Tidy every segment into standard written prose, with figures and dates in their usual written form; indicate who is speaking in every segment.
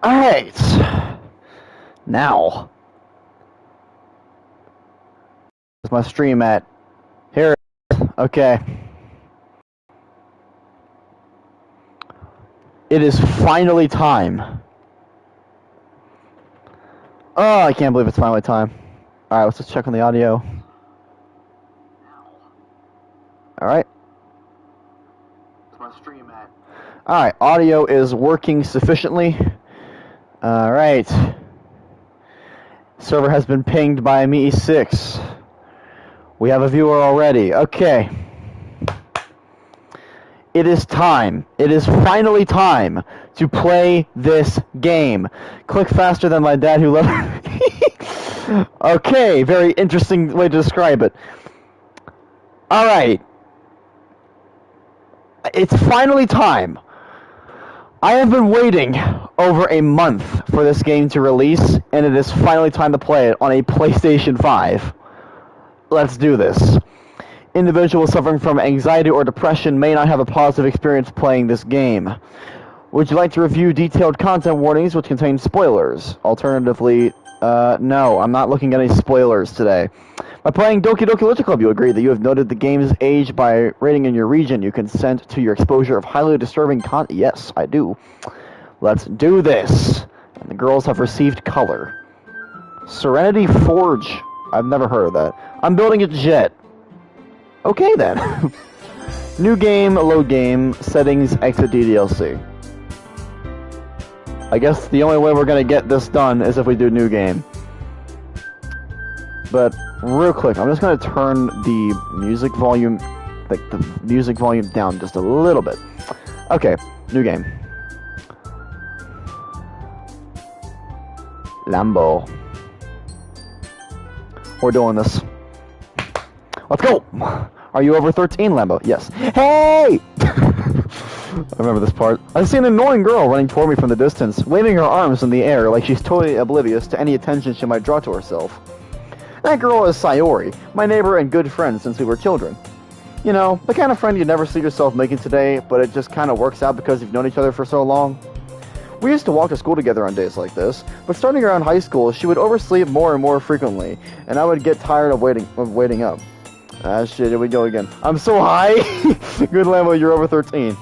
Speaker 1: Alright. Now. Where's my stream at? Here it is. Okay. It is finally time. Oh, I can't believe it's finally time. Alright, let's just check on the audio. Alright. Where's my stream at? Alright, audio is working sufficiently. Alright. Server has been pinged by me6. We have a viewer already. Okay. It is time. It is finally time to play this game. Click faster than my dad who loved Okay, very interesting way to describe it. Alright. It's finally time. I have been waiting over a month for this game to release, and it is finally time to play it on a PlayStation 5. Let's do this. Individuals suffering from anxiety or depression may not have a positive experience playing this game. Would you like to review detailed content warnings which contain spoilers? Alternatively, no, I'm not looking at any spoilers today. By playing Doki Doki Literature Club, you agree that you have noted the game's age by rating in your region. You consent to your exposure of highly disturbing content. Yes, I do. Let's do this. And the girls have received color. Serenity Forge. I've never heard of that. I'm building a jet. Okay then. New game, load game, settings, exit DDLC. I guess the only way we're gonna get this done is if we do new game. But real quick, I'm just gonna turn the music volume, down just a little bit. Okay, new game. Lambo. We're doing this. Let's go! Are you over 13, Lambo? Yes. Hey! I remember this part. I see an annoying girl running toward me from the distance, waving her arms in the air like she's totally oblivious to any attention she might draw to herself. That girl is Sayori, my neighbor and good friend since we were children. You know, the kind of friend you never see yourself making today, but it just kind of works out because you've known each other for so long. We used to walk to school together on days like this, but starting around high school, she would oversleep more and more frequently, and I would get tired of waiting up. Ah, shit, here we go again. I'm so high! Good Lambo, you're over 13.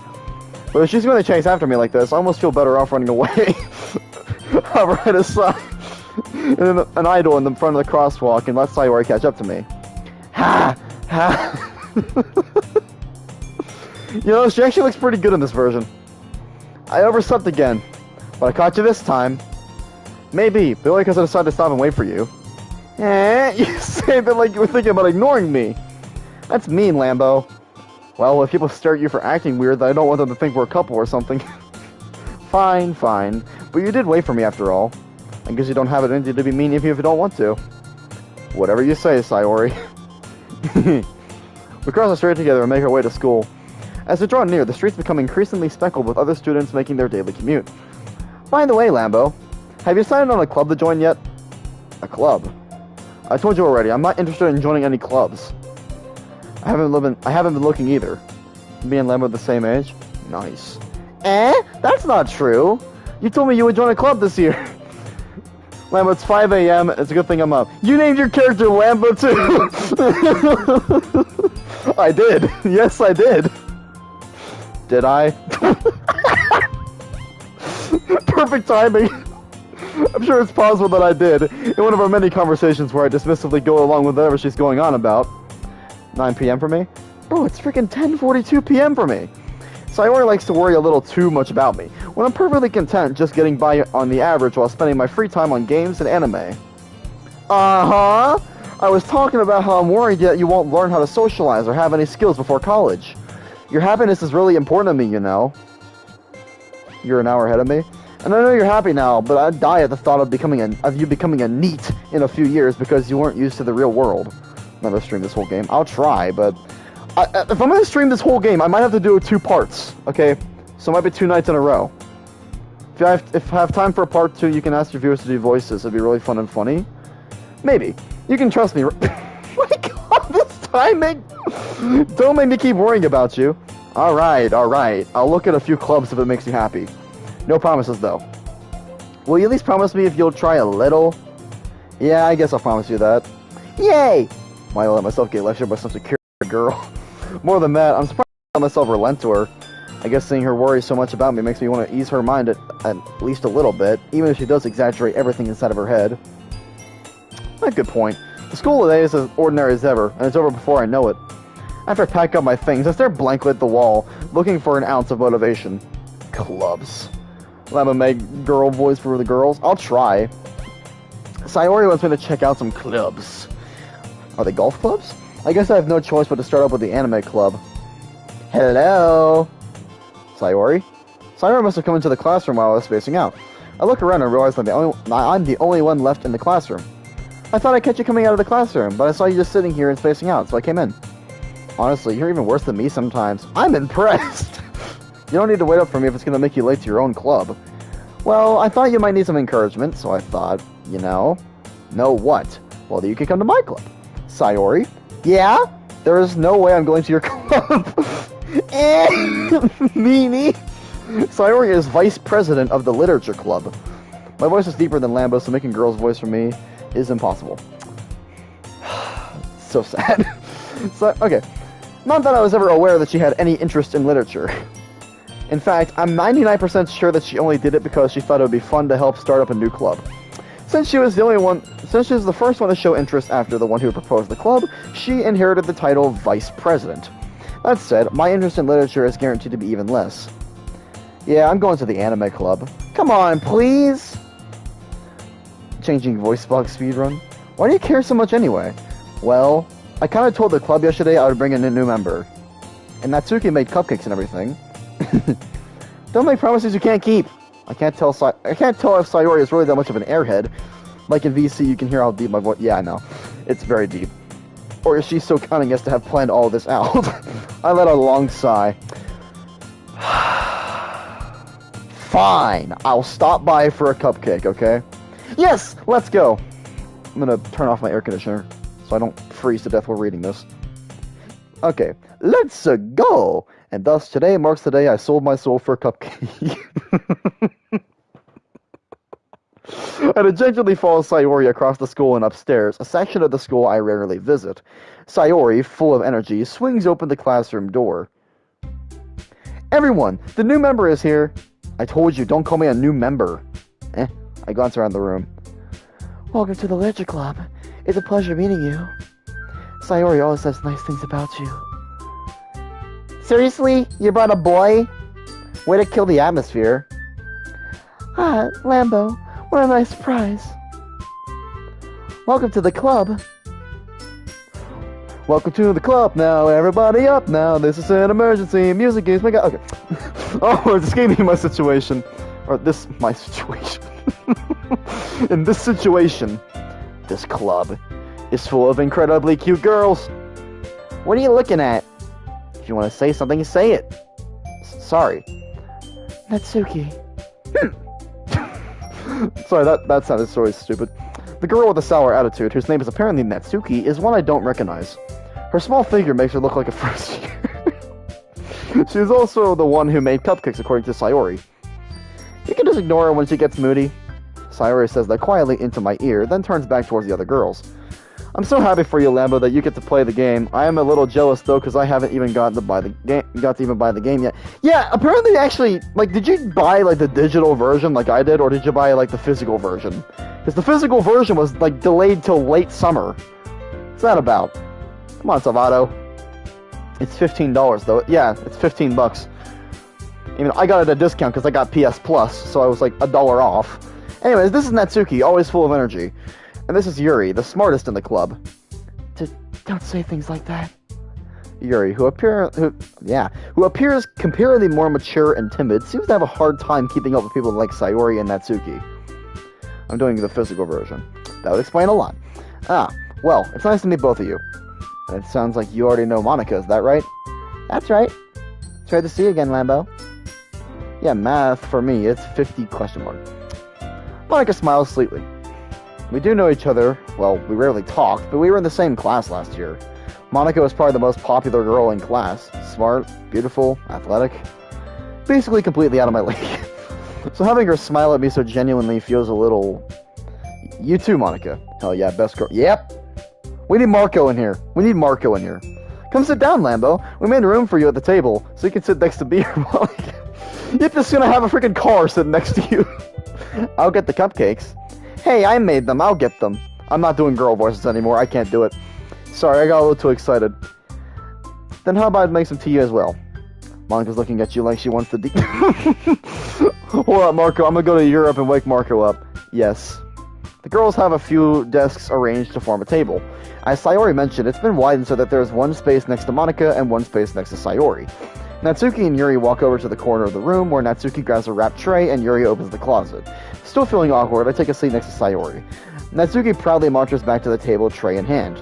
Speaker 1: But if she's going to chase after me like this, I almost feel better off running away. I'll right aside. And then an idol in the front of the crosswalk and let Sayori catch up to me. Ha! Ha! You know, she actually looks pretty good in this version. I overslept again, but I caught you this time. Maybe, but only because I decided to stop and wait for you. You say that like you were thinking about ignoring me. That's mean, Lambo. Well, if people stare at you for acting weird, then I don't want them to think we're a couple or something. Fine, fine. But you did wait for me after all. I guess you don't have it in you to be mean even if you don't want to. Whatever you say, Sayori. We cross the street together and make our way to school. As we draw near, the streets become increasingly speckled with other students making their daily commute. By the way, Lambo, have you decided on a club to join yet? A club? I told you already, I'm not interested in joining any clubs. I haven't been looking either. Me and Lambo the same age? Nice. That's not true. You told me you would join a club this year. Lambo, it's 5 a.m. It's a good thing I'm up. You named your character Lambo too. I did. Yes, I did. Did I? Perfect timing. I'm sure it's possible that I did. In one of our many conversations where I dismissively go along with whatever she's going on about. 9 p.m. for me? Bro, it's freaking 10:42 p.m. for me. Sayori likes to worry a little too much about me, when I'm perfectly content just getting by on the average while spending my free time on games and anime. Uh-huh. I was talking about how I'm worried that you won't learn how to socialize or have any skills before college. Your happiness is really important to me, you know. You're an hour ahead of me. And I know you're happy now, but I'd die at the thought of you becoming a NEET in a few years because you weren't used to the real world. I'm not gonna stream this whole game. I'll try, but if I'm gonna stream this whole game, I might have to do it 2 parts. Okay, so it might be 2 nights in a row. If I have time for a part 2, you can ask your viewers to do voices. It'd be really fun and funny. Maybe. You can trust me. My God, this timing! Don't make me keep worrying about you. Alright, alright. I'll look at a few clubs if it makes you happy. No promises, though. Will you at least promise me if you'll try a little? Yeah, I guess I'll promise you that. Yay! Why let myself get lectured by some secure girl? More than that, I'm surprised I let myself relent to her. I guess seeing her worry so much about me makes me want to ease her mind at least a little bit, even if she does exaggerate everything inside of her head. A good point. The school today is as ordinary as ever, and it's over before I know it. After I pack up my things, I stare blankly at the wall, looking for an ounce of motivation. Clubs. I'll have a girl voice for the girls. I'll try. Sayori wants me to check out some clubs. Are they golf clubs? I guess I have no choice but to start up with the anime club. Hello? Sayori? Sayori must have come into the classroom while I was spacing out. I look around and realize that I'm the only one left in the classroom. I thought I'd catch you coming out of the classroom, but I saw you just sitting here and spacing out, so I came in. Honestly, you're even worse than me sometimes. I'm impressed! You don't need to wait up for me if it's going to make you late to your own club. Well, I thought you might need some encouragement, so I thought, you know... Know what? Well, then you can come to my club. Sayori? Yeah? There is no way I'm going to your club. Meanie. Sayori is vice president of the literature club. My voice is deeper than Lambo, so making girls' voice for me is impossible. So sad. So, okay. Not that I was ever aware that she had any interest in literature. In fact, I'm 99% sure that she only did it because she thought it would be fun to help start up a new club. Since she was the first one to show interest after the one who proposed the club, she inherited the title Vice President. That said, my interest in literature is guaranteed to be even less. Yeah, I'm going to the anime club. Come on, please! Changing voice box speedrun? Why do you care so much anyway? Well, I kind of told the club yesterday I would bring in a new member. And Natsuki made cupcakes and everything. Don't make promises you can't keep. I can't tell if Sayori is really that much of an airhead. Like in VC, you can hear how deep my voice... Yeah, I know. It's very deep. Or is she so cunning as to have planned all this out? I let out a long sigh. Fine. I'll stop by for a cupcake, okay? Yes! Let's go! I'm gonna turn off my air conditioner so I don't freeze to death while reading this. Okay. Let's go! And thus, today marks the day I sold my soul for a cupcake. I dejectedly follow Sayori across the school and upstairs, a section of the school I rarely visit. Sayori, full of energy, swings open the classroom door. Everyone, the new member is here. I told you, don't call me a new member. I glance around the room. Welcome to the Literature Club. It's a pleasure meeting you. Sayori always says nice things about you. Seriously? You brought a boy? Way to kill the atmosphere. Ah, Lambo. What a nice surprise. Welcome to the club. Welcome to the club now. Everybody up now. This is an emergency. Music is my god. Okay. Oh, this gave me my situation. Or this, my situation. In this situation, this club is full of incredibly cute girls. What are you looking at? If you want to say something, say it. Sorry. Natsuki. Sorry, that sounded so stupid. The girl with the sour attitude, whose name is apparently Natsuki, is one I don't recognize. Her small figure makes her look like a first year. She is also the one who made cupcakes, according to Sayori. You can just ignore her when she gets moody. Sayori says that quietly into my ear, then turns back towards the other girls. I'm so happy for you, Lambo, that you get to play the game. I am a little jealous, though, because I haven't even got to buy the game yet. Yeah, apparently, actually, like, did you buy, like, the digital version like I did, or did you buy, like, the physical version? Because the physical version was, like, delayed till late summer. What's that about? Come on, Salvato. It's $15, though. Yeah, it's 15 bucks. Even I got it at a discount because I got PS Plus, so I was, like, $1 off. Anyways, this is Natsuki, always full of energy. And this is Yuri, the smartest in the club. Don't say things like that. Yuri, who appears comparatively more mature and timid, seems to have a hard time keeping up with people like Sayori and Natsuki. I'm doing the physical version. That would explain a lot. Ah, well, it's nice to meet both of you. And it sounds like you already know Monica, is that right? That's right. It's great to see you again, Lambo. Yeah, math, for me, it's 50 question mark. Monica smiles sweetly. We do know each other. Well, we rarely talked, but we were in the same class last year. Monica was probably the most popular girl in class. Smart, beautiful, athletic. Basically completely out of my league. So having her smile at me so genuinely feels a little... You too, Monica. Hell yeah, best girl. Yep. We need Marco in here. We need Marco in here. Come sit down, Lambo. We made room for you at the table, so you can sit next to Beer. You're just gonna have a freaking car sitting next to you. I'll get the cupcakes. Hey, I made them. I'll get them. I'm not doing girl voices anymore. I can't do it. Sorry, I got a little too excited. Then how about I make some tea as well? Monica's looking at you like she wants to Hold up, Marco. I'm gonna go to Europe and wake Marco up. Yes. The girls have a few desks arranged to form a table. As Sayori mentioned, it's been widened so that there's one space next to Monica and one space next to Sayori. Natsuki and Yuri walk over to the corner of the room where Natsuki grabs a wrapped tray and Yuri opens the closet. Still feeling awkward, I take a seat next to Sayori. Natsuki proudly marches back to the table, tray in hand.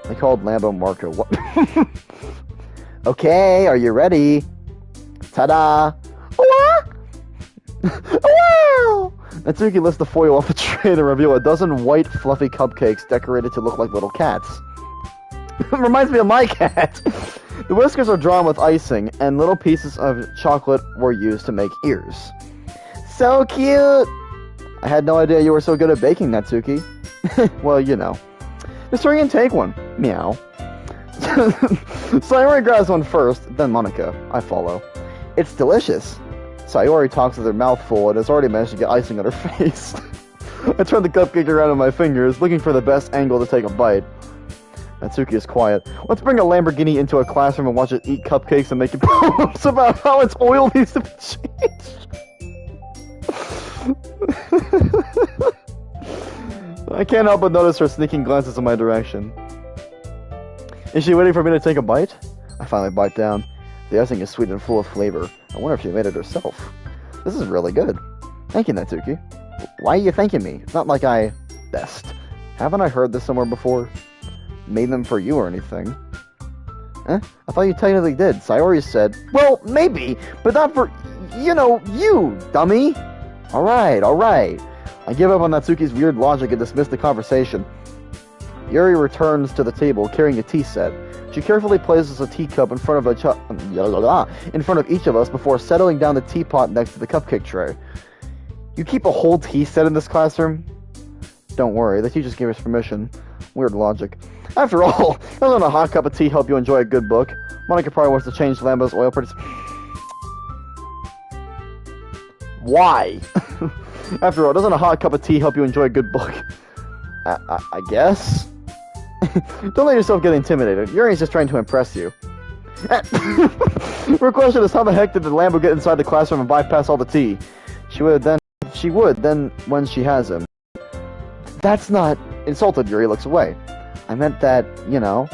Speaker 1: I called Lambo Marco. What? Okay, are you ready? Ta-da! Wow! Natsuki lifts the foil off the tray to reveal a dozen white, fluffy cupcakes decorated to look like little cats. Reminds me of my cat! The whiskers are drawn with icing, and little pieces of chocolate were used to make ears. So cute! I had no idea you were so good at baking, Natsuki. Well, you know. Just hurry and take one. Meow. Sayori grabs one first, then Monica. I follow. It's delicious. Sayori talks with her mouth full and has already managed to get icing on her face. I turn the cupcake around in my fingers, looking for the best angle to take a bite. Natsuki is quiet. Let's bring a Lamborghini into a classroom and watch it eat cupcakes and make poems about how its oil needs to be changed. I can't help but notice her sneaking glances in my direction. Is she waiting for me to take a bite? I finally bite down. The icing is sweet and full of flavor. I wonder if she made it herself. This is really good. Thank you, Natsuki. Why are you thanking me? It's not like I... Best. Haven't I heard this somewhere before? Made them for you or anything. Eh? I thought you technically did. Sayori said, well, maybe, but not for... You know, you, dummy! Alright. I give up on Natsuki's weird logic and dismiss the conversation. Yuri returns to the table carrying a tea set. She carefully places a teacup in front of each of us before settling down the teapot next to the cupcake tray. You keep a whole tea set in this classroom? Don't worry, the teachers gave us permission. Weird logic. After all, doesn't a hot cup of tea help you enjoy a good book? Monica probably wants to change Lambo's oil pretty... Why? After all, doesn't a hot cup of tea help you enjoy a good book? I guess? Don't let yourself get intimidated. Yuri's just trying to impress you. Her question is, how the heck did the Lambo get inside the classroom and bypass all the tea? She would then when she has him. That's not... Insulted, Yuri looks away. I meant that, you know...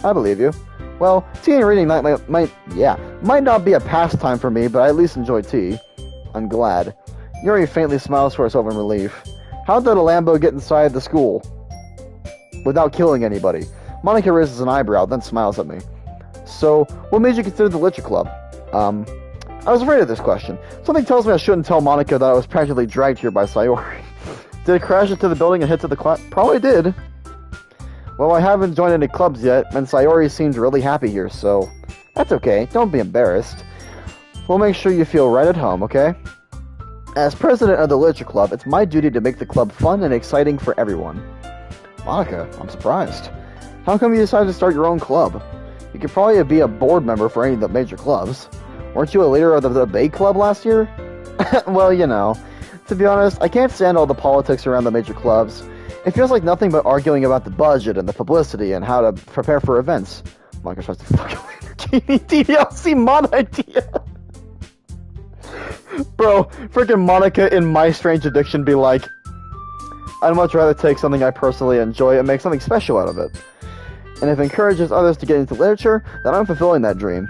Speaker 1: I believe you. Well, tea and reading might not be a pastime for me, but I at least enjoy tea. I'm glad. Yuri faintly smiles to herself in relief. How did a Lambo get inside the school? Without killing anybody. Monica raises an eyebrow, then smiles at me. So, what made you consider the Literature Club? I was afraid of this question. Something tells me I shouldn't tell Monica that I was practically dragged here by Sayori. Did it crash into the building and hit to the class? Probably did. Well, I haven't joined any clubs yet, and Sayori seems really happy here, so... That's okay, don't be embarrassed. We'll make sure you feel right at home, okay? As president of the Literature Club, it's my duty to make the club fun and exciting for everyone. Monica, I'm surprised. How come you decided to start your own club? You could probably be a board member for any of the major clubs. Weren't you a leader of the debate club last year? Well, you know. To be honest, I can't stand all the politics around the major clubs. It feels like nothing but arguing about the budget and the publicity and how to prepare for events. Monica tries to fucking Lamborghini DLC mod idea. Bro, freaking Monica in My Strange Addiction be like, I'd much rather take something I personally enjoy and make something special out of it. And if it encourages others to get into literature, then I'm fulfilling that dream.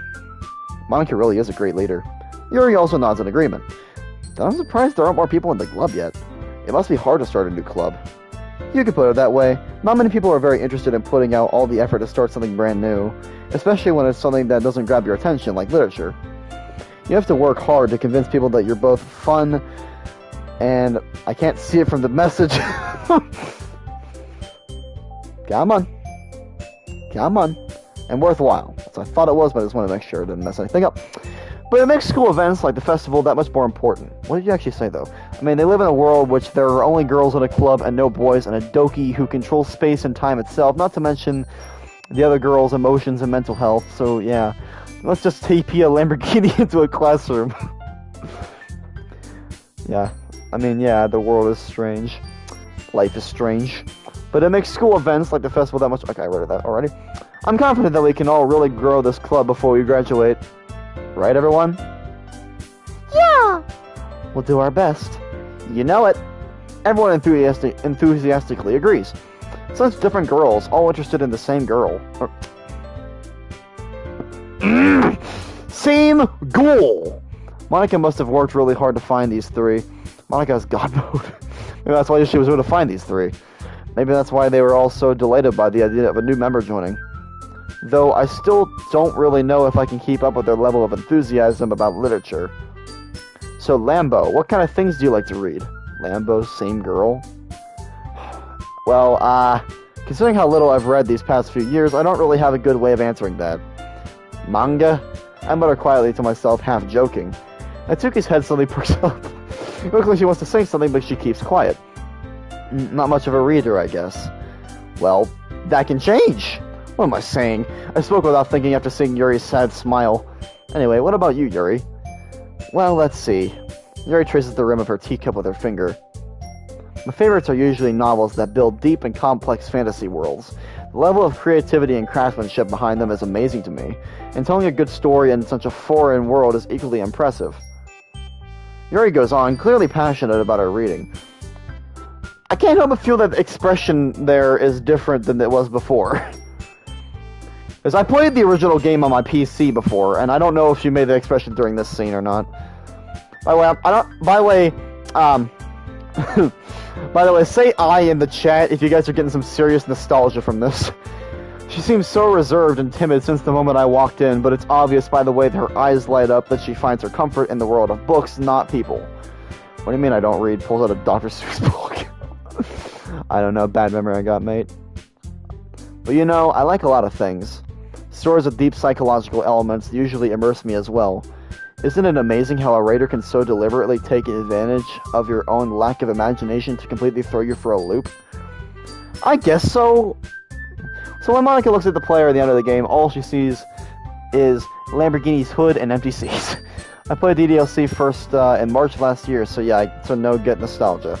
Speaker 1: Monica really is a great leader. Yuri also nods in agreement. Then I'm surprised there aren't more people in the club yet. It must be hard to start a new club. You could put it that way. Not many people are very interested in putting out all the effort to start something brand new, especially when it's something that doesn't grab your attention, like literature. You have to work hard to convince people that you're both fun, and I can't see it from the message. Come on. And worthwhile. That's what I thought it was, but I just want to make sure it didn't mess anything up. But it makes school events like the festival that much more important. What did you actually say, though? I mean, they live in a world which there are only girls in a club and no boys, and a Doki who controls space and time itself, not to mention the other girls' emotions and mental health. So, yeah. Let's just TP a Lamborghini into a classroom. Yeah. I mean, yeah, the world is strange. Life is strange. But it makes school events like the festival that much... Okay, I read that already. I'm confident that we can all really grow this club before we graduate. Right, everyone?
Speaker 2: Yeah!
Speaker 1: We'll do our best. You know it. Everyone enthusiastically agrees. Such different girls, all interested in the same girl. Same goal! Monica must have worked really hard to find these three. Monica has God mode. Maybe that's why she was able to find these three. Maybe that's why they were all so delighted by the idea of a new member joining. Though I still don't really know if I can keep up with their level of enthusiasm about literature. So, Lambo, what kind of things do you like to read? Lambo, same girl? Well, considering how little I've read these past few years, I don't really have a good way of answering that. Manga? I mutter quietly to myself, half joking. Natsuki's head suddenly perks up. It looks like she wants to say something, but she keeps quiet. Not much of a reader, I guess. Well, that can change! What am I saying? I spoke without thinking after seeing Yuri's sad smile. Anyway, what about you, Yuri? Well, let's see. Yuri traces the rim of her teacup with her finger. My favorites are usually novels that build deep and complex fantasy worlds. The level of creativity and craftsmanship behind them is amazing to me, and telling a good story in such a foreign world is equally impressive. Yuri goes on, clearly passionate about her reading. I can't help but feel that the expression there is different than it was before. Because I played the original game on my PC before, and I don't know if she made the expression during this scene or not. By the way, by the way, say I in the chat if you guys are getting some serious nostalgia from this. She seems so reserved and timid since the moment I walked in, but it's obvious by the way that her eyes light up that she finds her comfort in the world of books, not people. What do you mean I don't read? Pulls out a Dr. Seuss book. I don't know, bad memory I got, mate. But you know, I like a lot of things. Stories with deep psychological elements usually immerse me as well. Isn't it amazing how a writer can so deliberately take advantage of your own lack of imagination to completely throw you for a loop? I guess so. So when Monica looks at the player at the end of the game, all she sees is Lamborghini's hood and empty seats. I played the DLC first in March of last year, so yeah, so no good nostalgia.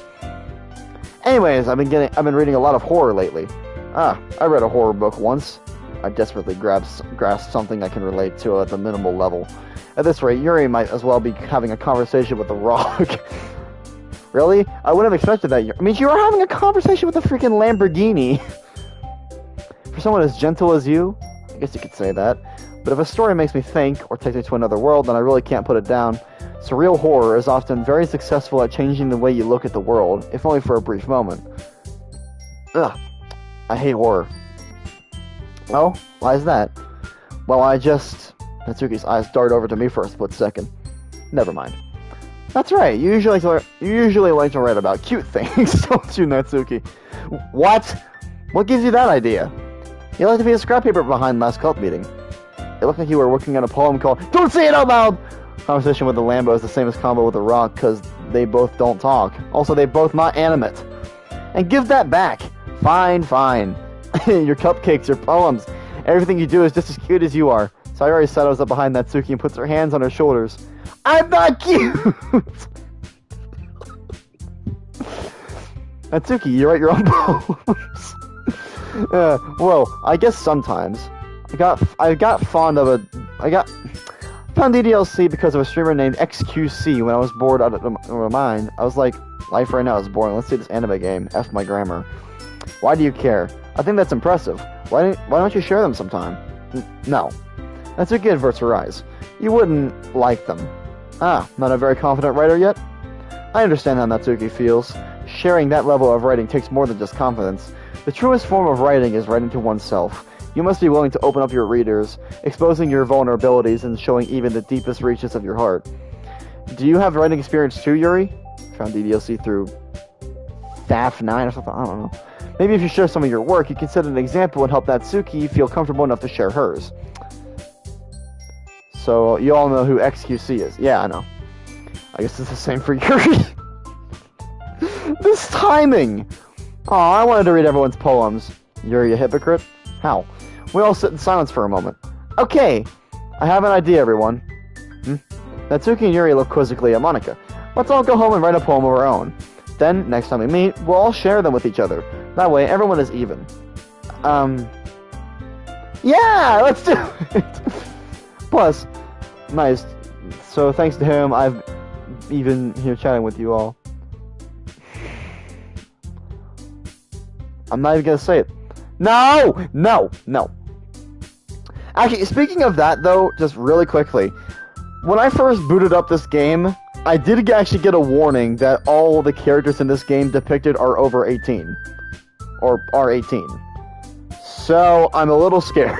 Speaker 1: Anyways, I've been reading a lot of horror lately. I read a horror book once. I desperately grasp something I can relate to at the minimal level. At this rate, Yuri might as well be having a conversation with the Rock. Really? I wouldn't have expected that. I mean, you were having a conversation with a freaking Lamborghini. For someone as gentle as you, I guess you could say that. But if a story makes me think, or takes me to another world, then I really can't put it down. Surreal horror is often very successful at changing the way you look at the world, if only for a brief moment. Ugh. I hate horror. Oh, why is that? Well, Natsuki's eyes dart over to me for a split second. Never mind. That's right, you usually like to write about cute things, don't you, Natsuki? What? What gives you that idea? You like to be a scrap paper behind last cult meeting. It looked like you were working on a poem called Don't Say It Out Loud! Conversation with the Lambo is the same as combo with the Rock, because they both don't talk. Also, they both not animate. And give that back. Fine. Your cupcakes, your poems, everything you do is just as cute as you are. Sayori settles up behind Natsuki and puts her hands on her shoulders. I'm not cute! Natsuki, you write your own poems. Well, I guess sometimes. I got found the DLC because of a streamer named XQC when I was bored out of my mind. I was like, life right now is boring. Let's see this anime game. F my grammar. Why do you care? I think that's impressive. Why don't you share them sometime? No. Natsuki averts her eyes. You wouldn't like them. Not a very confident writer yet? I understand how Natsuki feels. Sharing that level of writing takes more than just confidence. The truest form of writing is writing to oneself. You must be willing to open up your readers, exposing your vulnerabilities and showing even the deepest reaches of your heart. Do you have writing experience too, Yuri? Found DLC through FAF9 or something, I don't know. Maybe if you share some of your work, you can set an example and help Natsuki feel comfortable enough to share hers. So you all know who XQC is. Yeah, I know. I guess it's the same for Yuri. This timing! Aw, I wanted to read everyone's poems. Yuri, a hypocrite? How? We all sit in silence for a moment. Okay, I have an idea, everyone. Natsuki and Yuri look quizzically at Monika. Let's all go home and write a poem of our own. Then, next time we meet, we'll all share them with each other. That way, everyone is even. Yeah, let's do it! Plus, nice. So, thanks to him, I've even here chatting with you all. I'm not even gonna say it. No! No! No! Actually, speaking of that, though, just really quickly, when I first booted up this game, I did actually get a warning that all the characters in this game depicted are over 18. Or are 18. So, I'm a little scared.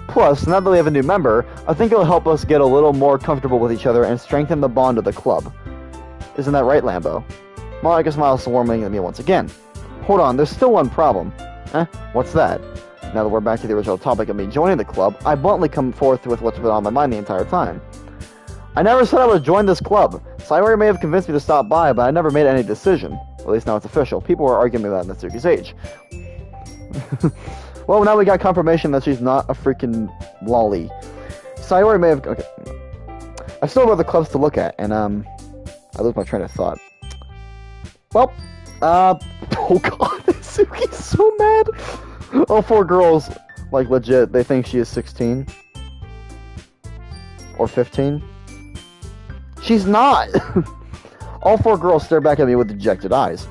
Speaker 1: Plus, now that we have a new member, I think it'll help us get a little more comfortable with each other and strengthen the bond of the club. Isn't that right, Lambo? Monika smiles warming at me once again. Hold on, there's still one problem. What's that? Now that we're back to the original topic of me joining the club, I bluntly come forth with what's been on my mind the entire time. I never said I would join this club. Sayori may have convinced me to stop by, but I never made any decision. At least now it's official. People were arguing about Natsuki's age. Well, now we got confirmation that she's not a freaking lolly. Sayori may have... Okay. I still have other clubs to look at, and, I lose my train of thought. Well, oh god, Natsuki's so mad! All four girls, like, legit, they think she is 16. Or 15. She's not! All four girls stare back at me with dejected eyes.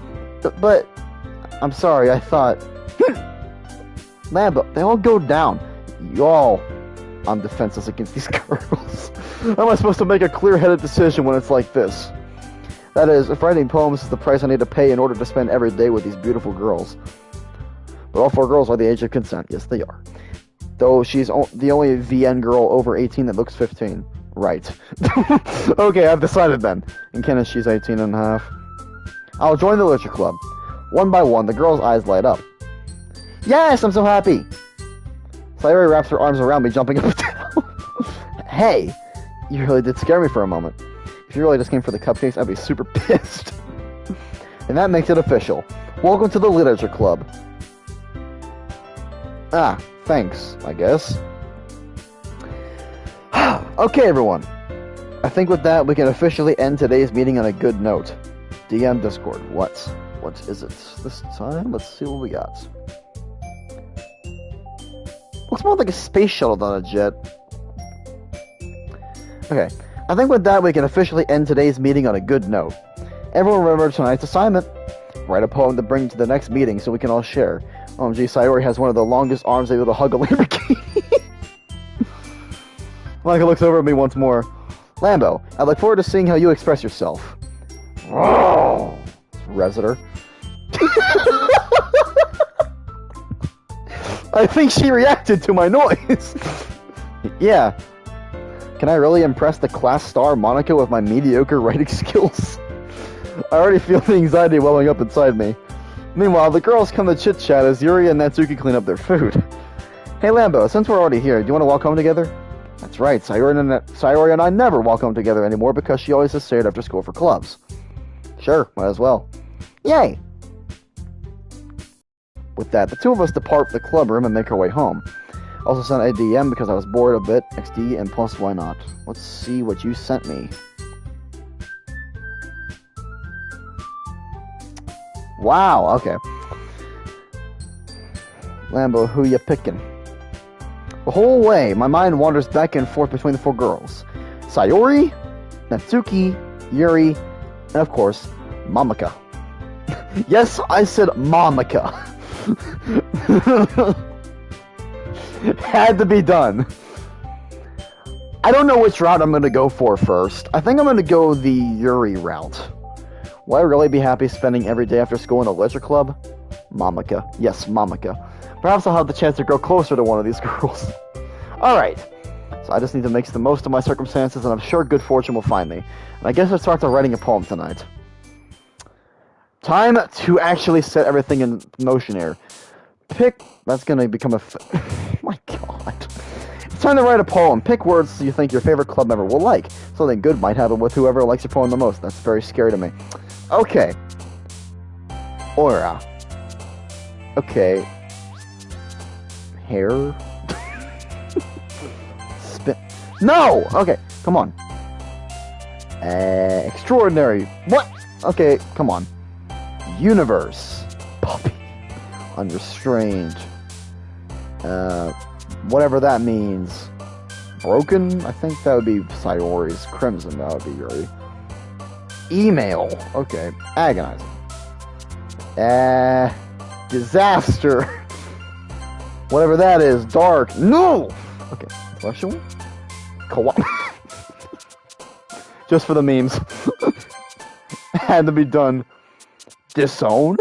Speaker 1: But I'm sorry, I thought... Lambo, they all go down. Y'all, I'm defenseless against these girls. How am I supposed to make a clear-headed decision when it's like this? That is, if writing poems is the price I need to pay in order to spend every day with these beautiful girls. But all four girls are the age of consent. Yes, they are. Though she's the only VN girl over 18 that looks 15. Right. Okay, I've decided then. In canon, she's 18 and a half. I'll join the literature club. One by one, the girl's eyes light up. Yes, I'm so happy! Sayori wraps her arms around me, jumping up and down. Hey, you really did scare me for a moment. If you really just came for the cupcakes, I'd be super pissed. And that makes it official. Welcome to the literature club. Ah, thanks, I guess. Okay, everyone. I think with that, we can officially end today's meeting on a good note. DM Discord. What is it this time? Let's see what we got. Looks more like a space shuttle than a jet. Okay. I think with that, we can officially end today's meeting on a good note. Everyone remember tonight's assignment. Write a poem to bring to the next meeting so we can all share. OMG, Sayori has one of the longest arms able to hug a Lamborghini. Monika looks over at me once more. Lambo, I look forward to seeing how you express yourself. Revs at her. I think she reacted to my noise. Yeah. Can I really impress the class star Monika with my mediocre writing skills? I already feel the anxiety welling up inside me. Meanwhile, the girls come to chit-chat as Yuri and Natsuki clean up their food. Hey Lambo, since we're already here, do you want to walk home together? That's right, Sayori and I never walk home together anymore because she always has stayed after school for clubs. Sure, might as well. Yay! With that, the two of us depart the club room and make our way home. Also sent a DM because I was bored a bit, XD, and plus why not? Let's see what you sent me. Wow, okay. Lambo, who ya pickin'? The whole way, my mind wanders back and forth between the four girls. Sayori, Natsuki, Yuri, and of course, Monika. Yes, I said Monika. Had to be done. I don't know which route I'm going to go for first. I think I'm going to go the Yuri route. Will I really be happy spending every day after school in a leisure club? Monika. Yes, Monika. Perhaps I'll have the chance to grow closer to one of these girls. Alright. So I just need to make the most of my circumstances, and I'm sure good fortune will find me. And I guess I'll start writing a poem tonight. Time to actually set everything in motion here. That's gonna become a... My god. time to write a poem. Pick words you think your favorite club member will like. Something good might happen with whoever likes your poem the most. That's very scary to me. Okay. Aura. Okay. Hair? Spin. No! Okay, come on. Extraordinary. What? Okay, come on. Universe. Puppy. Unrestrained. Whatever that means. Broken? I think that would be Sayori's. Crimson, that would be Yuri. Email. Okay. Agonizing. Disaster. Whatever that is. Dark. No! Okay. Intellectual? Co-op. Just for the memes. Had to be done. Disown?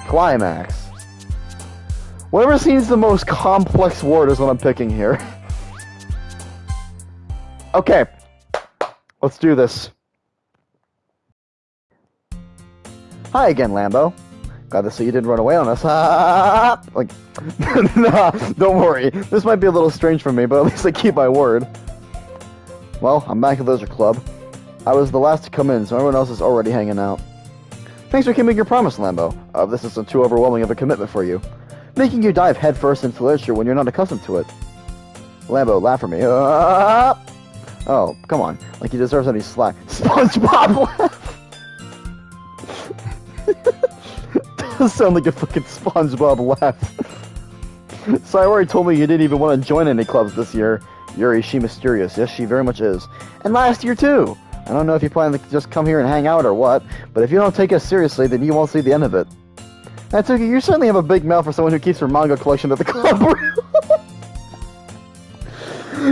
Speaker 1: Climax. Whatever seems the most complex word is what I'm picking here. Okay. Let's do this. Hi again, Lambo. Glad to see you didn't run away on us. Like, nah, don't worry. This might be a little strange for me, but at least I keep my word. Well, I'm back at Lizard Club. I was the last to come in, so everyone else is already hanging out. Thanks for keeping your promise, Lambo. This isn't too overwhelming of a commitment for you. Making you dive headfirst into literature when you're not accustomed to it. Lambo, laugh for me. Oh, come on. Like he deserves any slack. SpongeBob laugh! Does sound like a fucking SpongeBob laugh. Sayori told me you didn't even want to join any clubs this year. Yuri, she mysterious. Yes, she very much is. And last year, too. I don't know if you plan to just come here and hang out or what, but if you don't take us seriously, then you won't see the end of it. Natsuki, you certainly have a big mouth for someone who keeps her manga collection at the club.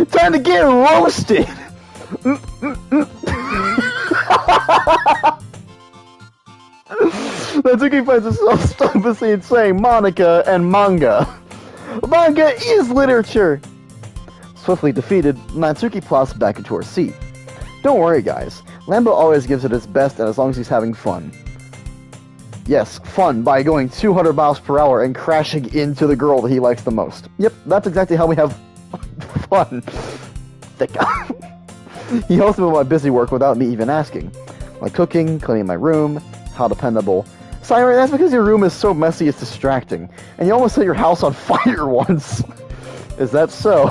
Speaker 1: Time to get roasted! Natsuki finds herself stuck between saying Monica and manga. Manga is literature! Swiftly defeated, Natsuki plops back into her seat. Don't worry, guys. Lambo always gives it its best, and as long as he's having fun. Yes, fun by going 200 miles per hour and crashing into the girl that he likes the most. Yep, that's exactly how we have fun. Thick. He helps me with my busy work without me even asking. Like cooking, cleaning my room, how dependable. Sayori, that's because your room is so messy it's distracting. And you almost set your house on fire once. Is that so?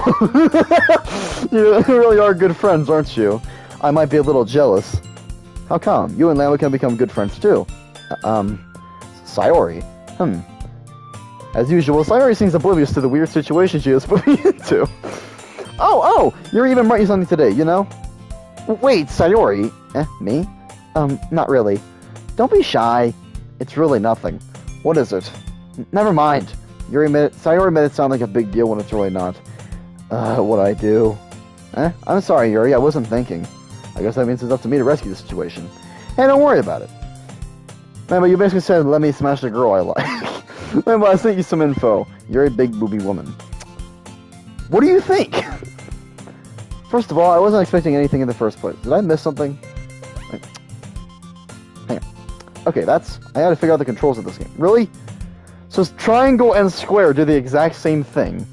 Speaker 1: You really are good friends, aren't you? I might be a little jealous. How come? You and Lambo can become good friends too. Sayori. As usual, Sayori seems oblivious to the weird situation she has put me into. Oh, you're even writing something today, you know? Wait, Sayori. Me? Not really. Don't be shy. It's really nothing. What is it? Never mind. Sayori made it sound like a big deal when it's really not. What I do? I'm sorry, Yuri, I wasn't thinking. I guess that means it's up to me to rescue the situation. Hey, don't worry about it. Man, but you basically said, let me smash the girl I like. Man, but I sent you some info. You're a big booby woman. What do you think? First of all, I wasn't expecting anything in the first place. Did I miss something? Wait. Hang on. Okay, I had to figure out the controls of this game. Really? So triangle and square do the exact same thing.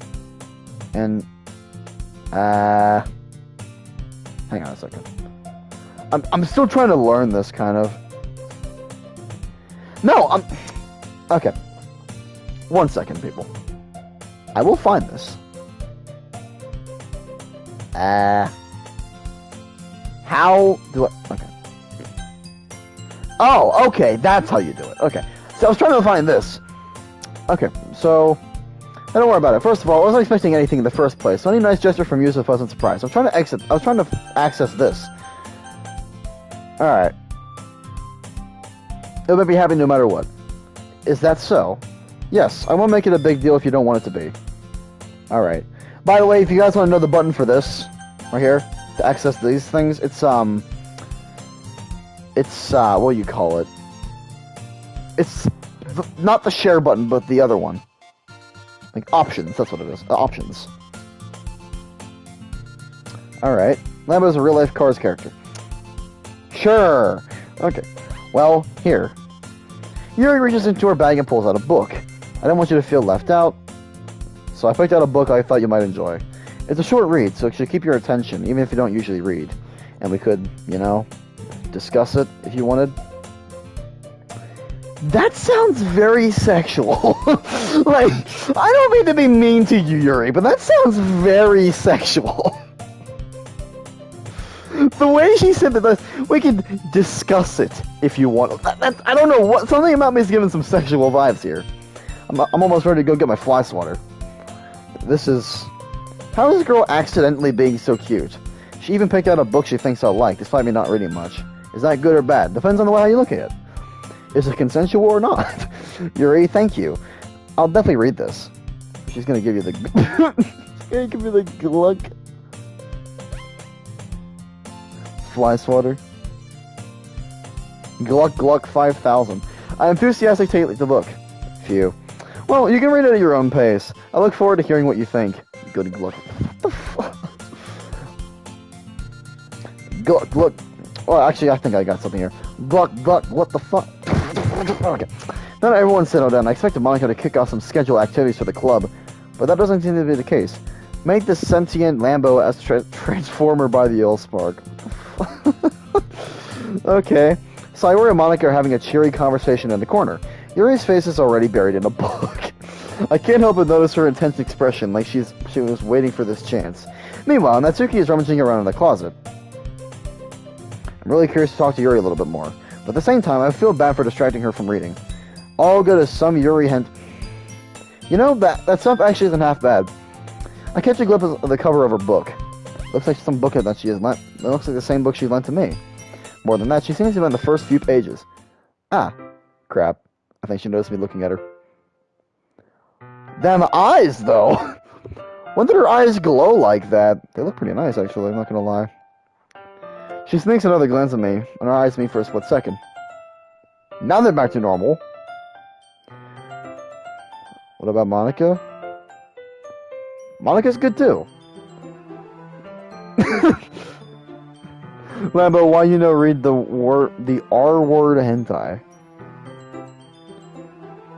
Speaker 1: And, hang on a second. I'm still trying to learn this, kind of. No, okay. 1 second, people. I will find this. How do I... Okay. Oh, okay, that's how you do it. Okay. So I was trying to find this. Okay, so... Don't worry about it. First of all, I wasn't expecting anything in the first place, so any nice gesture from you is a pleasant surprise. I was trying to access this. Alright. It'll make me happy no matter what. Is that so? Yes, I won't make it a big deal if you don't want it to be. Alright. By the way, if you guys want to know the button for this, right here, to access these things, it's what do you call it? It's not the share button, but the other one. Like, options, that's what it is. Options. Alright. Lambo's a real-life Cars character. Sure. Okay. Well, here. Yuri reaches into her bag and pulls out a book. I don't want you to feel left out. so I picked out a book I thought you might enjoy. It's a short read, so it should keep your attention, even if you don't usually read. And we could, discuss it if you wanted. That sounds very sexual. Like, I don't mean to be mean to you, Yuri, but that sounds very sexual. The way she said that, we can discuss it if you want. I don't know, something about me is giving some sexual vibes here. I'm almost ready to go get my fly swatter. How is this girl accidentally being so cute? She even picked out a book she thinks I'll like, despite me not reading much. Is that good or bad? Depends on the way how you look at it. Is it consensual or not? Yuri, thank you. I'll definitely read this. She's gonna give you the... She's gonna give you the Gluck... Fly swatter. Gluck 5000. I'm enthusiastic to the book. Phew. Well, you can read it at your own pace. I look forward to hearing what you think. Good Gluck. What the fuck? Gluck. Well, actually, I think I got something here. Gluck, what the fuck? Okay. Not everyone settled down. I expected Monica to kick off some scheduled activities for the club, but that doesn't seem to be the case. Make this sentient Lambo as transformer by the Allspark. Okay. Sayori and Monica are having a cheery conversation in the corner. Yuri's face is already buried in a book. I can't help but notice her intense expression, like she was waiting for this chance. Meanwhile, Natsuki is rummaging around in the closet. I'm really curious to talk to Yuri a little bit more, but at the same time, I feel bad for distracting her from reading. All good as some Yuri that stuff actually isn't half bad. I catch a glimpse of the cover of her book. Looks like some book that she has lent. It looks like the same book she lent to me. More than that, she seems to be in the first few pages. Ah, crap. I think she noticed me looking at her. Them eyes, though! When did her eyes glow like that? They look pretty nice, actually, I'm not gonna lie. She sneaks another glance at me, and her eyes meet for a split second. Now they're back to normal. What about Monica? Monica's good, too. Lambo, why read the R-word hentai?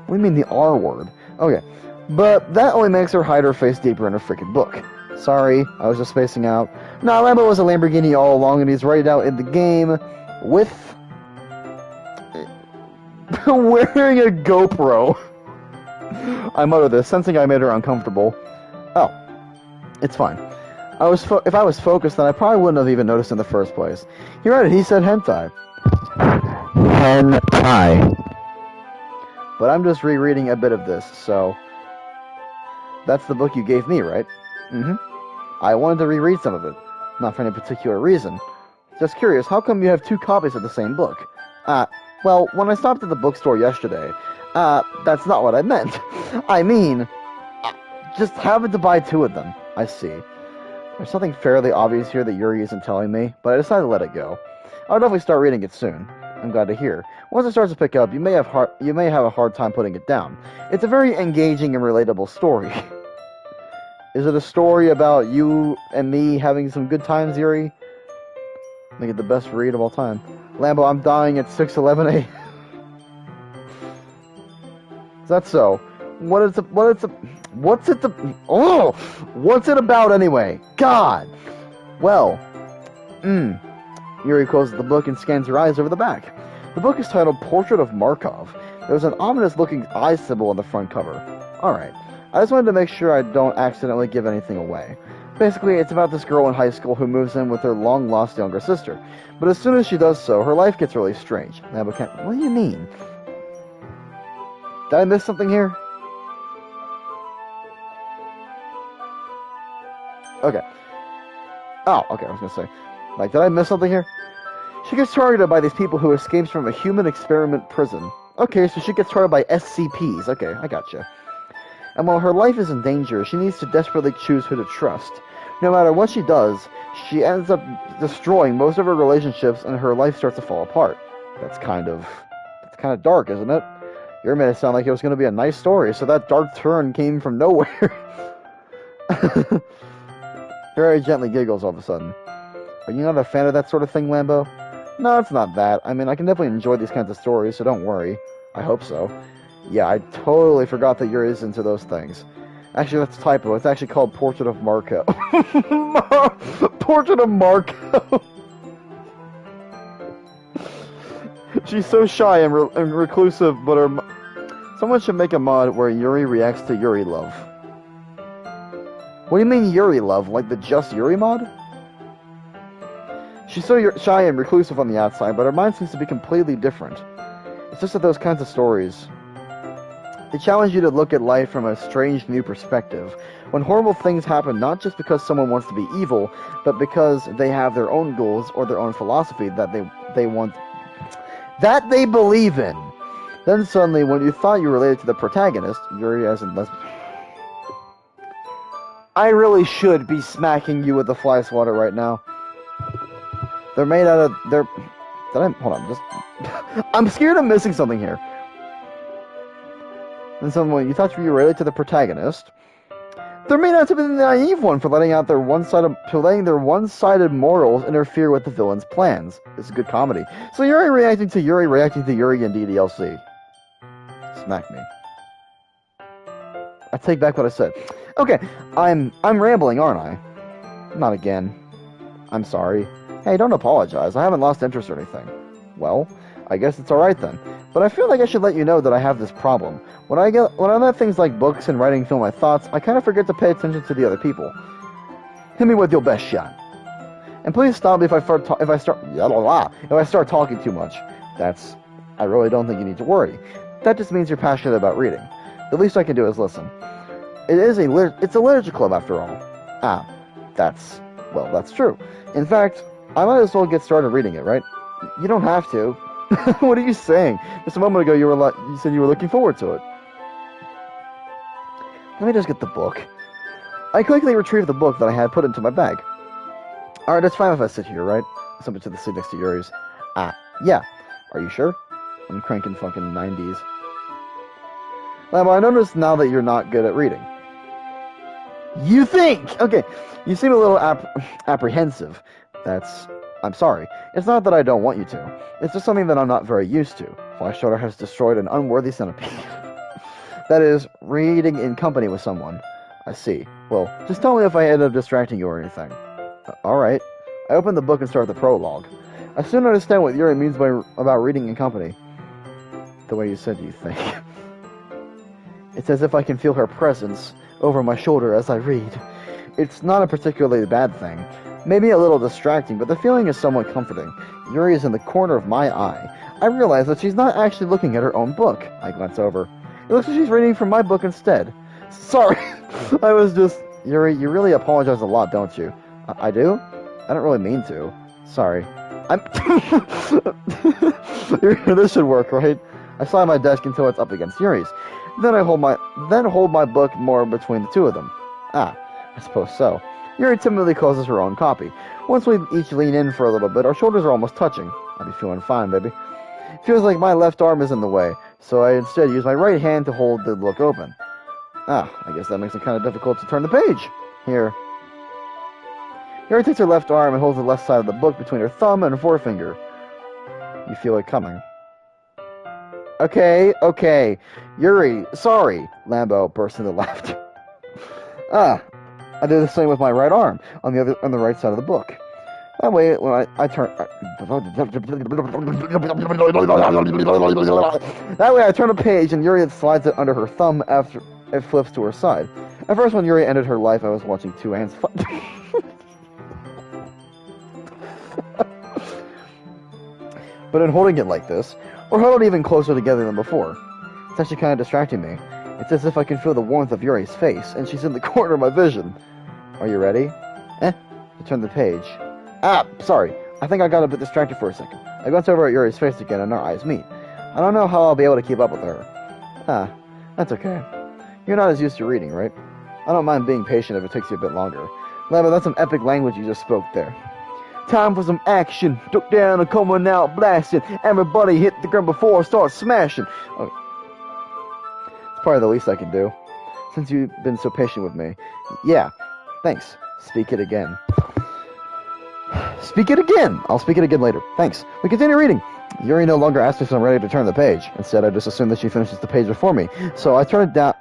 Speaker 1: What do you mean the R-word? Okay. But that only makes her hide her face deeper in her freaking book. Sorry, I was just spacing out. Nah, Lambo was a Lamborghini all along, and he's right out in the game with... wearing a GoPro. I mutter this, sensing I made her uncomfortable. Oh. It's fine. If I was focused, then I probably wouldn't have even noticed in the first place. You're right, he said hentai. Hentai. But I'm just rereading a bit of this, so... That's the book you gave me, right? Mm-hmm. I wanted to reread some of it. Not for any particular reason. Just curious, how come you have 2 copies of the same book? Well, when I stopped at the bookstore yesterday, that's not what I meant. I mean, just happened to buy 2 of them. I see. There's something fairly obvious here that Yuri isn't telling me, but I decided to let it go. I'll definitely start reading it soon. I'm glad to hear. Once it starts to pick up, you may have a hard time putting it down. It's a very engaging and relatable story. Is it a story about you and me having some good times, Yuri? Make it the best read of all time. Lambo, I'm dying at 6:11 a.m. Is that so? What's it about anyway? God! Well, Yuri closes the book and scans her eyes over the back. The book is titled Portrait of Markov. There's an ominous-looking eye symbol on the front cover. Alright, I just wanted to make sure I don't accidentally give anything away. Basically, it's about this girl in high school who moves in with her long-lost younger sister. But as soon as she does so, her life gets really strange. What do you mean? Did I miss something here? Okay. Oh, okay, I was gonna say. Like, did I miss something here? She gets targeted by these people who escapes from a human experiment prison. Okay, so she gets targeted by SCPs. Okay, I gotcha. And while her life is in danger, she needs to desperately choose who to trust. No matter what she does, she ends up destroying most of her relationships and her life starts to fall apart. That's kind of dark, isn't it? You made it sound like it was going to be a nice story, so that dark turn came from nowhere. Very gently giggles all of a sudden. Are you not a fan of that sort of thing, Lambo? No, it's not that. I mean, I can definitely enjoy these kinds of stories, so don't worry. I hope so. Yeah, I totally forgot that you're into those things. Actually, that's a typo. It's actually called Portrait of Marco. Portrait of Marco. She's so shy and reclusive, but someone should make a mod where Yuri reacts to Yuri love. What do you mean Yuri love? Like the Just Yuri mod? She's so shy and reclusive on the outside, but her mind seems to be completely different. It's just that those kinds of stories, they challenge you to look at life from a strange new perspective. When horrible things happen, not just because someone wants to be evil, but because they have their own goals or their own philosophy that they believe in. Then suddenly, when you thought you related to the protagonist, Yuri as in lesbian. I really should be smacking you with the fly swatter right now. They're made out of... Hold on, just... I'm scared of missing something here. Then someone, you thought you were related to the protagonist. They're made out to be the naive one for letting their one-sided morals interfere with the villain's plans. It's a good comedy. So Yuri reacting to Yuri in DDLC. Smack me. I take back what I said. Okay, I'm rambling, aren't I? Not again. I'm sorry. Hey, don't apologize. I haven't lost interest or anything. Well, I guess it's alright then. But I feel like I should let you know that I have this problem. When I let things like books and writing fill my thoughts, I kind of forget to pay attention to the other people. Hit me with your best shot. And please stop me if I start talking too much. I really don't think you need to worry. That just means you're passionate about reading. The least I can do is listen. It's a literature club after all. That's true. In fact, I might as well get started reading it, right? You don't have to. What are you saying? Just a moment ago you said you were looking forward to it. Let me just get the book. I quickly retrieved the book that I had put into my bag. Alright, it's fine if I sit here, right? Something to the seat next to Yuri's. Yeah. Are you sure? I'm cranking fucking 90s. Lambo, I noticed now that you're not good at reading. You think! Okay, you seem a little apprehensive. I'm sorry. It's not that I don't want you to. It's just something that I'm not very used to. Flash Starter has destroyed an unworthy centipede. That is, reading in company with someone. I see. Well, just tell me if I end up distracting you or anything. Alright. I open the book and start the prologue. I soon understand what Yuri means about reading in company. The way you said you think. It's as if I can feel her presence over my shoulder as I read. It's not a particularly bad thing. Maybe a little distracting, but the feeling is somewhat comforting. Yuri is in the corner of my eye. I realize that she's not actually looking at her own book. I glance over. It looks like she's reading from my book instead. Sorry. I was just... Yuri, you really apologize a lot, don't you? I do? I don't really mean to. Sorry. This should work, right? I slide my desk until it's up against Yuri's. Then I hold my book more between the two of them. I suppose so. Yuri timidly closes her own copy. Once we each lean in for a little bit, our shoulders are almost touching. I be feeling fine, baby. Feels like my left arm is in the way, so I instead use my right hand to hold the book open. I guess that makes it kind of difficult to turn the page. Here. Yuri takes her left arm and holds the left side of the book between her thumb and her forefinger. You feel it coming. Okay. Yuri, sorry. Lambo burst into laughter. I do the same with my right arm on the right side of the book. That way, when I turn... That way I turn a page and Yuri slides it under her thumb after it flips to her side. At first, when Yuri ended her life, I was watching two ants fight. But in holding it like this, we're huddled even closer together than before. It's actually kind of distracting me. It's as if I can feel the warmth of Yuri's face, and she's in the corner of my vision. Are you ready? I turn the page. Sorry. I think I got a bit distracted for a second. I glance over at Yuri's face again, and our eyes meet. I don't know how I'll be able to keep up with her. That's okay. You're not as used to reading, right? I don't mind being patient if it takes you a bit longer. Lava, that's some epic language you just spoke there. Time for some action. Duck down and coming out blasting. Everybody hit the ground before I start smashing. It's probably the least I can do. Since you've been so patient with me. Yeah, thanks. Speak it again. Speak it again! I'll speak it again later. Thanks. We continue reading. Yuri no longer asks me if I'm ready to turn the page. Instead, I just assume that she finishes the page before me. So I turn it down...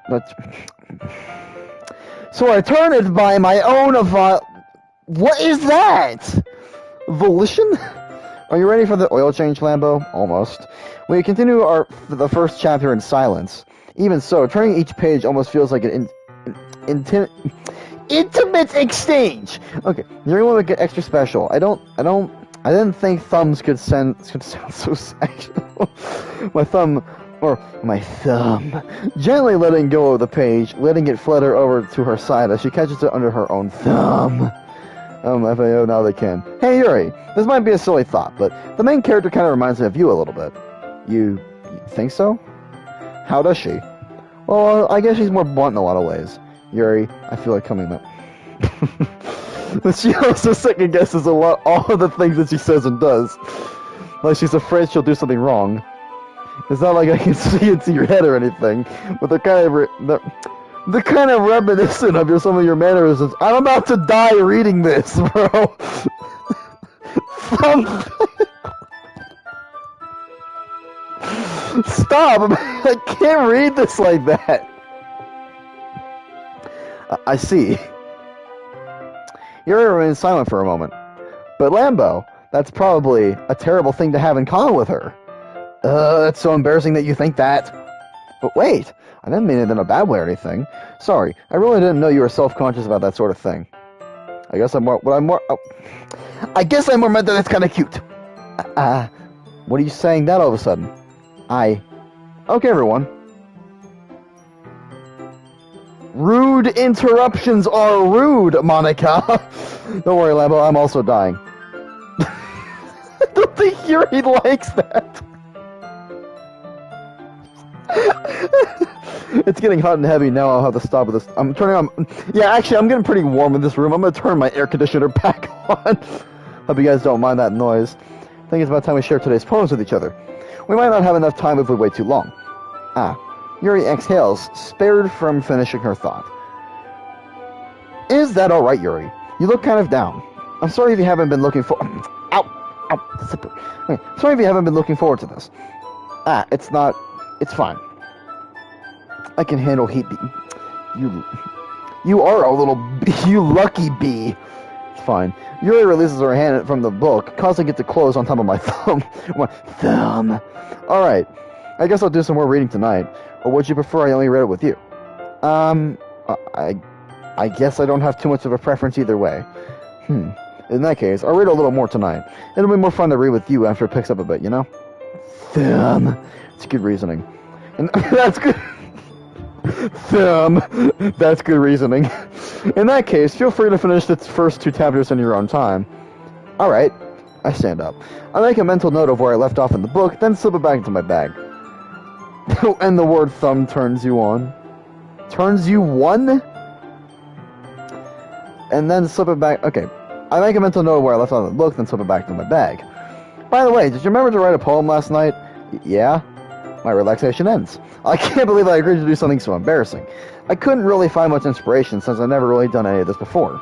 Speaker 1: So I turn it by my own what is that? Volition? Are you ready for the oil change, Lambo? Almost. We continue the first chapter in silence. Even so, turning each page almost feels like an intimate exchange. Okay, you're going to get extra special. I didn't think thumbs could sound so sexual. My thumb, gently letting go of the page, letting it flutter over to her side as she catches it under her own thumb. FAO, now they can. Hey, Yuri, this might be a silly thought, but the main character kind of reminds me of you a little bit. You think so? How does she? Well, I guess she's more blunt in a lot of ways. Yuri, I feel like coming up. But she also second guesses all of the things that she says and does. Like she's afraid she'll do something wrong. It's not like I can see into your head or anything, but they're kind of reminiscent of some of your mannerisms. I'm about to die reading this, bro. Stop! I can't read this like that. I see. Yuri remains silent for a moment. But Lambo, that's probably a terrible thing to have in common with her. It's so embarrassing that you think that. But wait, I didn't mean it in a bad way or anything. Sorry, I really didn't know you were self-conscious about that sort of thing. I guess I'm more meant that it's kind of cute. What are you saying that all of a sudden? Okay, everyone. Rude interruptions are rude, Monica. Don't worry, Lambo, I'm also dying. I don't think Yuri likes that. It's getting hot and heavy now. I'll have to stop with this. I'm turning on. Yeah, actually, I'm getting pretty warm in this room. I'm gonna turn my air conditioner back on. Hope you guys don't mind that noise. I think it's about time we share today's poems with each other. We might not have enough time if we wait too long. Yuri exhales, spared from finishing her thought. Is that alright, Yuri? You look kind of down. I'm sorry if you haven't been looking for. Ow! Zipper. Okay. Sorry if you haven't been looking forward to this. It's not. It's fine. I can handle heat. You are a little. You lucky bee. It's fine. Yuri releases her hand from the book, causing it to close on top of my thumb. My thumb. Alright. I guess I'll do some more reading tonight. Or would you prefer I only read it with you? I guess I don't have too much of a preference either way. In that case, I'll read a little more tonight. It'll be more fun to read with you after it picks up a bit, you know? It's good reasoning. And that's good. That's good reasoning. In that case, feel free to finish the first 2 chapters in your own time. Alright. I stand up. I make a mental note of where I left off in the book, then slip it back into my bag. And the word thumb turns you on. Turns you on? And then slip it back. Okay. I make a mental note of where I left off in the book, then slip it back into my bag. By the way, did you remember to write a poem last night? Yeah? My relaxation ends. I can't believe I agreed to do something so embarrassing. I couldn't really find much inspiration since I've never really done any of this before.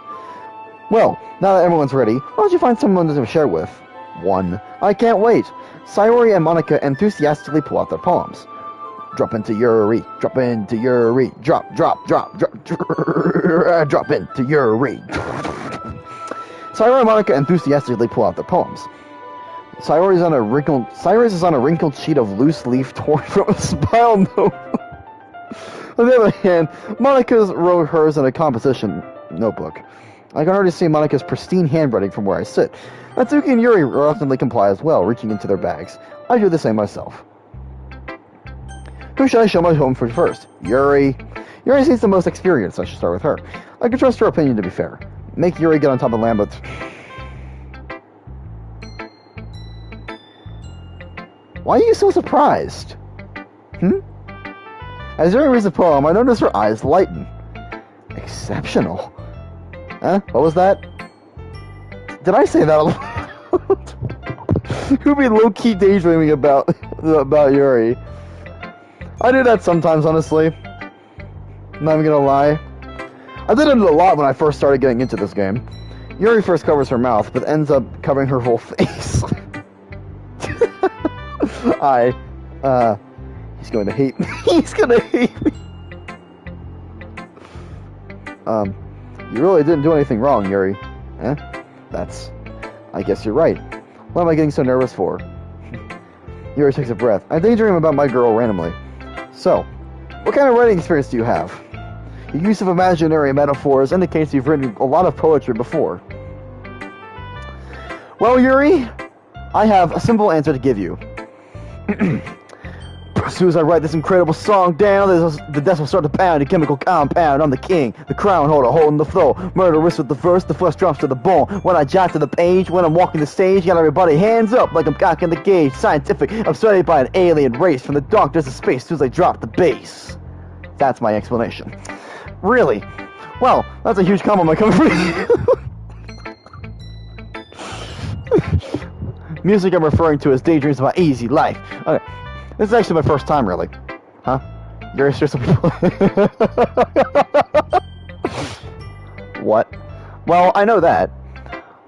Speaker 1: Well, now that everyone's ready, why don't you find someone to share with? 1. I can't wait. Sayori and Monica enthusiastically pull out their poems. Drop into Yuri, drop into Yuri, drop into Yuri. Sayori and Monica enthusiastically pull out their poems. Cyrus is on a wrinkled sheet of loose leaf torn from a spiral note. On the other hand, Monica's wrote hers in a composition notebook. I can already see Monica's pristine handwriting from where I sit. Natsuki and Yuri reluctantly comply as well, reaching into their bags. I do the same myself. Who should I show my home for first? Yuri. Yuri seems the most experienced, I should start with her. I can trust her opinion to be fair. Make Yuri get on top of Lambert. Why are you so surprised? As Yuri reads the poem, I notice her eyes lighten. Exceptional. Huh? What was that? Did I say that aloud? Who'd be low-key daydreaming about Yuri? I do that sometimes, honestly. I'm not even gonna lie. I did it a lot when I first started getting into this game. Yuri first covers her mouth, but ends up covering her whole face. He's going to hate me. He's gonna hate me. You really didn't do anything wrong, Yuri. I guess you're right. What am I getting so nervous for? Yuri takes a breath. I daydream about my girl randomly. So, what kind of writing experience do you have? Your use of imaginary metaphors indicates you've written a lot of poetry before. Well, Yuri, I have a simple answer to give you. As soon as I write this incredible song down, the death will start to pound, a chemical compound. I'm the king, the crown holder, holding the flow. Murderous with the verse, the flesh drops to the bone. When I jot to the page, when I'm walking the stage, got everybody hands up like I'm cocking the gauge. Scientific, I'm studied by an alien race from the darkness of space as soon as I drop the bass. That's my explanation. Really? Well, that's a huge compliment coming from you. Music I'm referring to as daydreams of my easy life. Okay. This is actually my first time, really. Huh? You're seriously... What? Well, I know that.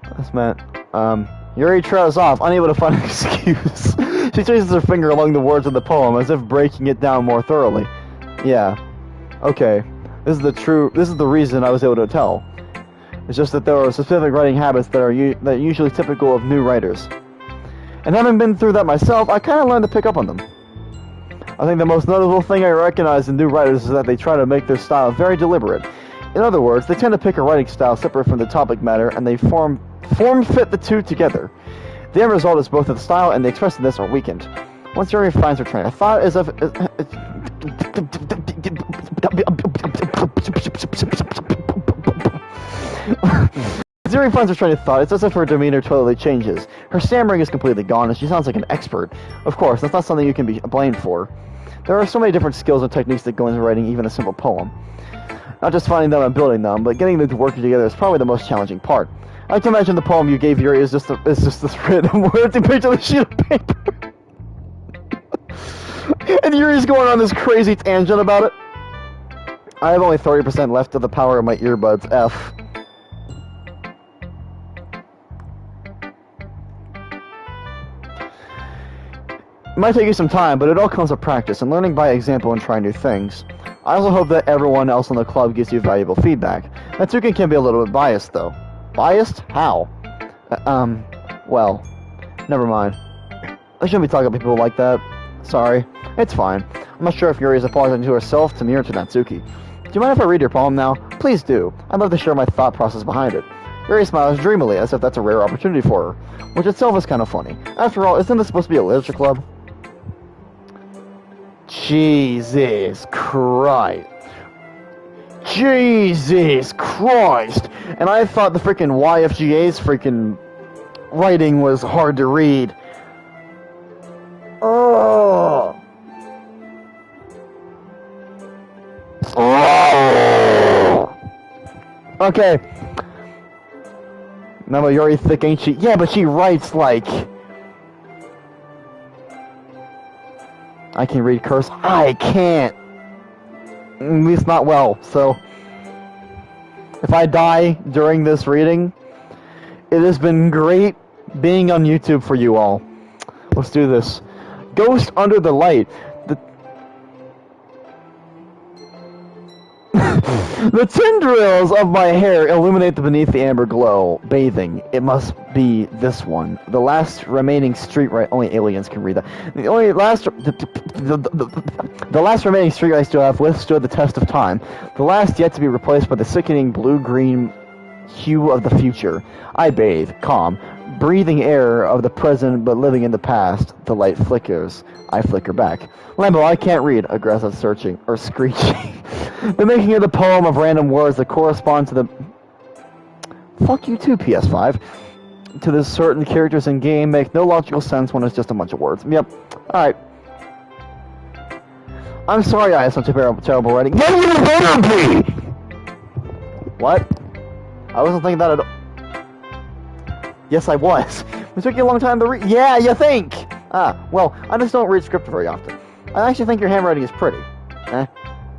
Speaker 1: That's meant, Yuri trails off, unable to find an excuse. She traces her finger along the words of the poem, as if breaking it down more thoroughly. Yeah. Okay. This is the reason I was able to tell. It's just that there are specific writing habits that are usually typical of new writers. And having been through that myself, I kind of learned to pick up on them. I think the most notable thing I recognize in new writers is that they try to make their style very deliberate. In other words, they tend to pick a writing style separate from the topic matter, and they form-fit the two together. The end result is both the style and the expressiveness are weakened. Once Yuri finds her train of thought, as if... Yuri finds her train of thought, it's as if her demeanor totally changes. Her stammering is completely gone, and she sounds like an expert. Of course, that's not something you can be blamed for. There are so many different skills and techniques that go into writing even a simple poem. Not just finding them and building them, but getting them to work together is probably the most challenging part. I like to imagine the poem you gave Yuri is just this random word to picture on a sheet of paper. And Yuri's going on this crazy tangent about it. I have only 30% left of the power of my earbuds. F. It might take you some time, but it all comes with practice and learning by example and trying new things. I also hope that everyone else in the club gives you valuable feedback. Natsuki can be a little bit biased, though. Biased? How? Well, never mind. I shouldn't be talking to people like that. Sorry. It's fine. I'm not sure if Yuri is apologizing to herself, to me, or to Natsuki. Do you mind if I read your poem now? Please do. I'd love to share my thought process behind it. Yuri smiles dreamily, as if that's a rare opportunity for her, which itself is kind of funny. After all, isn't this supposed to be a literature club? Jesus Christ. Jesus Christ! And I thought the freaking YFGA's freaking writing was hard to read. Oh. Oh. Okay. Now Yuri thick, ain't she? Yeah, but she writes like... I can read curse. I can't. At least not well, so... If I die during this reading, it has been great being on YouTube for you all. Let's do this. Ghost under the light. The tendrils of my hair illuminate beneath the amber glow. Bathing. It must be this one. The last remaining street light. Only aliens can read that. The last remaining street I still have withstood the test of time. The last yet to be replaced by the sickening blue-green hue of the future. I bathe, calm, breathing air of the present but living in the past. The light flickers. I flicker back. Lambo, I can't read. Aggressive searching or screeching. The making of the poem of random words that correspond to the... Fuck you too, PS5. To the certain characters in game make no logical sense when it's just a bunch of words. Yep. Alright. I'm sorry I had such a terrible writing. What? I wasn't thinking that at all. Yes, I was. It took you a long time to read. Yeah, you think? Well, I just don't read script very often. I actually think your handwriting is pretty.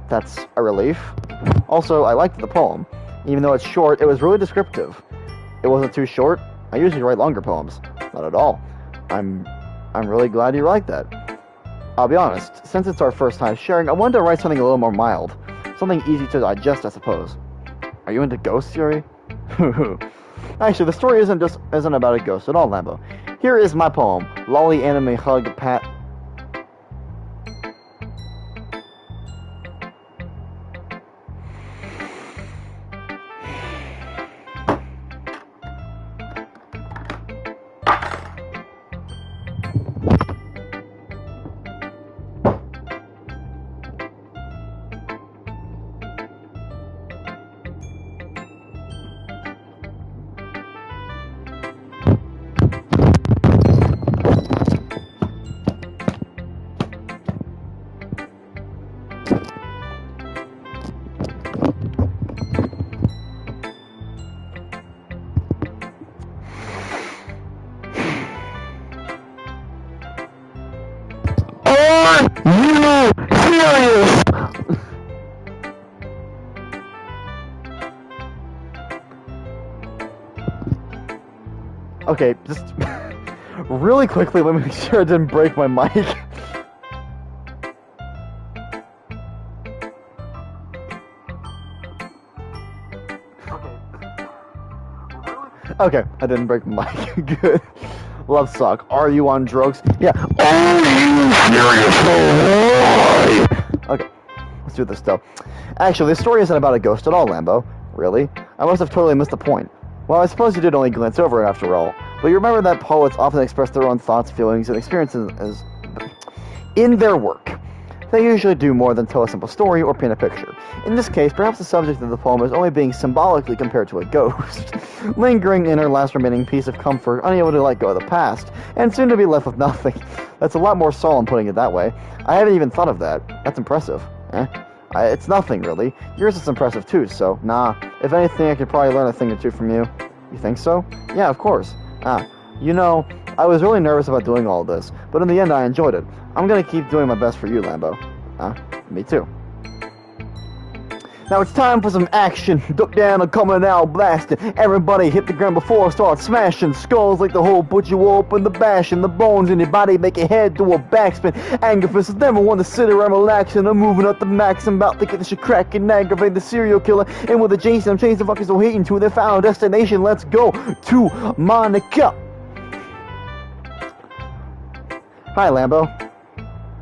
Speaker 1: That's a relief. Also, I liked the poem. Even though it's short, it was really descriptive. It wasn't too short. I usually write longer poems. Not at all. I'm really glad you liked that. I'll be honest, since it's our first time sharing, I wanted to write something a little more mild. Something easy to digest, I suppose. Are you into ghosts, Yuri? Actually, the story isn't about a ghost at all, Lambo. Here is my poem, Lolly Anime Hug Pat. You serious? Okay, just really quickly, let me make sure I didn't break my mic. Okay, I didn't break my mic. Good. Love suck. Are you on drugs? Yeah. Are you serious? Okay, let's do this though. Actually, this story isn't about a ghost at all, Lambo. Really? I must have totally missed the point. Well, I suppose you did only glance over it after all. But you remember that poets often express their own thoughts, feelings, and experiences in their work. They usually do more than tell a simple story or paint a picture. In this case, perhaps the subject of the poem is only being symbolically compared to a ghost, lingering in her last remaining piece of comfort, unable to let go of the past, and soon to be left with nothing. That's a lot more solemn putting it that way. I haven't even thought of that. That's impressive. It's nothing, really. Yours is impressive, too, so, nah. If anything, I could probably learn a thing or two from you. You think so? Yeah, of course. You know, I was really nervous about doing all this, but in the end I enjoyed it. I'm gonna keep doing my best for you, Lambo. Me too. Now it's time for some action. Duck down and coming out blasting. Everybody hit the ground before I start smashing. Skulls like the hole, put you open the bash, and the bones in your body make your head do a backspin. Anger fist is never one to sit around relaxing. I'm moving up the max. I'm about to get this shit cracking. Aggravate the serial killer. And with a Jason, I'm chasing the fuckers so hating to their final destination. Let's go to Monica. Hi, Lambo.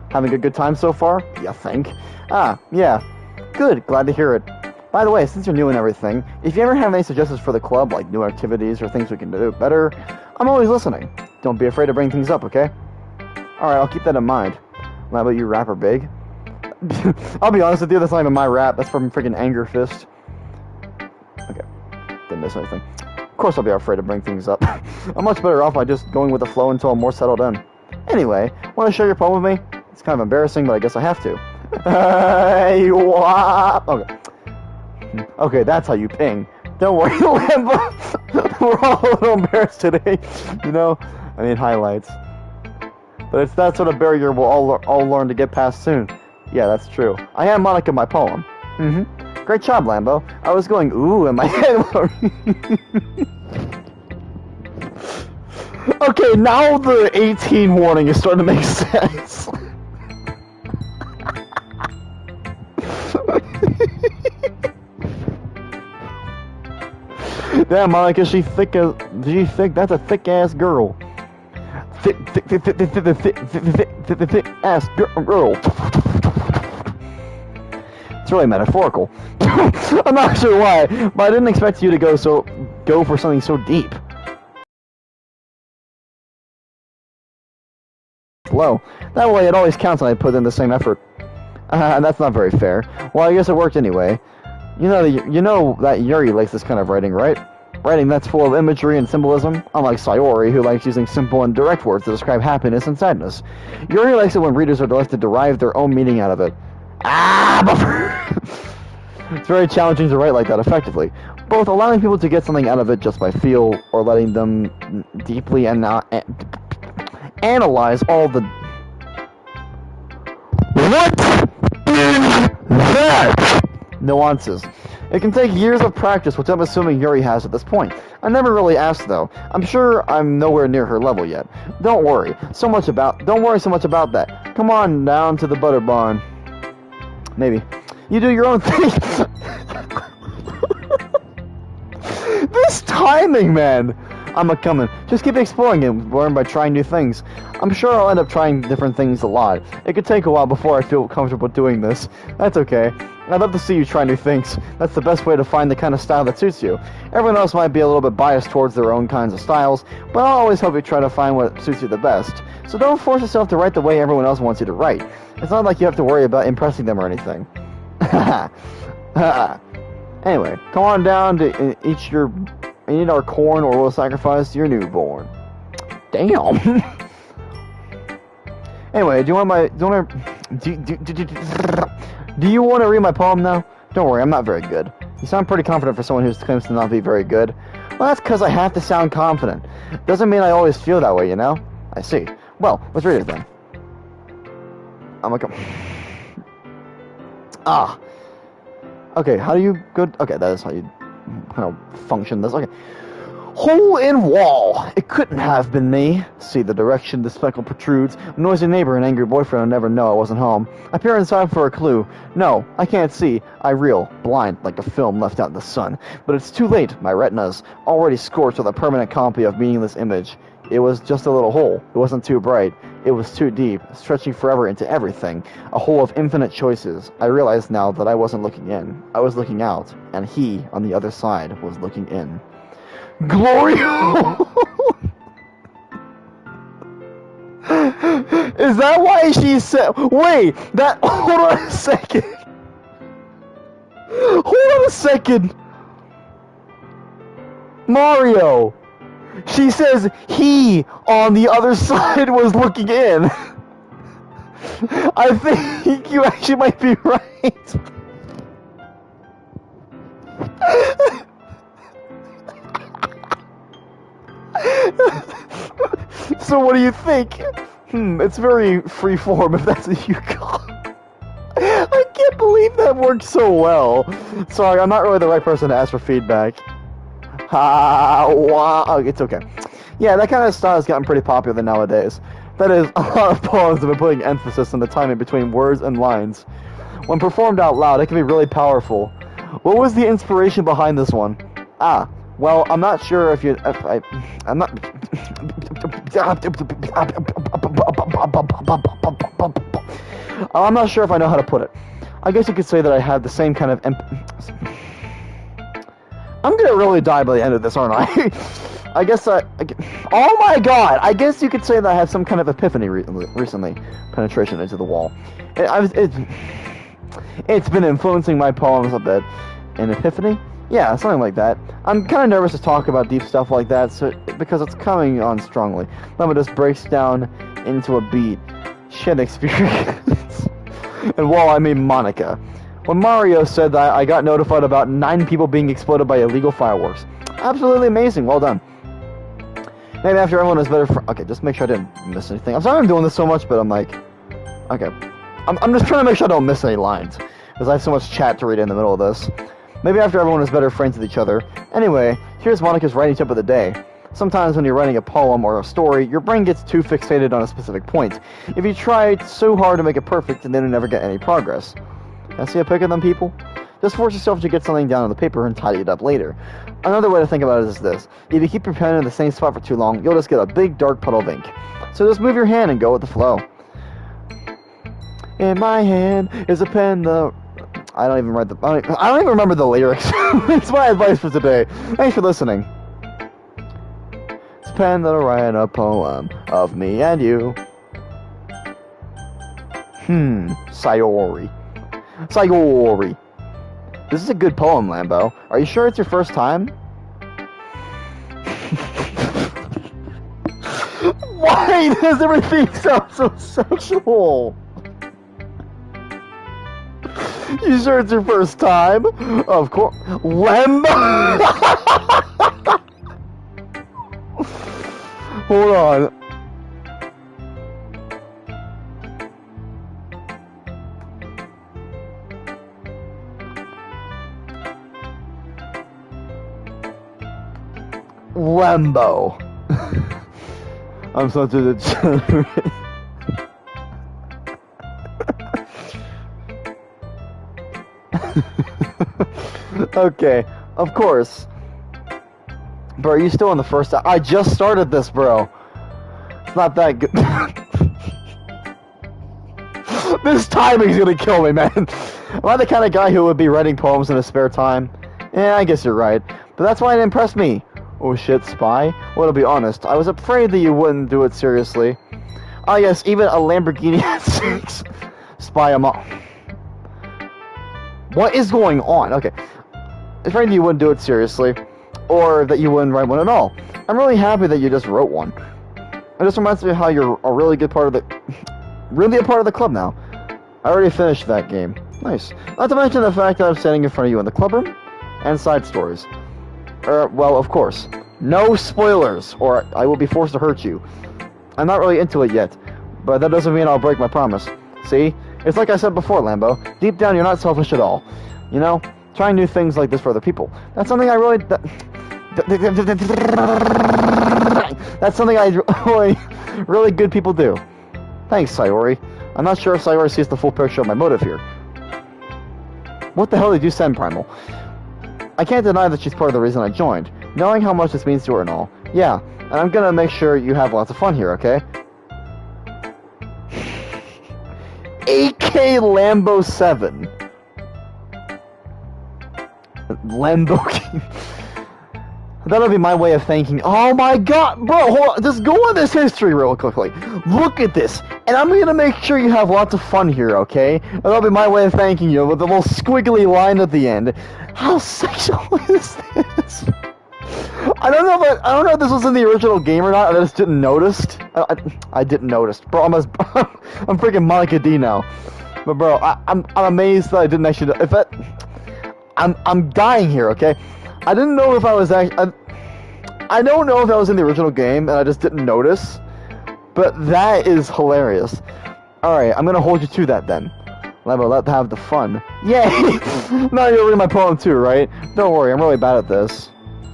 Speaker 1: Having a good time so far? You think? Yeah. Good, glad to hear it. By the way, since you're new and everything, if you ever have any suggestions for the club, like new activities or things we can do better, I'm always listening. Don't be afraid to bring things up, okay? Alright, I'll keep that in mind. Lambo, you rapper big? I'll be honest with you, that's not even my rap. That's from freaking Anger Fist. Okay, didn't miss anything. Of course I'll be afraid to bring things up. I'm much better off by just going with the flow until I'm more settled in. Anyway, want to share your poem with me? It's kind of embarrassing, but I guess I have to. Hey, what? Okay, that's how you ping. Don't worry, Lambo. We're all a little embarrassed today, you know? I mean, highlights. But it's that sort of barrier we'll all learn to get past soon. Yeah, that's true. I am Monica, my poem. Great job, Lambo. I was going, ooh, in my head. Okay, now the 18 warning is starting to make sense. Damn, Monica, she's thick. That's a thick ass girl. Thick ass girl. It's really metaphorical. I'm not sure why, but I didn't expect you to go for something so deep. Low. That way, it always counts when I put in the same effort. That's not very fair. Well, I guess it worked anyway. You know that Yuri likes this kind of writing, right? Writing that's full of imagery and symbolism, unlike Sayori, who likes using simple and direct words to describe happiness and sadness. Yuri likes it when readers are left to derive their own meaning out of it. It's very challenging to write like that effectively, both allowing people to get something out of it just by feel, or letting them deeply analyze all the... What is that? Nuances. It can take years of practice, which I'm assuming Yuri has at this point. I never really asked, though. I'm sure I'm nowhere near her level yet. Don't worry so much about that. Come on down to the butter barn. Maybe. You do your own thing. Nice timing, man! I'm a-coming. Just keep exploring and learn by trying new things. I'm sure I'll end up trying different things a lot. It could take a while before I feel comfortable doing this. That's okay. I'd love to see you try new things. That's the best way to find the kind of style that suits you. Everyone else might be a little bit biased towards their own kinds of styles, but I'll always help you try to find what suits you the best. So don't force yourself to write the way everyone else wants you to write. It's not like you have to worry about impressing them or anything. Anyway, come on down to eat our corn or we'll sacrifice your newborn. Damn. Anyway, do you want to read my poem now? Don't worry, I'm not very good. You sound pretty confident for someone who claims to not be very good. Well, that's because I have to sound confident. Doesn't mean I always feel that way, you know? I see. Well, let's read it then. I'm like, okay, how do you go? Okay, that is how you kind of function this. Okay. Hole in wall. It couldn't have been me. See the direction the speckle protrudes. A noisy neighbor and angry boyfriend will never know I wasn't home. I peer inside for a clue. No, I can't see. I reel, blind like a film left out in the sun. But it's too late. My retina's already scorched with a permanent copy of meaningless image. It was just a little hole. It wasn't too bright. It was too deep, stretching forever into everything. A hole of infinite choices. I realized now that I wasn't looking in. I was looking out, and he, on the other side, was looking in. Glory! Is that why she said... Wait, that... Hold on a second. Hold on a second. Mario. She says he on the other side was looking in. I think you actually might be right. So what do you think? It's very freeform if that's what you call it. I can't believe that worked so well. Sorry, I'm not really the right person to ask for feedback. Oh, it's okay. Yeah, that kind of style has gotten pretty popular nowadays. That is, a lot of poems have been putting emphasis on the timing between words and lines. When performed out loud, it can be really powerful. What was the inspiration behind this one? Well, I'm not sure if I'm not... I'm not sure if I know how to put it. I guess you could say that I have the same kind of I'm gonna really die by the end of this, aren't I? I guess oh my god! I guess you could say that I have some kind of epiphany recently. Penetration into the wall. It's been influencing my poems a bit. An epiphany? Yeah, something like that. I'm kind of nervous to talk about deep stuff like that, because it's coming on strongly. Then it just breaks down into a beat. Shit experience. And while I mean Monica. When Mario said that, I got notified about 9 people being exploded by illegal fireworks. Absolutely amazing. Well done. Maybe after everyone is better okay, just make sure I didn't miss anything. I'm sorry I'm doing this so much, but I'm like... Okay. I'm just trying to make sure I don't miss any lines. Because I have so much chat to read in the middle of this. Maybe after everyone is better friends with each other. Anyway, here's Monica's writing tip of the day. Sometimes when you're writing a poem or a story, your brain gets too fixated on a specific point. If you try so hard to make it perfect, then you'll never get any progress. Can I see a pic of them, people? Just force yourself to get something down on the paper and tidy it up later. Another way to think about it is this. If you keep your pen in the same spot for too long, you'll just get a big dark puddle of ink. So just move your hand and go with the flow. In my hand is a pen, I don't even remember the lyrics. It's my advice for today. Thanks for listening. It's a pen that'll write a poem of me and you. Sayori. Sayori. This is a good poem, Lambo. Are you sure it's your first time? Why does everything sound so sexual? You sure it's your first time? Of course. Lambo! Hold on. Lambo. I'm such a degenerate. Okay, of course. Bro, are you still in the first... I just started this, bro. It's not that good. This timing's gonna kill me, man. Am I the kind of guy who would be writing poems in his spare time? Yeah, I guess you're right. But that's why it impressed me. Oh shit, spy? Well, to be honest, I was afraid that you wouldn't do it seriously. Ah yes, even a Lamborghini at 6. Spy a mom. What is going on? Okay. Afraid that you wouldn't do it seriously. Or that you wouldn't write one at all. I'm really happy that you just wrote one. It just reminds me of how you're a really good part of the... really a part of the club now. I already finished that game. Nice. Not to mention the fact that I'm standing in front of you in the clubroom. And side stories. Well, of course. No spoilers, or I will be forced to hurt you. I'm not really into it yet. But that doesn't mean I'll break my promise. See? It's like I said before, Lambo. Deep down, you're not selfish at all. You know? Trying new things like this for other people. That's something I really... That's something really good people do. Thanks, Sayori. I'm not sure if Sayori sees the full picture of my motive here. What the hell did you send, Primal? I can't deny that she's part of the reason I joined, knowing how much this means to her and all. Yeah, and I'm gonna make sure you have lots of fun here, okay? AK Lambo 7. Lambo. That'll be my way of thanking... Oh my god! Bro, hold on. Just go on this history real quickly. Look at this. And I'm gonna make sure you have lots of fun here, okay? And that'll be my way of thanking you with a little squiggly line at the end. How sexual is this? I don't know if this was in the original game or not. I just didn't notice. I didn't notice. Bro, I'm freaking Monica D now. But bro, I'm amazed that I didn't actually... I'm dying here, okay? I didn't know if I was actually... I don't know if that was in the original game, and I just didn't notice. But that is hilarious. Alright, I'm gonna hold you to that then. Lambo, let's have the fun. Yay! Now you'll read my poem too, right? Don't worry, I'm really bad at this.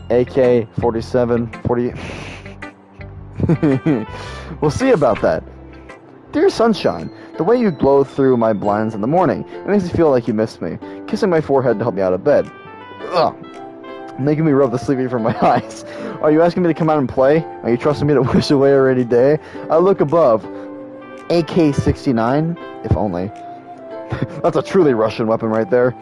Speaker 1: AK 47, 40... We'll see about that. Dear Sunshine, the way you glow through my blinds in the morning, it makes me feel like you missed me. Kissing my forehead to help me out of bed. Ugh. Making me rub the sleeping from my eyes. Are you asking me to come out and play? Are you trusting me to wish away a rainy day? I look above. AK-69? If only. That's a truly Russian weapon right there.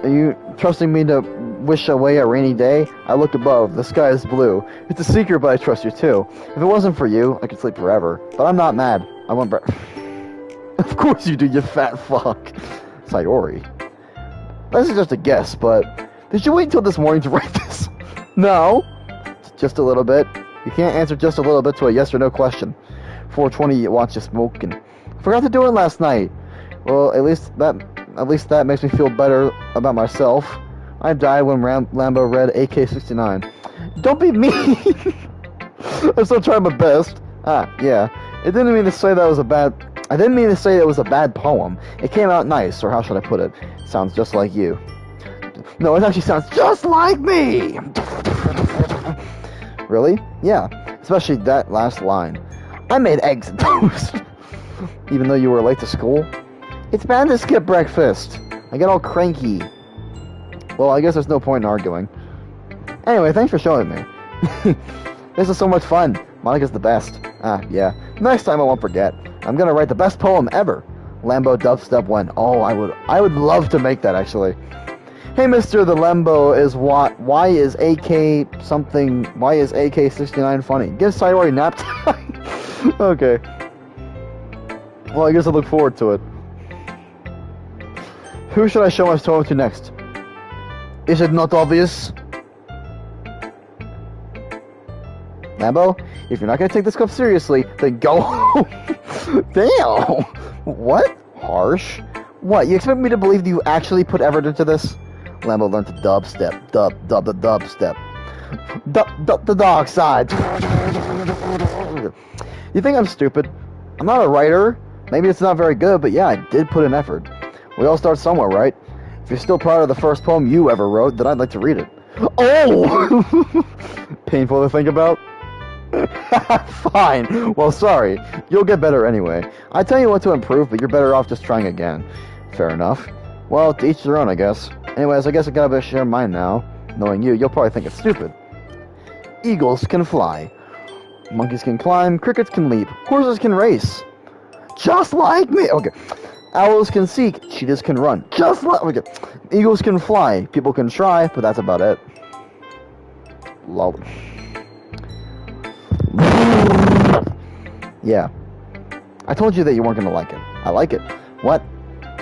Speaker 1: Are you trusting me to wish away a rainy day? I look above. The sky is blue. It's a secret, but I trust you too. If it wasn't for you, I could sleep forever. But I'm not mad. I want Of course you do, you fat fuck. Sayori. This is just a guess, but... Did you wait until this morning to write this? No. Just a little bit. You can't answer just a little bit to a yes or no question. 420 wants you smoking. Forgot to do it last night. Well, at least that makes me feel better about myself. I died when Lambo read AK-69. Don't be mean. I'm still trying my best. Ah, yeah. It didn't mean to say that was a bad... I didn't mean to say it was a bad poem. It came out nice, or how should I put it? It sounds just like you. No, it actually sounds just like me! Really? Yeah. Especially that last line. I made eggs and toast. Even though you were late to school? It's bad to skip breakfast. I get all cranky. Well, I guess there's no point in arguing. Anyway, thanks for showing me. This is so much fun. Monica's the best. Ah, yeah. Next time I won't forget. I'm gonna write the best poem ever. Lambo Dubstep 1. Oh, I would love to make that, actually. Hey, Mr. The Lambo is what? Why is AK-69 funny? Give Sayori nap time. Okay. Well, I guess I look forward to it. Who should I show my poem to next? Is it not obvious? Lambo, if you're not gonna take this cup seriously, then go home. Damn. What? Harsh. What? You expect me to believe that you actually put effort into this? Lambo learned to dubstep. Dubstep. The dark side. You think I'm stupid? I'm not a writer. Maybe it's not very good, but yeah, I did put in effort. We all start somewhere, right? If you're still proud of the first poem you ever wrote, then I'd like to read it. Oh! Painful to think about? Fine. Well, sorry. You'll get better anyway. I tell you what to improve, but you're better off just trying again. Fair enough. Well, to each their own, I guess. Anyways, I guess I gotta share mine now. Knowing you, you'll probably think it's stupid. Eagles can fly. Monkeys can climb. Crickets can leap. Horses can race. Just like me. Okay. Owls can seek. Cheetahs can run. Just like... Okay. Eagles can fly. People can try, but that's about it. Lol. Yeah. I told you that you weren't going to like it. I like it. What?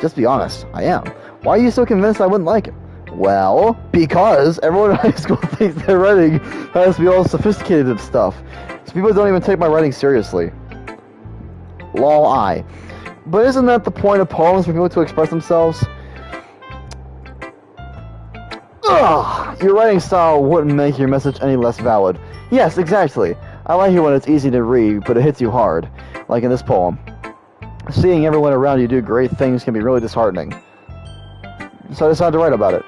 Speaker 1: Just be honest. I am. Why are you so convinced I wouldn't like it? Well, because everyone in high school thinks their writing has to be all sophisticated and stuff. So people don't even take my writing seriously. Lol, I. But isn't that the point of poems, for people to express themselves? Ugh! Your writing style wouldn't make your message any less valid. Yes, exactly. I like it when it's easy to read, but it hits you hard. Like in this poem. Seeing everyone around you do great things can be really disheartening. So I decided to write about it.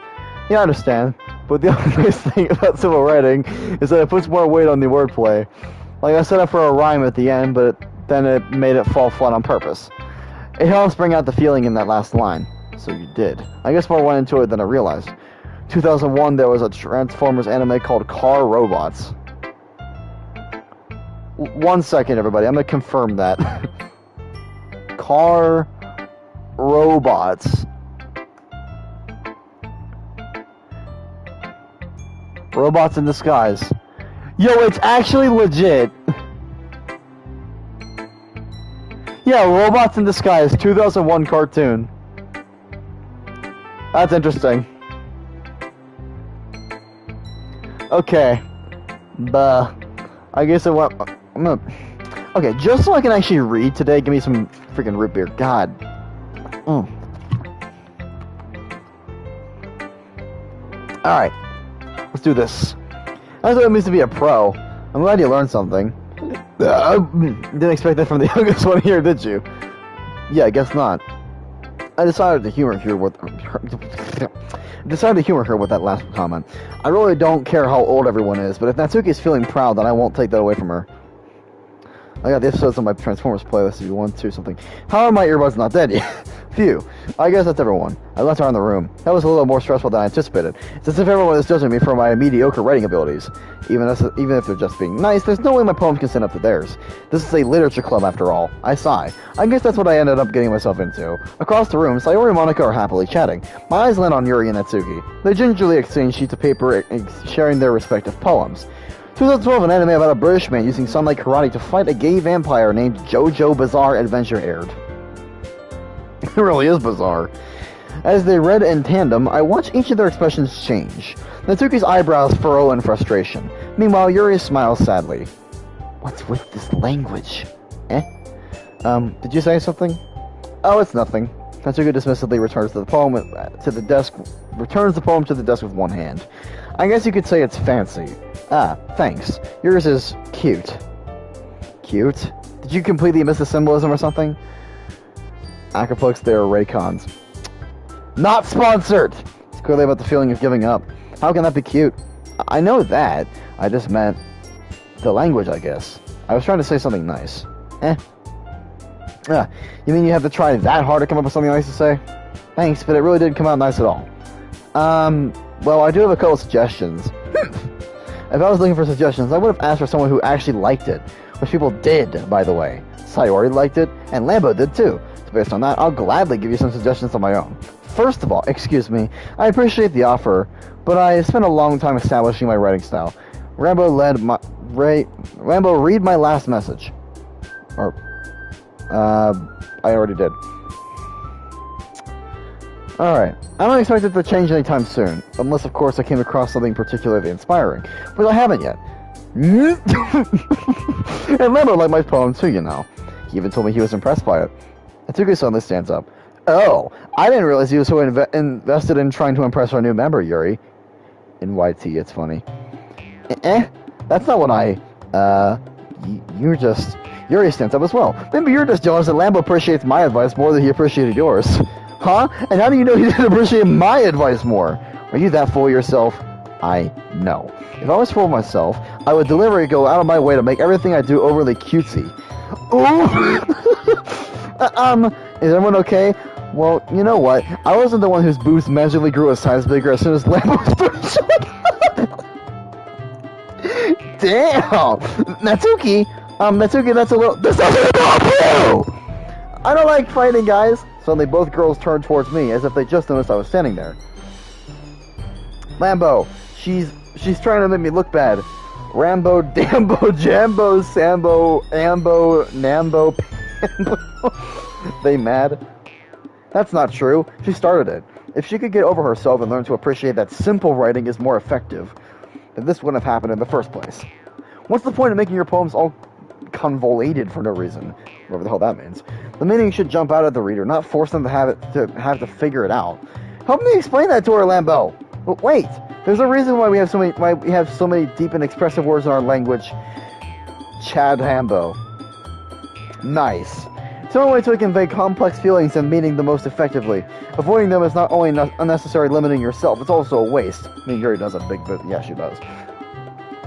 Speaker 1: Yeah, I understand. But the only nice thing about civil writing is that it puts more weight on the wordplay. Like, I set up for a rhyme at the end, but then it made it fall flat on purpose. It helps bring out the feeling in that last line. So you did. I guess more went into it than I realized. 2001, there was a Transformers anime called Car Robots. 1 second, everybody. I'm going to confirm that. Car Robots. Robots in disguise. Yo, it's actually legit. Yeah, Robots in Disguise, 2001 cartoon. That's interesting. Okay. Buh. I guess it went... Okay, just so I can actually read today, give me some freaking root beer. God. Alright. Let's do this. I thought it means to be a pro. I'm glad you learned something. Didn't expect that from the youngest one here, did you? Yeah, I guess not. I decided to humor her with that last comment. I really don't care how old everyone is, but if Natsuki's feeling proud, then I won't take that away from her. I got the episodes on my Transformers playlist if you want to something. How are my earbuds not dead yet? Phew. I guess that's everyone. I left her in the room. That was a little more stressful than I anticipated. It's as if everyone is judging me for my mediocre writing abilities. Even if they're just being nice, there's no way my poems can stand up to theirs. This is a literature club after all. I sigh. I guess that's what I ended up getting myself into. Across the room, Sayori and Monica are happily chatting. My eyes land on Yuri and Natsuki. They gingerly exchange sheets of paper, sharing their respective poems. 2012, an anime about a British man using sunlight karate to fight a gay vampire named JoJo Bizarre Adventure aired. It really is bizarre. As they read in tandem, I watched each of their expressions change. Natsuki's eyebrows furrow in frustration. Meanwhile, Yuri smiles sadly. What's with this language? Did you say something? Oh, it's nothing. Natsuki dismissively returns the poem to the desk with one hand. I guess you could say it's fancy. Ah, thanks. Yours is cute. Cute? Did you completely miss the symbolism or something? Acapulco's there are Raycons. Not sponsored! It's clearly about the feeling of giving up. How can that be cute? I know that. I just meant the language, I guess. I was trying to say something nice. You mean you have to try that hard to come up with something nice to say? Thanks, but it really didn't come out nice at all. Well, I do have a couple suggestions. If I was looking for suggestions, I would have asked for someone who actually liked it. Which people did, by the way. Sayori liked it, and Lambo did too. So based on that, I'll gladly give you some suggestions on my own. First of all, excuse me, I appreciate the offer, but I spent a long time establishing my writing style. Rambo, read my last message. I already did. Alright, I don't expect it to change anytime soon, unless of course I came across something particularly inspiring, but I haven't yet. And Lambo liked my poem too, you know. He even told me he was impressed by it. Natsuki suddenly stands up. Oh, I didn't realize you were so invested in trying to impress our new member, Yuri. In YT, it's funny. That's not what you're just... Yuri stands up as well. Maybe you're just jealous that Lambo appreciates my advice more than he appreciated yours. Huh? And how do you know he didn't appreciate my advice more? Are you that full of yourself? I know. If I was full of myself, I would deliberately go out of my way to make everything I do overly cutesy. Ooh! Is everyone okay? Well, you know what? I wasn't the one whose boobs magically grew a size bigger as soon as Lambo was finished. Damn! Natsuki, that's a little... This doesn't involve you! I don't like fighting, guys. Suddenly, both girls turned towards me, as if they just noticed I was standing there. Lambo, she's trying to make me look bad. Rambo, Dambo, Jambo, Sambo, Ambo, Nambo, Pambo. They mad? That's not true. She started it. If she could get over herself and learn to appreciate that simple writing is more effective, then this wouldn't have happened in the first place. What's the point of making your poems all convoluted for no reason? Whatever the hell that means. The meaning should jump out at the reader, not force them to have to figure it out. Help me explain that to her, Lambeau. But wait, there's a reason why we have so many deep and expressive words in our language. Chad Hambo. Nice. It's the only way to convey complex feelings and meaning the most effectively. Avoiding them is not only unnecessary limiting yourself, it's also a waste. I mean, Yuri does a big bit. Yeah, she does.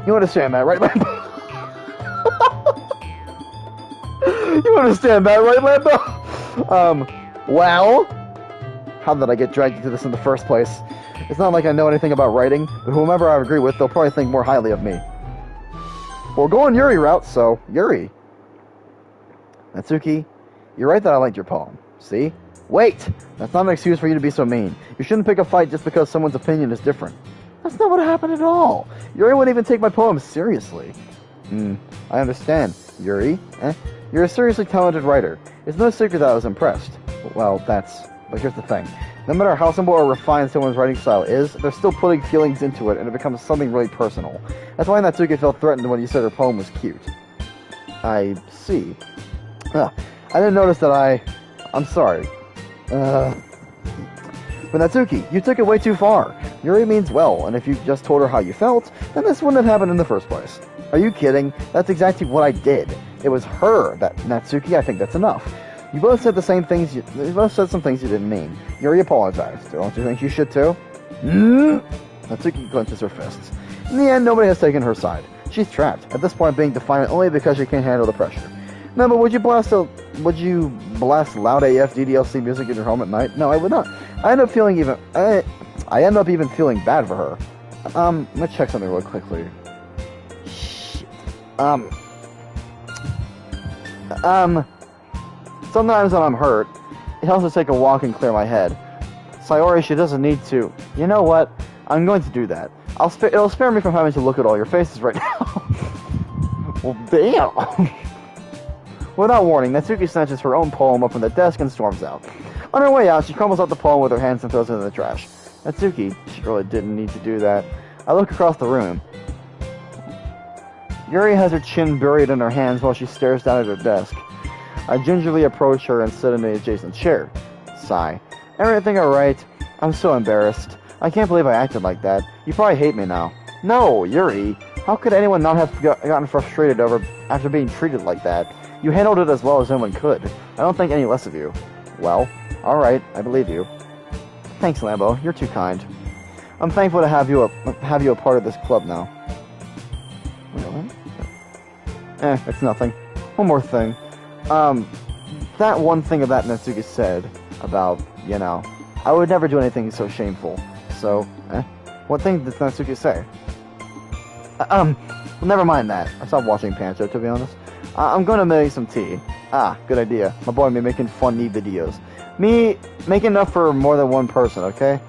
Speaker 1: You understand that, right, Lambo? You understand that, right, Lambo? Well, how did I get dragged into this in the first place? It's not like I know anything about writing, but whomever I agree with, they'll probably think more highly of me. We're going Yuri route, so Yuri. Natsuki, you're right that I liked your poem. See? Wait! That's not an excuse for you to be so mean. You shouldn't pick a fight just because someone's opinion is different. That's not what happened at all. Yuri wouldn't even take my poem seriously. I understand. Yuri, You're a seriously talented writer. It's no secret that I was impressed. Well, but here's the thing. No matter how simple or refined someone's writing style is, they're still putting feelings into it, and it becomes something really personal. That's why Natsuki felt threatened when you said her poem was cute. I see. I didn't notice that I'm sorry. But Natsuki, you took it way too far. Yuri means well, and if you just told her how you felt, then this wouldn't have happened in the first place. Are you kidding? That's exactly what I did. It was her that Natsuki, I think that's enough. You both said the same things. You both said some things you didn't mean. Yuri apologized. Don't you think you should too? Natsuki clenches her fists. In the end, nobody has taken her side. She's trapped, at this point being defiant only because she can't handle the pressure. No, but would you blast loud AF DDLC music in your home at night? No, I would not. I end up even feeling bad for her. I'm gonna check something real quickly. Shit. Sometimes when I'm hurt, it helps to take a walk and clear my head. Sayori, she doesn't need to. You know what? I'm going to do that. It'll spare me from having to look at all your faces right now. Well, damn. Without warning, Natsuki snatches her own poem up from the desk and storms out. On her way out, she crumbles up the poem with her hands and throws it in the trash. Natsuki, she really didn't need to do that. I look across the room. Yuri has her chin buried in her hands while she stares down at her desk. I gingerly approach her and sit in the adjacent chair. Sigh. Everything alright? I'm so embarrassed. I can't believe I acted like that. You probably hate me now. No, Yuri. How could anyone not have gotten frustrated after being treated like that? You handled it as well as anyone could. I don't think any less of you. Well, alright, I believe you. Thanks, Lambo. You're too kind. I'm thankful to have you a part of this club now. Really? It's nothing. One more thing. That one thing that Natsuki said about, I would never do anything so shameful. So, what thing did Natsuki say? Well, never mind that. I stopped watching Pancho, to be honest. I'm gonna make some tea. Good idea. My boy me making funny videos. Me making enough for more than one person, okay?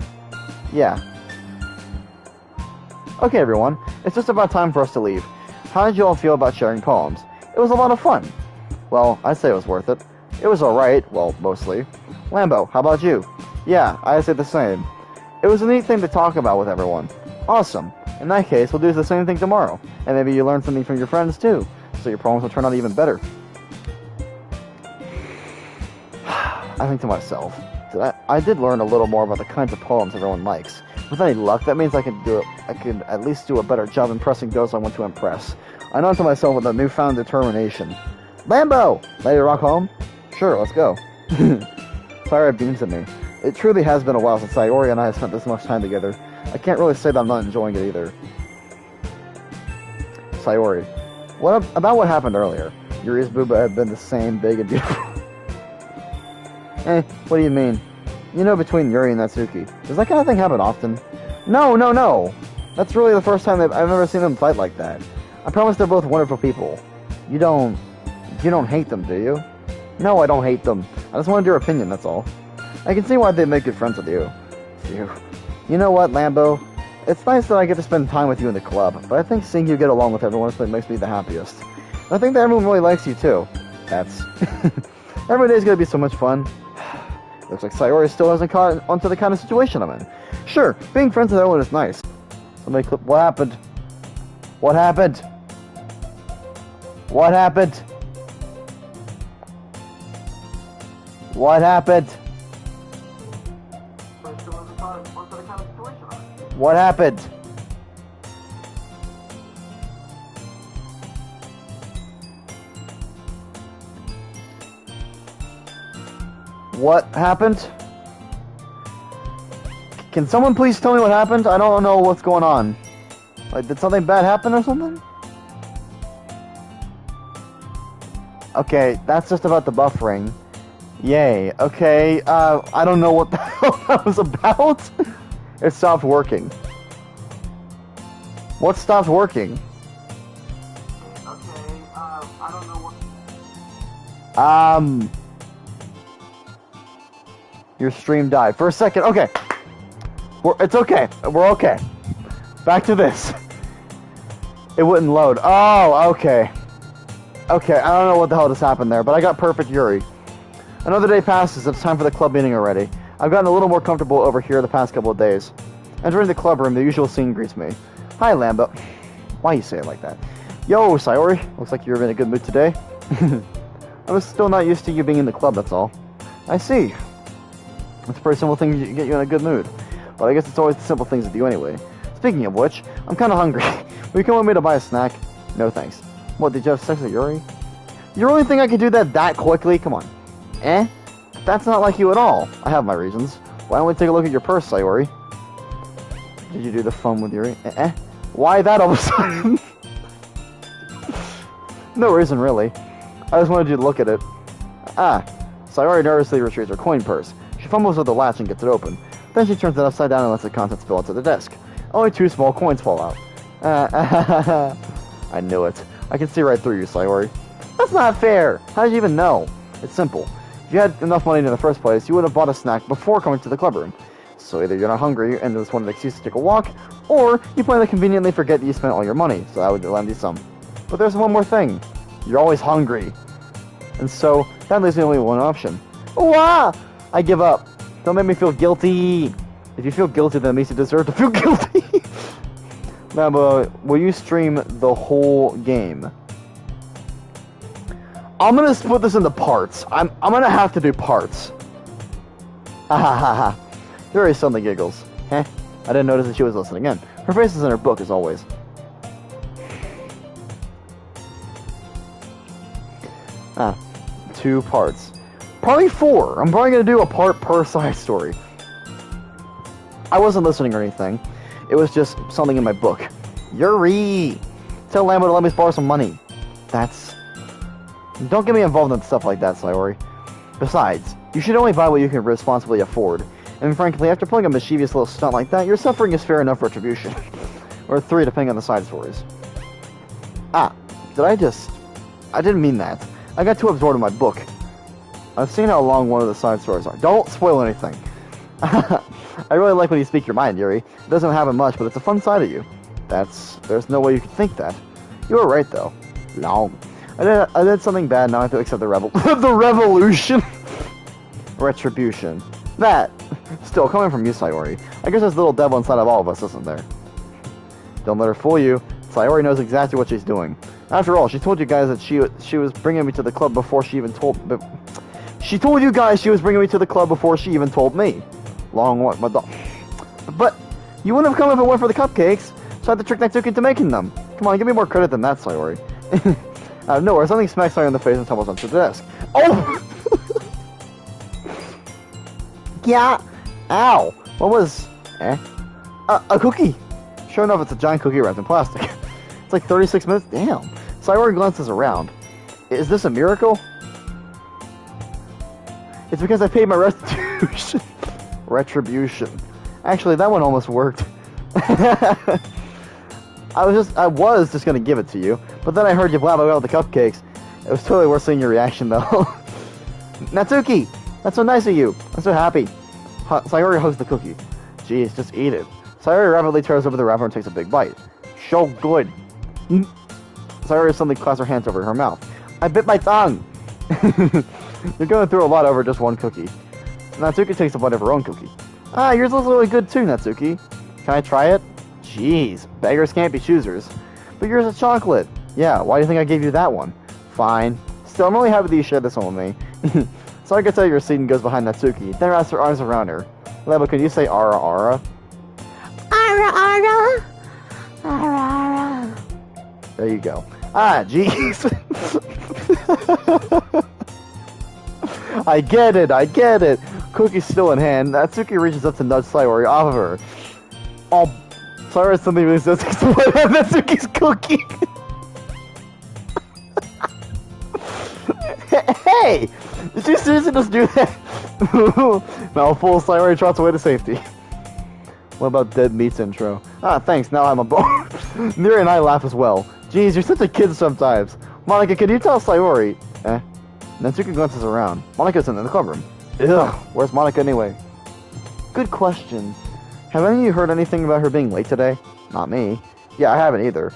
Speaker 1: Yeah. Okay, everyone. It's just about time for us to leave. How did you all feel about sharing poems? It was a lot of fun. Well, I'd say it was worth it. It was alright, well, mostly. Lambo, how about you? Yeah, I'd say the same. It was a neat thing to talk about with everyone. Awesome. In that case, we'll do the same thing tomorrow. And maybe you learn something from your friends, too. So your poems will turn out even better. I think to myself, I did learn a little more about the kinds of poems everyone likes. With any luck, that means I could at least do a better job impressing those I want to impress. I know to myself with a newfound determination. Lambo! Ready to rock home? Sure, let's go. Sayori beams at me. It truly has been a while since Sayori and I have spent this much time together. I can't really say that I'm not enjoying it either. Sayori. About what happened earlier? Yuri's booba had been the same, big and beautiful. What do you mean? Between Yuri and Natsuki. Does that kind of thing happen often? No! That's really the first time I've ever seen them fight like that. I promise they're both wonderful people. You don't hate them, do you? No, I don't hate them. I just wanted your opinion, that's all. I can see why they make good friends with you. Phew. You know what, Lambo? It's nice that I get to spend time with you in the club, but I think seeing you get along with everyone is what makes me the happiest. And I think that everyone really likes you, too. That's... Every day's gonna be so much fun. Looks like Sayori still hasn't caught onto the kind of situation I'm in. Sure, being friends with everyone is nice. Somebody clip... What happened? What happened? What happened? What happened? What happened? What happened? Can someone please tell me what happened? I don't know what's going on. Like, did something bad happen or something? Okay, that's just about the buffering. Yay. Okay, I don't know what the hell that was about. It stopped working. What stopped working? Okay, I don't know what... Your stream died. For a second, okay. It's okay. We're okay. Back to this. It wouldn't load. Oh, okay. Okay, I don't know what the hell just happened there, but I got perfect Yuri. Another day passes, it's time for the club meeting already. I've gotten a little more comfortable over here the past couple of days. Entering the club room, the usual scene greets me. Hi, Lambo. Why you say it like that? Yo, Sayori. Looks like you're in a good mood today. I'm still not used to you being in the club, that's all. I see. It's a pretty simple thing to get you in a good mood. But I guess it's always the simple things with you anyway. Speaking of which, I'm kinda hungry. Will you come with me to buy a snack? No thanks. What, did you have sex with Yuri? You really think I could do that quickly? Come on. Eh? That's not like you at all. I have my reasons. Why don't we take a look at your purse, Sayori? Did you do the fun with Yuri? Eh? Why that all of a sudden? No reason, really. I just wanted you to look at it. Ah. Sayori nervously retrieves her coin purse. She fumbles with the latch and gets it open. Then she turns it upside down and lets the contents spill onto the desk. Only 2 small coins fall out. I knew it. I can see right through you, Sayori. That's not fair! How did you even know? It's simple. If you had enough money in the first place, you would have bought a snack before coming to the club room. So either you're not hungry and just wanted an excuse to take a walk, or you plan to conveniently forget that you spent all your money, so I would lend you some. But there's one more thing. You're always hungry. And so, that leaves me only one option. Wah! I give up. Don't make me feel guilty. If you feel guilty, then it means you deserve to feel guilty. Now, will you stream the whole game? I'm gonna split this into parts. I'm gonna have to do parts. Ha ha ha ha. Yuri suddenly giggles. Heh. I didn't notice that she was listening in. Her face is in her book, as always. 2 parts. Probably 4. I'm probably gonna do a part per side story. I wasn't listening or anything. It was just something in my book. Yuri! Tell Lambo to let me borrow some money. That's... Don't get me involved in stuff like that, Sayori. Besides, you should only buy what you can responsibly afford. And frankly, after pulling a mischievous little stunt like that, your suffering is fair enough retribution. Or 3, depending on the side stories. I didn't mean that. I got too absorbed in my book. I've seen how long one of the side stories are. Don't spoil anything. I really like when you speak your mind, Yuri. It doesn't happen much, but it's a fun side of you. There's no way you could think that. You were right, though. Long. I did something bad, now I have to accept the the revolution! Retribution. That! Still, coming from you, Sayori. I guess there's a little devil inside of all of us, isn't there? Don't let her fool you. Sayori knows exactly what she's doing. After all, she told you guys that she was bringing me to the club before she even told... She told you guys she was bringing me to the club before she even told me. But you wouldn't have come if it weren't for the cupcakes, so I had to trick Natsuki into making them. Come on, give me more credit than that, Sayori. Out of nowhere, something smacks Sayori in the face and tumbles onto the desk. Oh! Yeah! Ow! What was... a cookie! Sure enough, it's a giant cookie wrapped in plastic. It's like 36 minutes? Damn! Sayori glances around. Is this a miracle? It's because I paid my restitution. Retribution. Actually, that one almost worked. I was just gonna give it to you, but then I heard you blab about the cupcakes. It was totally worth seeing your reaction, though. Natsuki! That's so nice of you. I'm so happy. Sayori hugs the cookie. Jeez, just eat it. Sayori rapidly tears over the wrapper and takes a big bite. So good. Sayori suddenly clasps her hands over her mouth. I bit my tongue! You're going through a lot over just one cookie. Natsuki takes a bite of her own cookie. Ah, yours looks really good too, Natsuki. Can I try it? Jeez, beggars can't be choosers. But yours is chocolate. Yeah, why do you think I gave you that one? Fine. Still, I'm really happy that you shared this one with me. So I can tell your seat and goes behind Natsuki, then wraps her arms around her. Lebo, can you say ara ara?
Speaker 2: Ara ara. Ara ara.
Speaker 1: There you go. Ah, jeez. I get it. Cookie's still in hand. Natsuki reaches up to nudge Sayori off of her. Oh, Sayori suddenly really says takes a bite out of Natsuki's cookie. Hey! Did you seriously just do that? Mouthful, Sayori trots away to safety. What about Dead Meat's intro? Ah, thanks, now I'm a bone. Neri and I laugh as well. Jeez, you're such a kid sometimes. Monica, can you tell Sayori? Natsuki glances around. Monica's in the clubroom. Ugh, where's Monica anyway? Good question. Have any of you heard anything about her being late today? Not me. Yeah, I haven't either.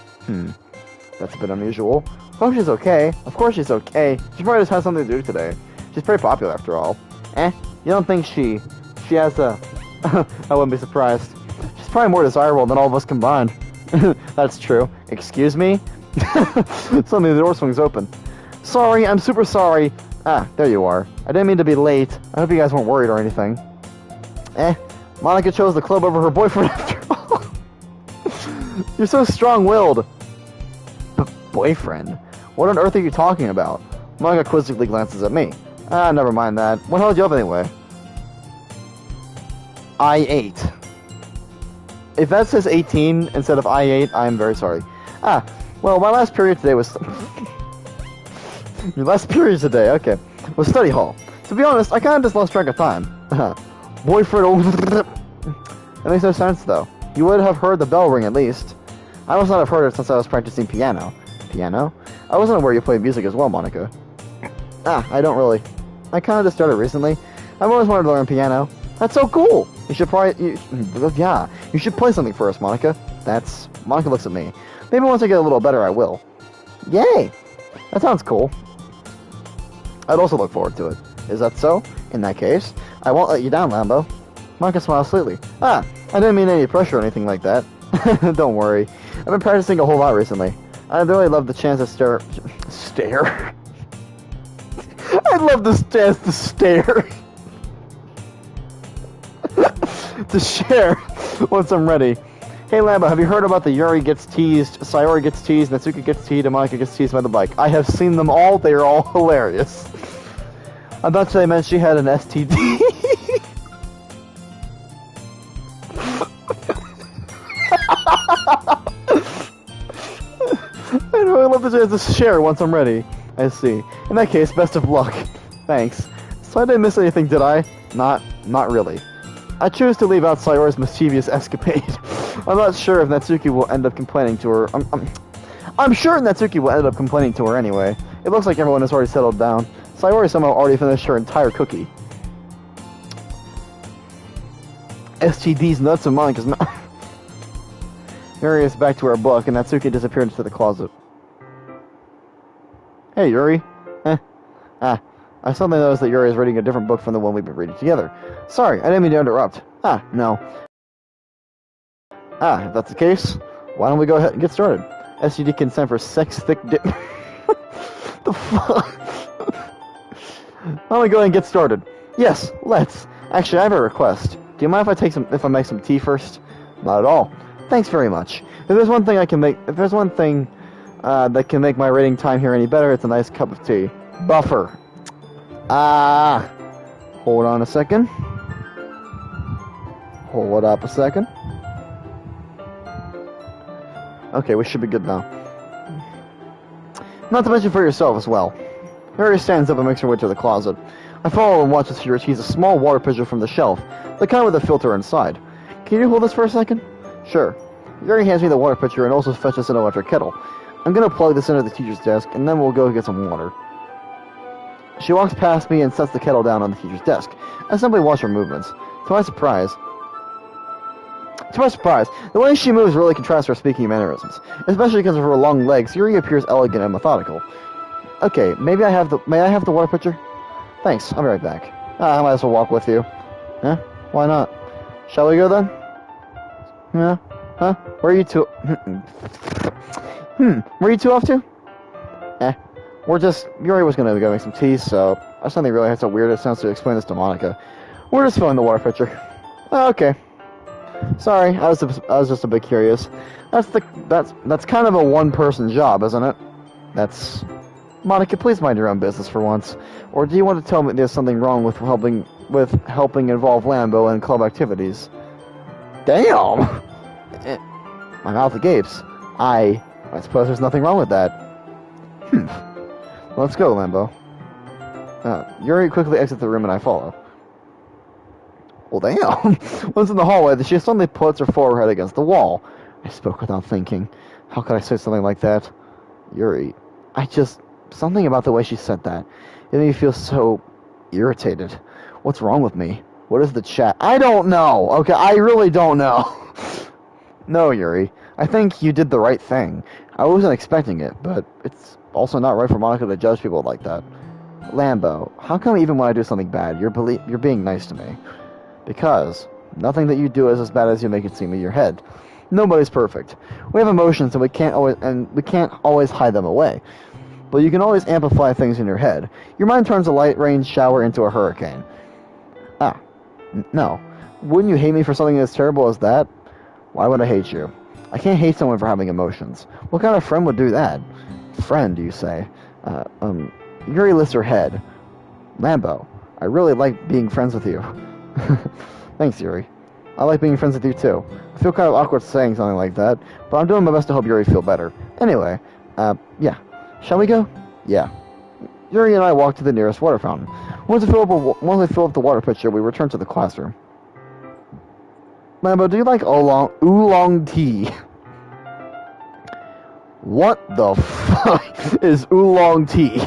Speaker 1: That's a bit unusual. Hope she's okay. Of course she's okay. She probably just has something to do today. She's pretty popular after all. You don't think she has a... I wouldn't be surprised. She's probably more desirable than all of us combined. That's true. Excuse me? Suddenly the door swings open. Sorry, I'm super sorry. Ah, there you are. I didn't mean to be late. I hope you guys weren't worried or anything. Monica chose the club over her boyfriend after all. You're so strong-willed. Boyfriend? What on earth are you talking about? Monica quizzically glances at me. Ah, never mind that. What held you up anyway? I ate. If that says 18 instead of I ate, I'm very sorry. Ah, well, my last period today was... Your last period today, okay. Was study hall. To be honest, I kind of just lost track of time. Boyfriend... That makes no sense, though. You would have heard the bell ring at least. I must not have heard it since I was practicing piano. Piano? I wasn't aware you played music as well, Monica. Ah, I don't really. I kind of just started recently. I've always wanted to learn piano. That's so cool! You should probably... Yeah, you should play something for us, Monica. Monica looks at me. Maybe once I get a little better, I will. Yay! That sounds cool. I'd also look forward to it. Is that so? In that case, I won't let you down, Lambo. Monica smiles slightly. Ah, I didn't mean any pressure or anything like that. Don't worry. I've been practicing a whole lot recently. I'd really love the chance to stare? I'd love the chance to stare. To share once I'm ready. Hey Lambo, have you heard about the Yuri gets teased, Sayori gets teased, Natsuki gets teased, and Monica gets teased by the bike? I have seen them all. They are all hilarious. I thought they meant she had an STD. I'd really love the chance to share once I'm ready. I see. In that case, best of luck. Thanks. So I didn't miss anything, did I? Not really. I choose to leave out Sayori's mischievous escapade. I'm not sure if Natsuki will end up complaining to her. I'm sure Natsuki will end up complaining to her anyway. It looks like everyone has already settled down. Sayori somehow already finished her entire cookie. STD's nuts in Monica's mouth. Yuri is back to her book, and Natsuki disappeared into the closet. Hey, Yuri. I suddenly noticed that Yuri is reading a different book from the one we've been reading together. Sorry, I didn't mean to interrupt. No. If that's the case, why don't we go ahead and get started? STD consent for sex thick dip. The fuck? Why don't we go ahead and get started? Yes, let's. Actually, I have a request. Do you mind if I make some tea first? Not at all. Thanks very much. If there's one thing that can make my reading time here any better, it's a nice cup of tea. Buffer. Hold on a second. Hold up a second. Okay, we should be good now. Not to mention for yourself as well. Mary stands up and makes her way to the closet. I follow and watch as she retrieves a small water pitcher from the shelf, the kind with a filter inside. Can you hold this for a second? Sure. Yuri hands me the water pitcher and also fetches an electric kettle. I'm gonna plug this into the teacher's desk, and then we'll go get some water. She walks past me and sets the kettle down on the teacher's desk. I simply watch her movements. To my surprise, the way she moves really contrasts her speaking mannerisms. Especially because of her long legs, Yuri appears elegant and methodical. Okay, may I have the water pitcher? Thanks, I'll be right back. I might as well walk with you. Huh? Why not? Shall we go then? Yeah? Huh? Where are you two? Where are you two off to? Yuri was gonna go make some tea, so I just think really has a weird sense to explain this to Monica. We're just filling the water pitcher. Oh, okay. Sorry, I was just a bit curious. That's kind of a one-person job, isn't it? Monica, please mind your own business for once. Or do you want to tell me there's something wrong with helping involve Lambo in club activities? Damn! My mouth gapes. I suppose there's nothing wrong with that. Let's go, Lambo. Yuri quickly exits the room and I follow. Well, damn. Once in the hallway, she suddenly puts her forehead against the wall. I spoke without thinking. How could I say something like that? Yuri, something about the way she said that. It made me feel so irritated. What's wrong with me? What is the chat? I don't know. Okay, I really don't know. No, Yuri. I think you did the right thing. I wasn't expecting it, but it's also not right for Monica to judge people like that. Lambo, how come even when I do something bad, you're being nice to me? Because nothing that you do is as bad as you make it seem in your head. Nobody's perfect. We have emotions and we can't always hide them away. But you can always amplify things in your head. Your mind turns a light rain shower into a hurricane. No. Wouldn't you hate me for something as terrible as that? Why would I hate you? I can't hate someone for having emotions. What kind of friend would do that? Friend, you say? Yuri lifts her head. Lambo, I really like being friends with you. Thanks, Yuri. I like being friends with you, too. I feel kind of awkward saying something like that, but I'm doing my best to help Yuri feel better. Anyway, yeah. Shall we go? Yeah. Yuri and I walk to the nearest water fountain. Once we fill up the water pitcher, we return to the classroom. Lambo, do you like oolong tea? What the fuck is oolong tea?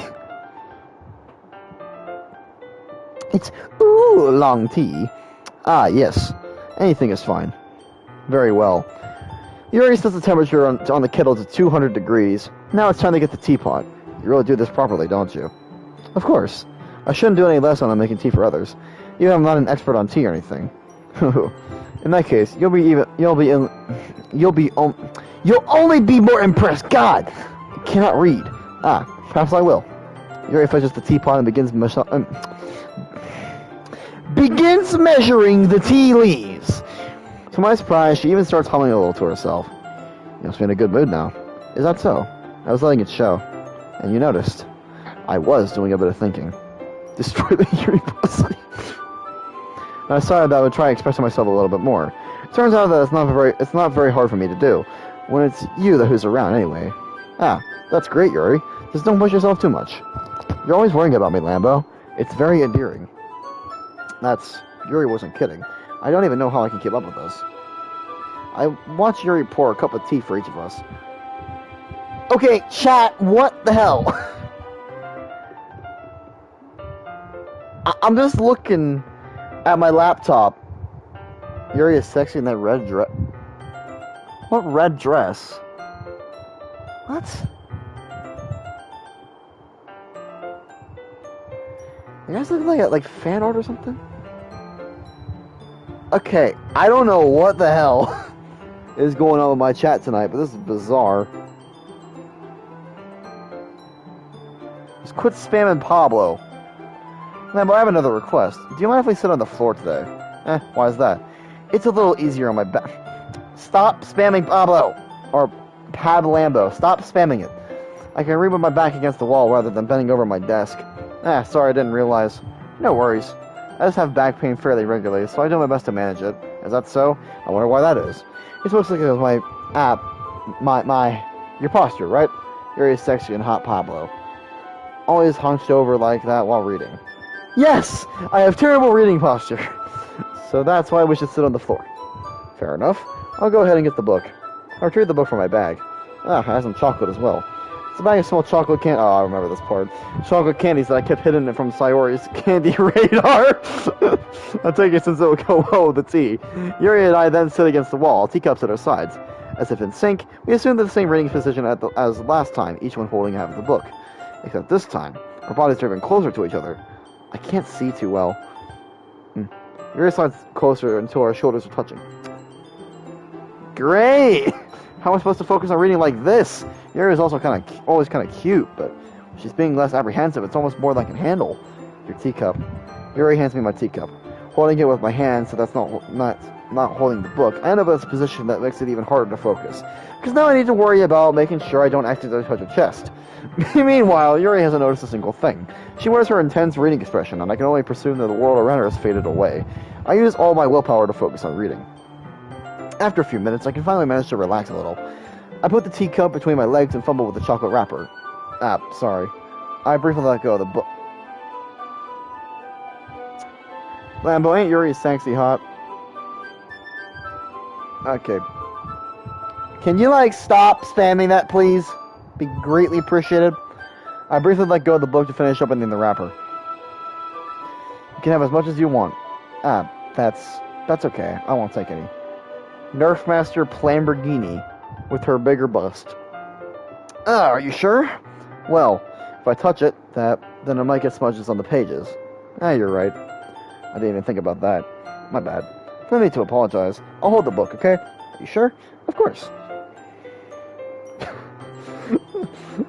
Speaker 1: It's oolong tea. Ah, yes. Anything is fine. Very well. Yuri sets the temperature on the kettle to 200 degrees. Now it's time to get the teapot. You really do this properly, don't you? Of course. I shouldn't do any less when I'm making tea for others. Even if I'm not an expert on tea or anything. In that case, you'll only be more impressed. God! I cannot read. Perhaps I will. Yuri fetches the teapot and begins measuring the tea leaves. To my surprise, she even starts humming a little to herself. You must be in a good mood now. Is that so? I was letting it show. And you noticed. I was doing a bit of thinking. Destroy the Yuri puzzle. I decided that I would try expressing myself a little bit more. It turns out that it's not very hard for me to do. When it's you who's around anyway. That's great, Yuri. Just don't push yourself too much. You're always worrying about me, Lambo. It's very endearing. Yuri wasn't kidding. I don't even know how I can keep up with this. I watched Yuri pour a cup of tea for each of us. Okay, chat, what the hell? I'm just looking at my laptop. Yuri is sexy in that red dress. What red dress? What? You guys look like fan art or something? Okay, I don't know what the hell is going on with my chat tonight, but this is bizarre. Just quit spamming Pablo. Lambo, I have another request. Do you mind if we sit on the floor today? Why is that? It's a little easier on my back. Stop spamming Pablo! Or Pab Lambo. Stop spamming it. I can read with my back against the wall rather than bending over my desk. Sorry, I didn't realize. No worries. I just have back pain fairly regularly, so I do my best to manage it. Is that so? I wonder why that is. It's mostly because your posture, right? Very sexy and hot Pablo. Always hunched over like that while reading. Yes! I have terrible reading posture. So that's why we should sit on the floor. Fair enough. I'll go ahead and get the book. I retrieved the book from my bag. Ah, I have some chocolate as well. It's a bag of small chocolate candy. Oh, I remember this part. Chocolate candies that I kept hidden from Sayori's candy radar. I take it since it would go well with the tea. Yuri and I then sit against the wall, teacups at our sides. As if in sync, we assumed the same reading position as last time, each one holding half of the book. Except this time, our bodies are even closer to each other. I can't see too well. Yuri slides closer until our shoulders are touching. Great! How am I supposed to focus on reading like this? Yuri is also always kind of cute, but if she's being less apprehensive, it's almost more than I can handle. Your teacup. Yuri hands me my teacup. Holding it with my hand so that's not holding the book, I end up in a position that makes it even harder to focus. Because now I need to worry about making sure I don't accidentally touch her chest. Meanwhile, Yuri hasn't noticed a single thing. She wears her intense reading expression, and I can only presume that the world around her has faded away. I use all my willpower to focus on reading. After a few minutes, I can finally manage to relax a little. I put the teacup between my legs and fumble with the chocolate wrapper. Sorry. I briefly let go of the book. Lambo, ain't Yuri sexy hot? Okay. Can you, stop spamming that, please? Be greatly appreciated. I briefly let go of the book to finish opening the wrapper. You can have as much as you want. That's okay. I won't take any. Nerf Master Lamborghini with her bigger bust. Are you sure? Well, if I touch it, then it might get smudges on the pages. You're right. I didn't even think about that. My bad. No need to apologize. I'll hold the book, okay? Are you sure? Of course.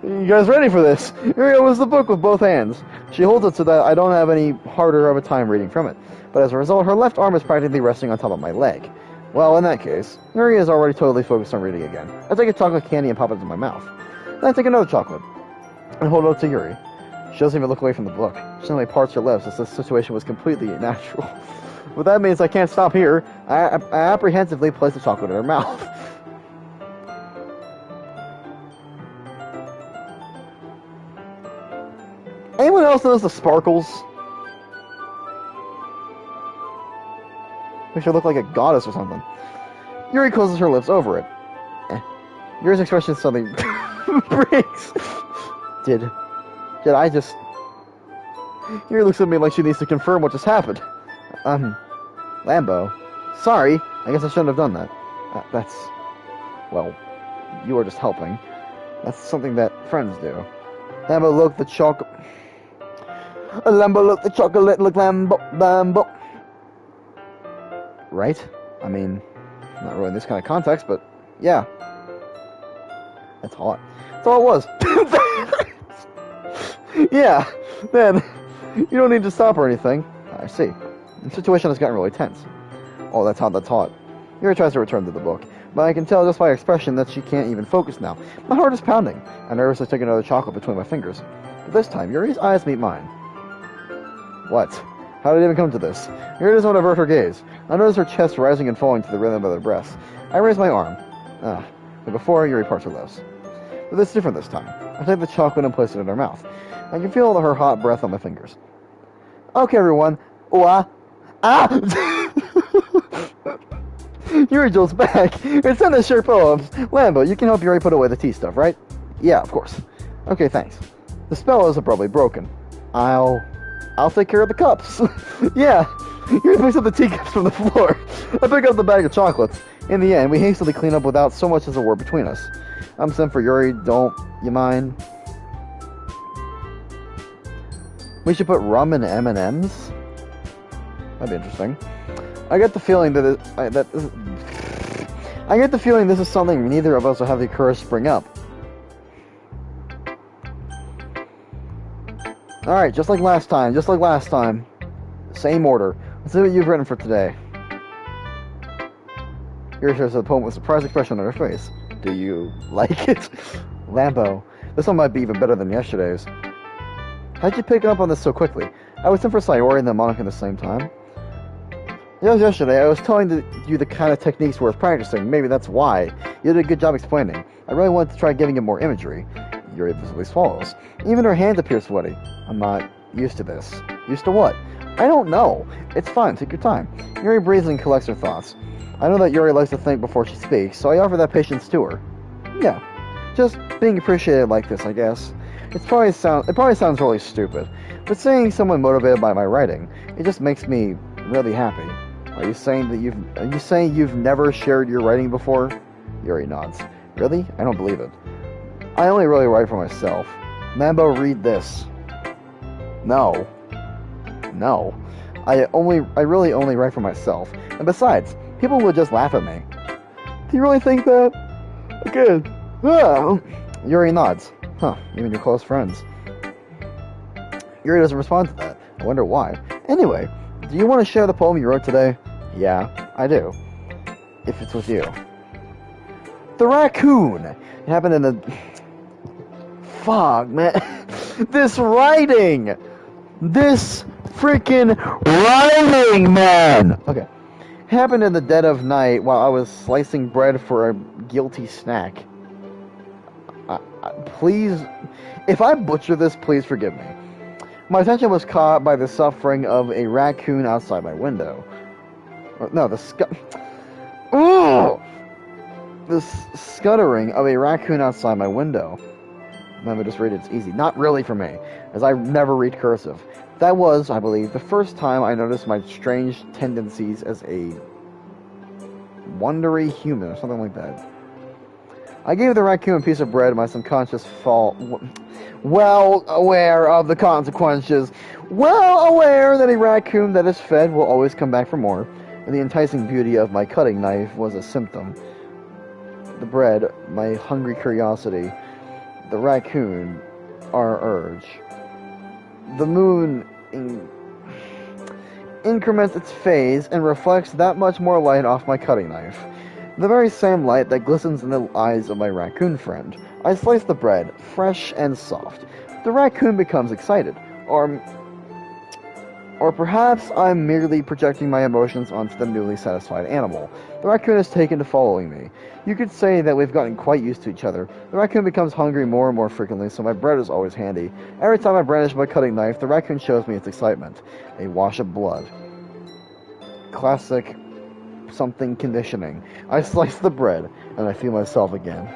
Speaker 1: You guys ready for this? Here goes the book with both hands. She holds it so that I don't have any harder of a time reading from it. But as a result, her left arm is practically resting on top of my leg. Well, in that case, Yuri is already totally focused on reading again. I take a chocolate candy and pop it into my mouth. Then I take another chocolate and hold it up to Yuri. She doesn't even look away from the book. She only parts her lips as the situation was completely natural. But that means I can't stop here. I apprehensively place the chocolate in her mouth. Anyone else notice the sparkles? Makes her look like a goddess or something. Yuri closes her lips over it. Yuri's expression suddenly breaks. Did I just... Yuri looks at me like she needs to confirm what just happened. Lambo. Sorry, I guess I shouldn't have done that. Well, you were just helping. That's something that friends do. Lambo look the chocolate... Lambo look the chocolate, look Lambo. Right? I mean, not really in this kind of context, but yeah. That's hot. That's all it was. Yeah, then, you don't need to stop or anything. I see. The situation has gotten really tense. Oh, that's hot. Yuri tries to return to the book, but I can tell just by her expression that she can't even focus now. My heart is pounding. I'm nervously taking another chocolate between my fingers. But this time, Yuri's eyes meet mine. What? How did it even come to this? Yuri doesn't want to avert her gaze. I notice her chest rising and falling to the rhythm of her breaths. I raise my arm. But before, Yuri parts her lips. But it's different this time. I take the chocolate and place it in her mouth. I can feel her hot breath on my fingers. Okay, everyone. Yuri jolts back. It's time to share poems. Lambo, you can help Yuri put away the tea stuff, right? Yeah, of course. Okay, thanks. The spell is abruptly broken. I'll take care of the cups. Yeah. Yuri picks up the teacups from the floor. I pick up the bag of chocolates. In the end, we hastily clean up without so much as a word between us. I'm sent for Yuri, don't you mind? We should put rum in M&Ms? That'd be interesting. I get the feeling this is something neither of us will have the courage to bring up. Alright, just like last time. Same order. Let's see what you've written for today. Yuri shares the poem with a surprised expression on her face. Do you like it? Lambo, this one might be even better than yesterday's. How'd you pick up on this so quickly? I was sent for Sayori and then Monica at the same time. Yes, yesterday I was telling you the kind of techniques worth practicing. Maybe that's why. You did a good job explaining. I really wanted to try giving it more imagery. Yuri visibly swallows. Even her hands appear sweaty. I'm not used to this. Used to what? I don't know. It's fine. Take your time. Yuri breathes and collects her thoughts. I know that Yuri likes to think before she speaks, so I offer that patience to her. Yeah, just being appreciated like this, I guess. It probably sounds really stupid, but seeing someone motivated by my writing, it just makes me really happy. Are you saying you've never shared your writing before? Yuri nods. Really? I don't believe it. I only really write for myself. Lambo, read this. No. I really only write for myself. And besides, people would just laugh at me. Do you really think that? Good. Yuri nods. Huh, even your close friends. Yuri doesn't respond to that. I wonder why. Anyway, do you want to share the poem you wrote today? Yeah, I do. If it's with you. The raccoon! It happened in the... Fuck, man. This writing! This freaking writing, man! Okay. It happened in the dead of night while I was slicing bread for a guilty snack. Please, if I butcher this, please forgive me. My attention was caught by the suffering of a raccoon outside my window. No, the scuttering of a raccoon outside my window. Let me just read it, it's easy. Not really for me, as I never read cursive. That was, I believe, the first time I noticed my strange tendencies as a wondery human, or something like that. I gave the raccoon a piece of bread, my subconscious well aware of the consequences, well aware that a raccoon that is fed will always come back for more, and the enticing beauty of my cutting knife was a symptom. The bread, my hungry curiosity, the raccoon, our urge. The moon increments its phase and reflects that much more light off my cutting knife. The very same light that glistens in the eyes of my raccoon friend. I slice the bread, fresh and soft. The raccoon becomes excited, or perhaps I'm merely projecting my emotions onto the newly satisfied animal. The raccoon is taken to following me. You could say that we've gotten quite used to each other. The raccoon becomes hungry more and more frequently, so my bread is always handy. Every time I brandish my cutting knife, the raccoon shows me its excitement. A wash of blood. Classic something conditioning. I slice the bread, and I feel myself again.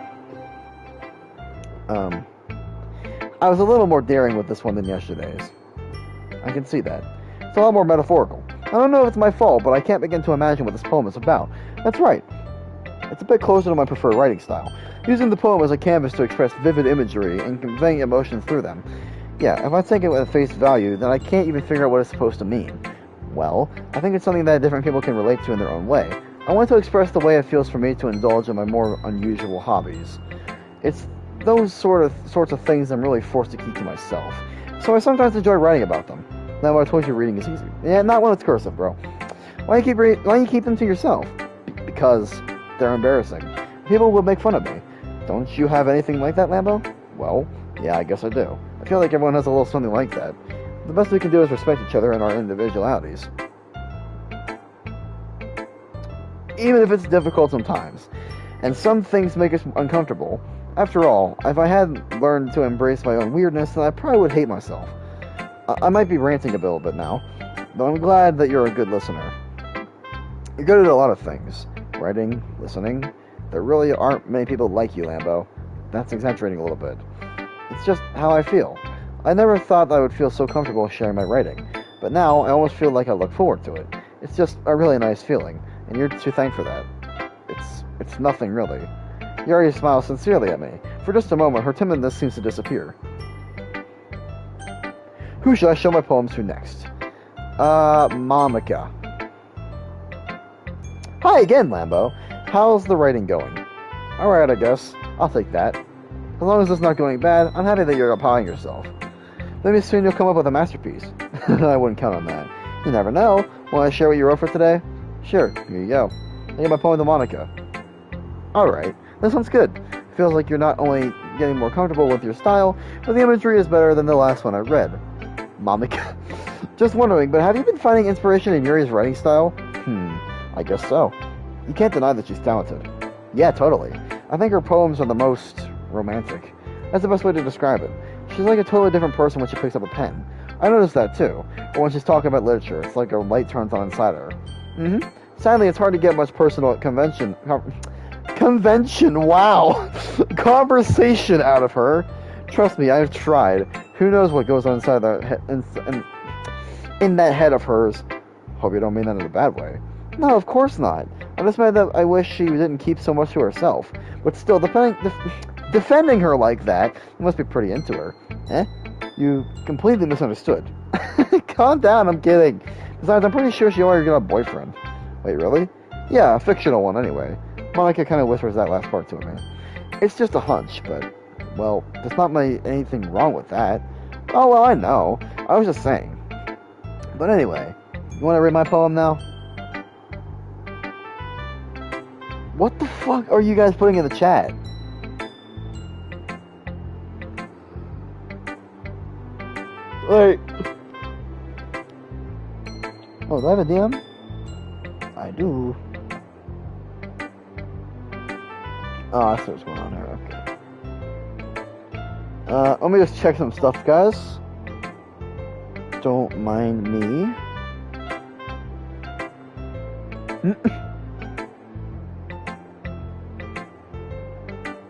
Speaker 1: I was a little more daring with this one than yesterday's. I can see that. It's a lot more metaphorical. I don't know if it's my fault, but I can't begin to imagine what this poem is about. That's right. It's a bit closer to my preferred writing style, using the poem as a canvas to express vivid imagery and conveying emotions through them. Yeah, if I take it at face value, then I can't even figure out what it's supposed to mean. Well, I think it's something that different people can relate to in their own way. I want to express the way it feels for me to indulge in my more unusual hobbies. It's those sorts of things I'm really forced to keep to myself. So I sometimes enjoy writing about them. Now, I told you reading is easy. Yeah, not when it's cursive, bro. Why do you keep them to yourself? Because they're embarrassing. People will make fun of me. Don't you have anything like that, Lambo? Well, yeah, I guess I do. I feel like everyone has a little something like that. The best we can do is respect each other and our individualities. Even if it's difficult sometimes. And some things make us uncomfortable. After all, if I hadn't learned to embrace my own weirdness, then I probably would hate myself. I might be ranting a little bit now, though I'm glad that you're a good listener. You're good at a lot of things. Writing, listening. There really aren't many people like you, Lambo. That's exaggerating a little bit. It's just how I feel. I never thought that I would feel so comfortable sharing my writing, but now I almost feel like I look forward to it. It's just a really nice feeling, and you're to thank for that. It's nothing really. Yuri smiles sincerely at me. For just a moment, her timidness seems to disappear. Who should I show my poems to next? Monica. Hi again, Lambo. How's the writing going? Alright, I guess. I'll take that. As long as it's not going bad, I'm happy that you're applying yourself. Maybe soon you'll come up with a masterpiece. I wouldn't count on that. You never know. Want to share what you wrote for today? Sure, here you go. I gave my poem to Monica. Alright, this one's good. Feels like you're not only getting more comfortable with your style, but the imagery is better than the last one I read. Monica. Just wondering, but have you been finding inspiration in Yuri's writing style? I guess so. You can't deny that she's talented. Yeah, totally. I think her poems are the most romantic. That's the best way to describe it. She's like a totally different person when she picks up a pen. I noticed that too. But when she's talking about literature, it's like a light turns on inside her. Sadly, it's hard to get much personal wow, conversation out of her. Trust me, I've tried. Who knows what goes on inside in that head of hers. Hope you don't mean that in a bad way. No, of course not. I just meant that I wish she didn't keep so much to herself. But still, defending her like that, you must be pretty into her. Eh? You completely misunderstood. Calm down, I'm kidding. Besides, I'm pretty sure she already got a boyfriend. Wait, really? Yeah, a fictional one anyway. Monica kind of whispers that last part to me. It's just a hunch, but, well, there's not anything wrong with that. Oh, well, I know. I was just saying. But anyway, you want to read my poem now? What the fuck are you guys putting in the chat? Wait. Oh, do I have a DM? I do. Oh, I see what's going on here. Okay. Let me just check some stuff, guys. Don't mind me.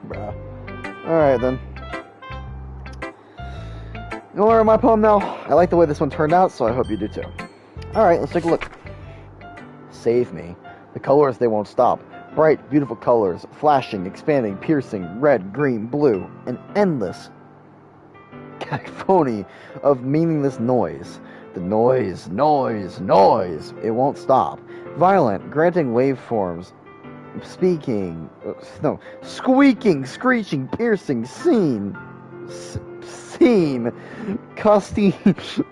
Speaker 1: Bruh. Alright then. You want to read my poem now? I like the way this one turned out, so I hope you do too. Alright, let's take a look. Save me. The colors, they won't stop. Bright, beautiful colors, flashing, expanding, piercing, red, green, blue, an endless cacophony of meaningless noise. The noise, noise, noise. It won't stop. Violent, granting waveforms, squeaking, screeching, piercing, scene, custy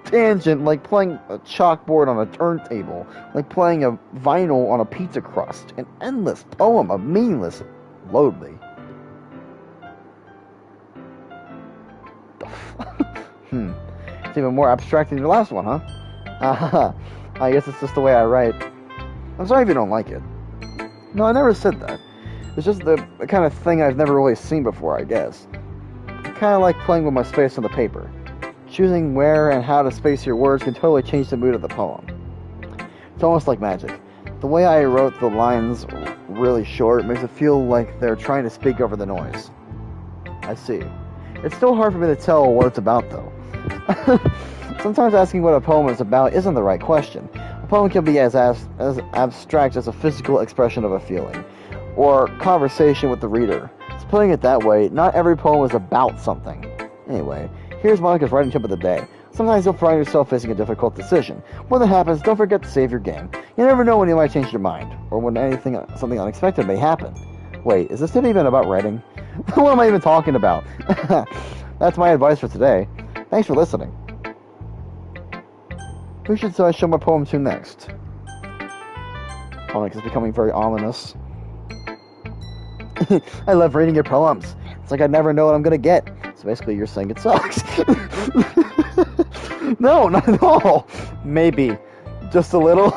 Speaker 1: tangent, like playing a chalkboard on a turntable, like playing a vinyl on a pizza crust. An endless poem of meaningless loadly. It's even more abstract than your last one, huh? I guess it's just the way I write. I'm sorry if you don't like it. No, I never said that. It's just the kind of thing I've never really seen before, I guess. I kind of like playing with my space on the paper. Choosing where and how to space your words can totally change the mood of the poem. It's almost like magic. The way I wrote the lines really short makes it feel like they're trying to speak over the noise. I see. It's still hard for me to tell what it's about, though. Sometimes asking what a poem is about isn't the right question. A poem can be as abstract as a physical expression of a feeling, or conversation with the reader. So putting it that way, not every poem is about something. Anyway, here's Monica's writing tip of the day. Sometimes you'll find yourself facing a difficult decision. When that happens, don't forget to save your game. You never know when you might change your mind, or when something unexpected may happen. Wait, is this tip even about writing? What am I even talking about? That's my advice for today. Thanks for listening. Who should I show my poem to next? Monica's becoming very ominous. I love reading your poems. It's like I never know what I'm gonna get. So basically you're saying it sucks. No, not at all. Maybe. Just a little.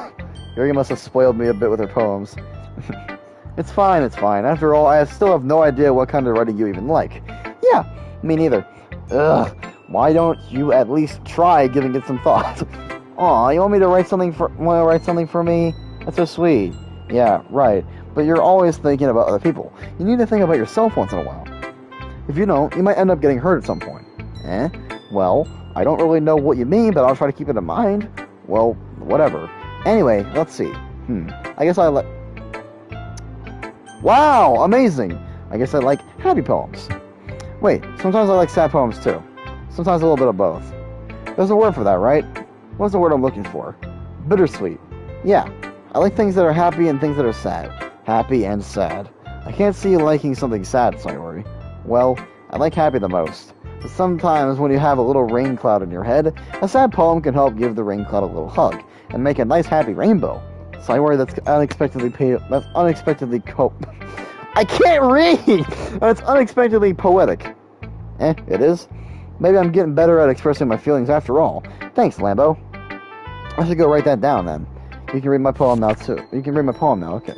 Speaker 1: Yuri must have spoiled me a bit with her poems. It's fine, it's fine. After all, I still have no idea what kind of writing you even like. Yeah, me neither. Ugh. Why don't you at least try giving it some thought? Aw, you want me to write something for me? That's so sweet. Yeah, right. But you're always thinking about other people. You need to think about yourself once in a while. If you don't, you might end up getting hurt at some point. Eh? Well, I don't really know what you mean, but I'll try to keep it in mind. Well, whatever. Anyway, let's see. I guess I like... Wow, amazing! I guess I like happy poems. Wait, sometimes I like sad poems too. Sometimes a little bit of both. There's a word for that, right? What's the word I'm looking for? Bittersweet. Yeah, I like things that are happy and things that are sad. Happy and sad. I can't see you liking something sad, Sayori. Well, I like happy the most. But sometimes when you have a little rain cloud in your head, a sad poem can help give the rain cloud a little hug and make a nice happy rainbow. Sayori, that's unexpectedly I can't read! That's unexpectedly poetic. It is. Maybe I'm getting better at expressing my feelings after all. Thanks, Lambo. I should go write that down then. You can read my poem now too. You can read my poem now, okay.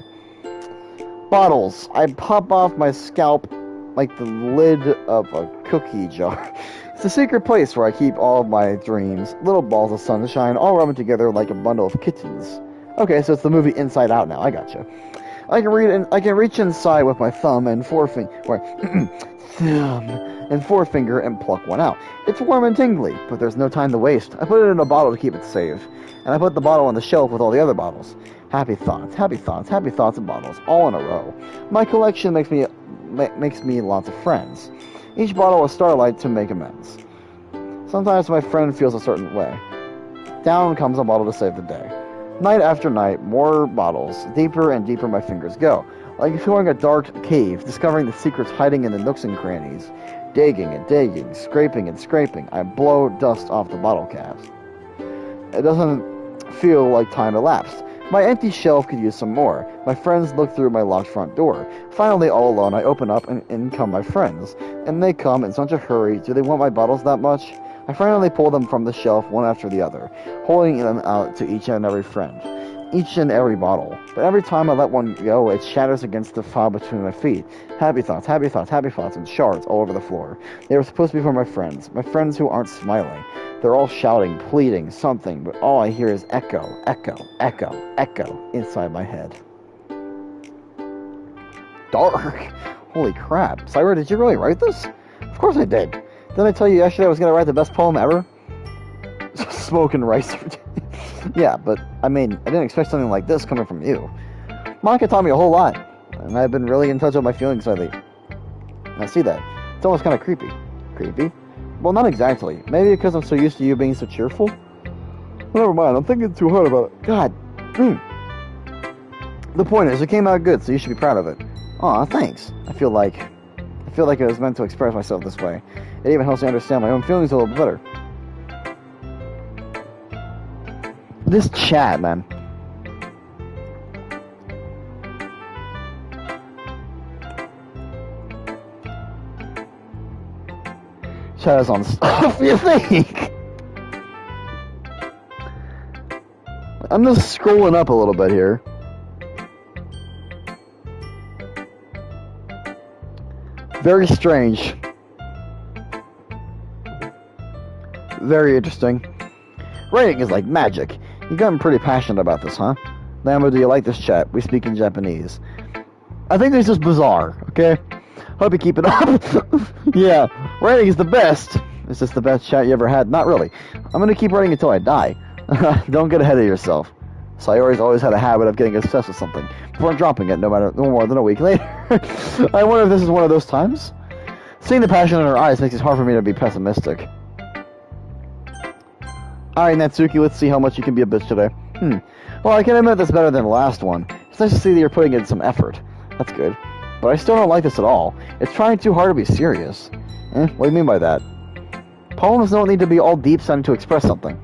Speaker 1: Bottles. I pop off my scalp like the lid of a cookie jar. It's a secret place where I keep all of my dreams. Little balls of sunshine all rubbing together like a bundle of kittens. Okay, so it's the movie Inside Out now. I gotcha. I can reach inside with my thumb and forefinger, thumb and forefinger, and pluck one out. It's warm and tingly, but there's no time to waste. I put it in a bottle to keep it safe, and I put the bottle on the shelf with all the other bottles. Happy thoughts, happy thoughts, happy thoughts, and bottles, all in a row. My collection makes me lots of friends. Each bottle a starlight to make amends. Sometimes my friend feels a certain way. Down comes a bottle to save the day. Night after night, more bottles. Deeper and deeper my fingers go. Like exploring a dark cave, discovering the secrets hiding in the nooks and crannies. Digging and digging, scraping and scraping, I blow dust off the bottle caps. It doesn't feel like time elapsed. My empty shelf could use some more. My friends look through my locked front door. Finally, all alone, I open up and in come my friends. And they come in such a hurry. Do they want my bottles that much? I finally pull them from the shelf one after the other, holding them out to each and every friend. Each and every bottle. But every time I let one go, it shatters against the fob between my feet. Happy thoughts, happy thoughts, happy thoughts, and shards all over the floor. They were supposed to be for my friends who aren't smiling. They're all shouting, pleading, something, but all I hear is echo, echo, echo, echo inside my head. Dark. Holy crap. Cyra, did you really write this? Of course I did. Didn't I tell you yesterday I was going to write the best poem ever? Smoking rice. Yeah, but, I mean, I didn't expect something like this coming from you. Monica taught me a whole lot, and I've been really in touch with my feelings lately. I see that. It's almost kind of creepy. Creepy? Well, not exactly. Maybe because I'm so used to you being so cheerful? Well, never mind, I'm thinking too hard about it. God. The point is, it came out good, so you should be proud of it. Aw, thanks. I feel like it was meant to express myself this way. It even helps me understand my own feelings a little bit better. This chat, man. Chat is on stuff, you think? I'm just scrolling up a little bit here. Very strange. Very interesting. Writing is like magic. You've gotten pretty passionate about this, huh? Lambo, do you like this chat? We speak in Japanese. I think it's just bizarre, okay? Hope you keep it up. Yeah, writing is the best. Is this the best chat you ever had? Not really. I'm gonna keep writing until I die. Don't get ahead of yourself. Sayori's always had a habit of getting obsessed with something before dropping it no more than a week later. I wonder if this is one of those times? Seeing the passion in her eyes makes it hard for me to be pessimistic. Alright, Natsuki, let's see how much you can be a bitch today. Well, I can admit that's better than the last one. It's nice to see that you're putting in some effort. That's good. But I still don't like this at all. It's trying too hard to be serious. What do you mean by that? Poems don't need to be all deep sounding to express something.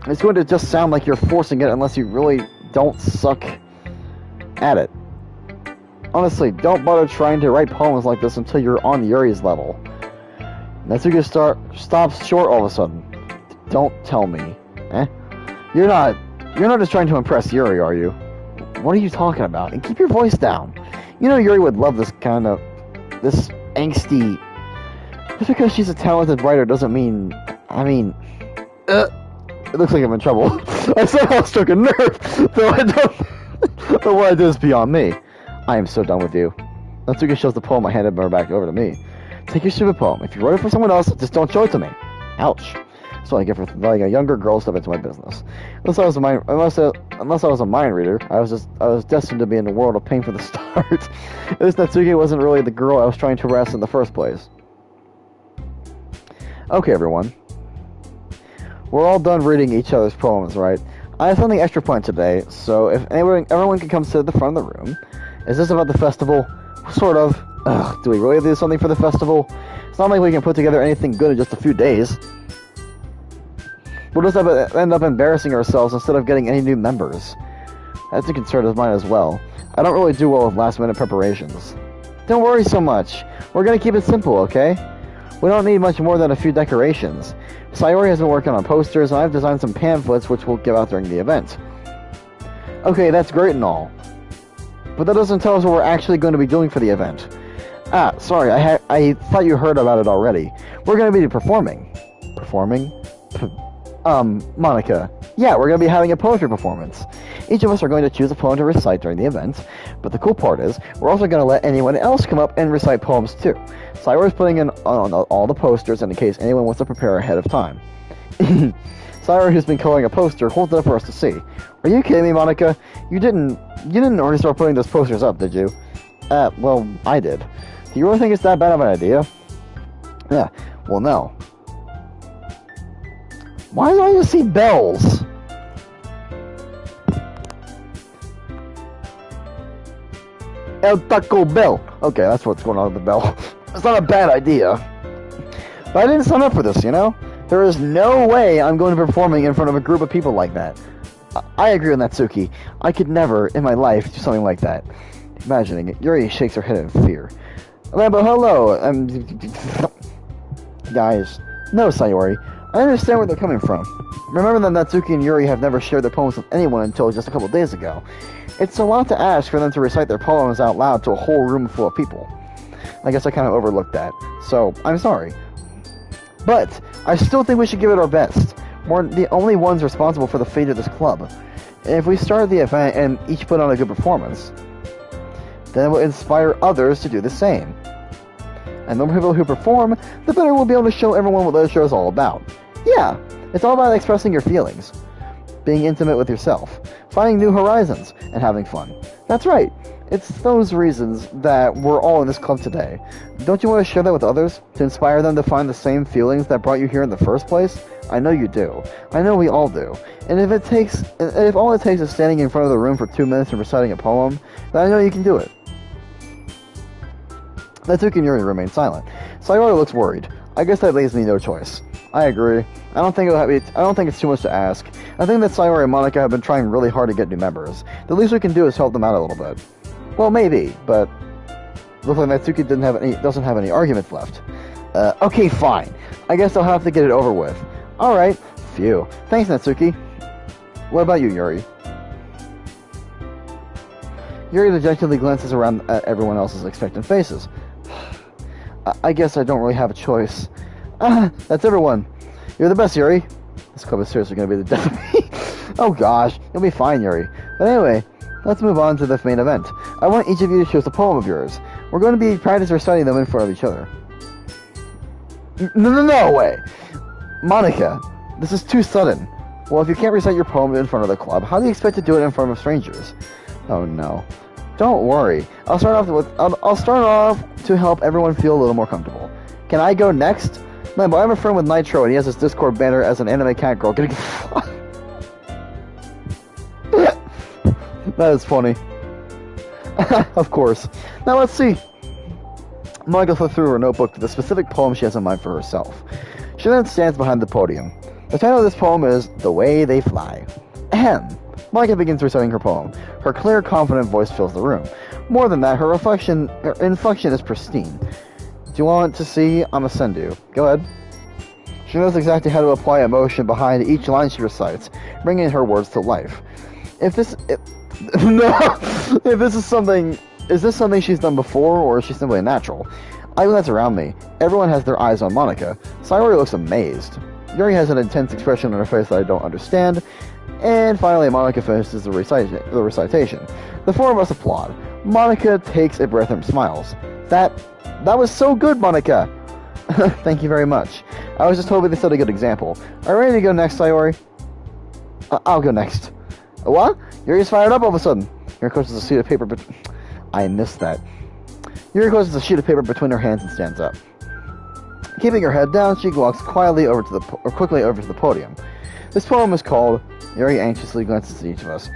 Speaker 1: It's going to just sound like you're forcing it unless you really don't suck at it. Honestly, don't bother trying to write poems like this until you're on Yuri's level. Natsuki stops short all of a sudden. Don't tell me. You're not just trying to impress Yuri, are you? What are you talking about? And keep your voice down. You know Yuri would love this angsty... Just because she's a talented writer doesn't mean... It looks like I'm in trouble. I somehow struck a nerve, though I don't... But what I did is beyond me. I am so done with you. Natsuki shows the poem I handed her back over to me. Take your stupid poem. If you wrote it for someone else, just don't show it to me. Ouch. That's what I get for letting a younger girl step into my business. Unless I was a mind reader, I was destined to be in a world of pain from the start. At least Natsuki wasn't really the girl I was trying to harass in the first place. Okay, everyone. We're all done reading each other's poems, right? I have something extra planned today, so if everyone can come sit at the front of the room. Is this about the festival? Sort of. Ugh, do we really do something for the festival? It's not like we can put together anything good in just a few days. We'll just end up embarrassing ourselves instead of getting any new members. That's a concern of mine as well. I don't really do well with last-minute preparations. Don't worry so much. We're gonna keep it simple, okay? We don't need much more than a few decorations. Sayori has been working on posters, and I've designed some pamphlets which we'll give out during the event. Okay, that's great and all. But that doesn't tell us what we're actually going to be doing for the event. Ah, sorry, I thought you heard about it already. We're going to be performing. Performing? Monica. Yeah, we're going to be having a poetry performance. Each of us are going to choose a poem to recite during the event, but the cool part is, we're also going to let anyone else come up and recite poems too. Sayori's putting in on all the posters in case anyone wants to prepare ahead of time. Sayori, who's been coloring a poster, holds it up for us to see. Are you kidding me, Monica? You didn't already start putting those posters up, did you? Well, I did. Do you really think it's that bad of an idea? Yeah, well, no. Why do I just see bells? El Taco Bell. Okay, that's what's going on with the bell. It's not a bad idea. But I didn't sign up for this, you know? There is no way I'm going to be performing in front of a group of people like that. I agree with Natsuki. I could never, in my life, do something like that. Imagining it, Yuri shakes her head in fear. Rambo, hello. Guys. No, Sayori. I understand where they're coming from. Remember that Natsuki and Yuri have never shared their poems with anyone until just a couple days ago. It's a lot to ask for them to recite their poems out loud to a whole room full of people. I guess I kind of overlooked that, so I'm sorry. But I still think we should give it our best. We're the only ones responsible for the fate of this club. If we start the event and each put on a good performance, then it will inspire others to do the same. And the more people who perform, the better we'll be able to show everyone what the show is all about. Yeah, it's all about expressing your feelings, being intimate with yourself, finding new horizons, and having fun. That's right. It's those reasons that we're all in this club today. Don't you want to share that with others? To inspire them to find the same feelings that brought you here in the first place? I know you do. I know we all do. And if all it takes is standing in front of the room for 2 minutes and reciting a poem, then I know you can do it. Natsuki and Yuri remain silent. Sayori looks worried. I guess that leaves me no choice. I agree. I don't think it's too much to ask. I think that Sayori and Monica have been trying really hard to get new members. The least we can do is help them out a little bit. Well, maybe, but looks like Natsuki doesn't have any arguments left. Okay, fine. I guess I'll have to get it over with. Alright. Phew. Thanks, Natsuki. What about you, Yuri? Yuri dejectedly glances around at everyone else's expectant faces. I guess I don't really have a choice. That's everyone. You're the best, Yuri. This club is seriously going to be the death of me. Oh gosh, you'll be fine, Yuri. But anyway, let's move on to the main event. I want each of you to choose a poem of yours. We're going to be practice reciting them in front of each other. No way! Monica, this is too sudden. Well, if you can't recite your poem in front of the club, how do you expect to do it in front of strangers? Oh no. Don't worry. I'll start off to help everyone feel a little more comfortable. Can I go next? Lambo, I'm a friend with Nitro, and he has his Discord banner as an anime cat girl getting That is funny. Of course. Now let's see. Monica flips through her notebook to the specific poem she has in mind for herself. She then stands behind the podium. The title of this poem is The Way They Fly. Ahem. Monica begins reciting her poem. Her clear, confident voice fills the room. More than that, her inflection is pristine. Do you want to see? I'ma send you. Go ahead. She knows exactly how to apply emotion behind each line she recites, bringing her words to life. Is this something she's done before, or is she simply a natural? I glance around me. Everyone has their eyes on Monica. Sayori looks amazed. Yuri has an intense expression on her face that I don't understand. And finally, Monica finishes the recitation. The four of us applaud. Monica takes a breath and smiles. That was so good, Monica! Thank you very much. I was just hoping they set a good example. Are you ready to go next, Sayori? I'll go next. What? Yuri's fired up all of a sudden. Yuri closes a sheet of paper I missed that. Yuri closes a sheet of paper between her hands and stands up. Keeping her head down, she walks quickly over to the podium. This poem is called... Yuri anxiously glances at each of us.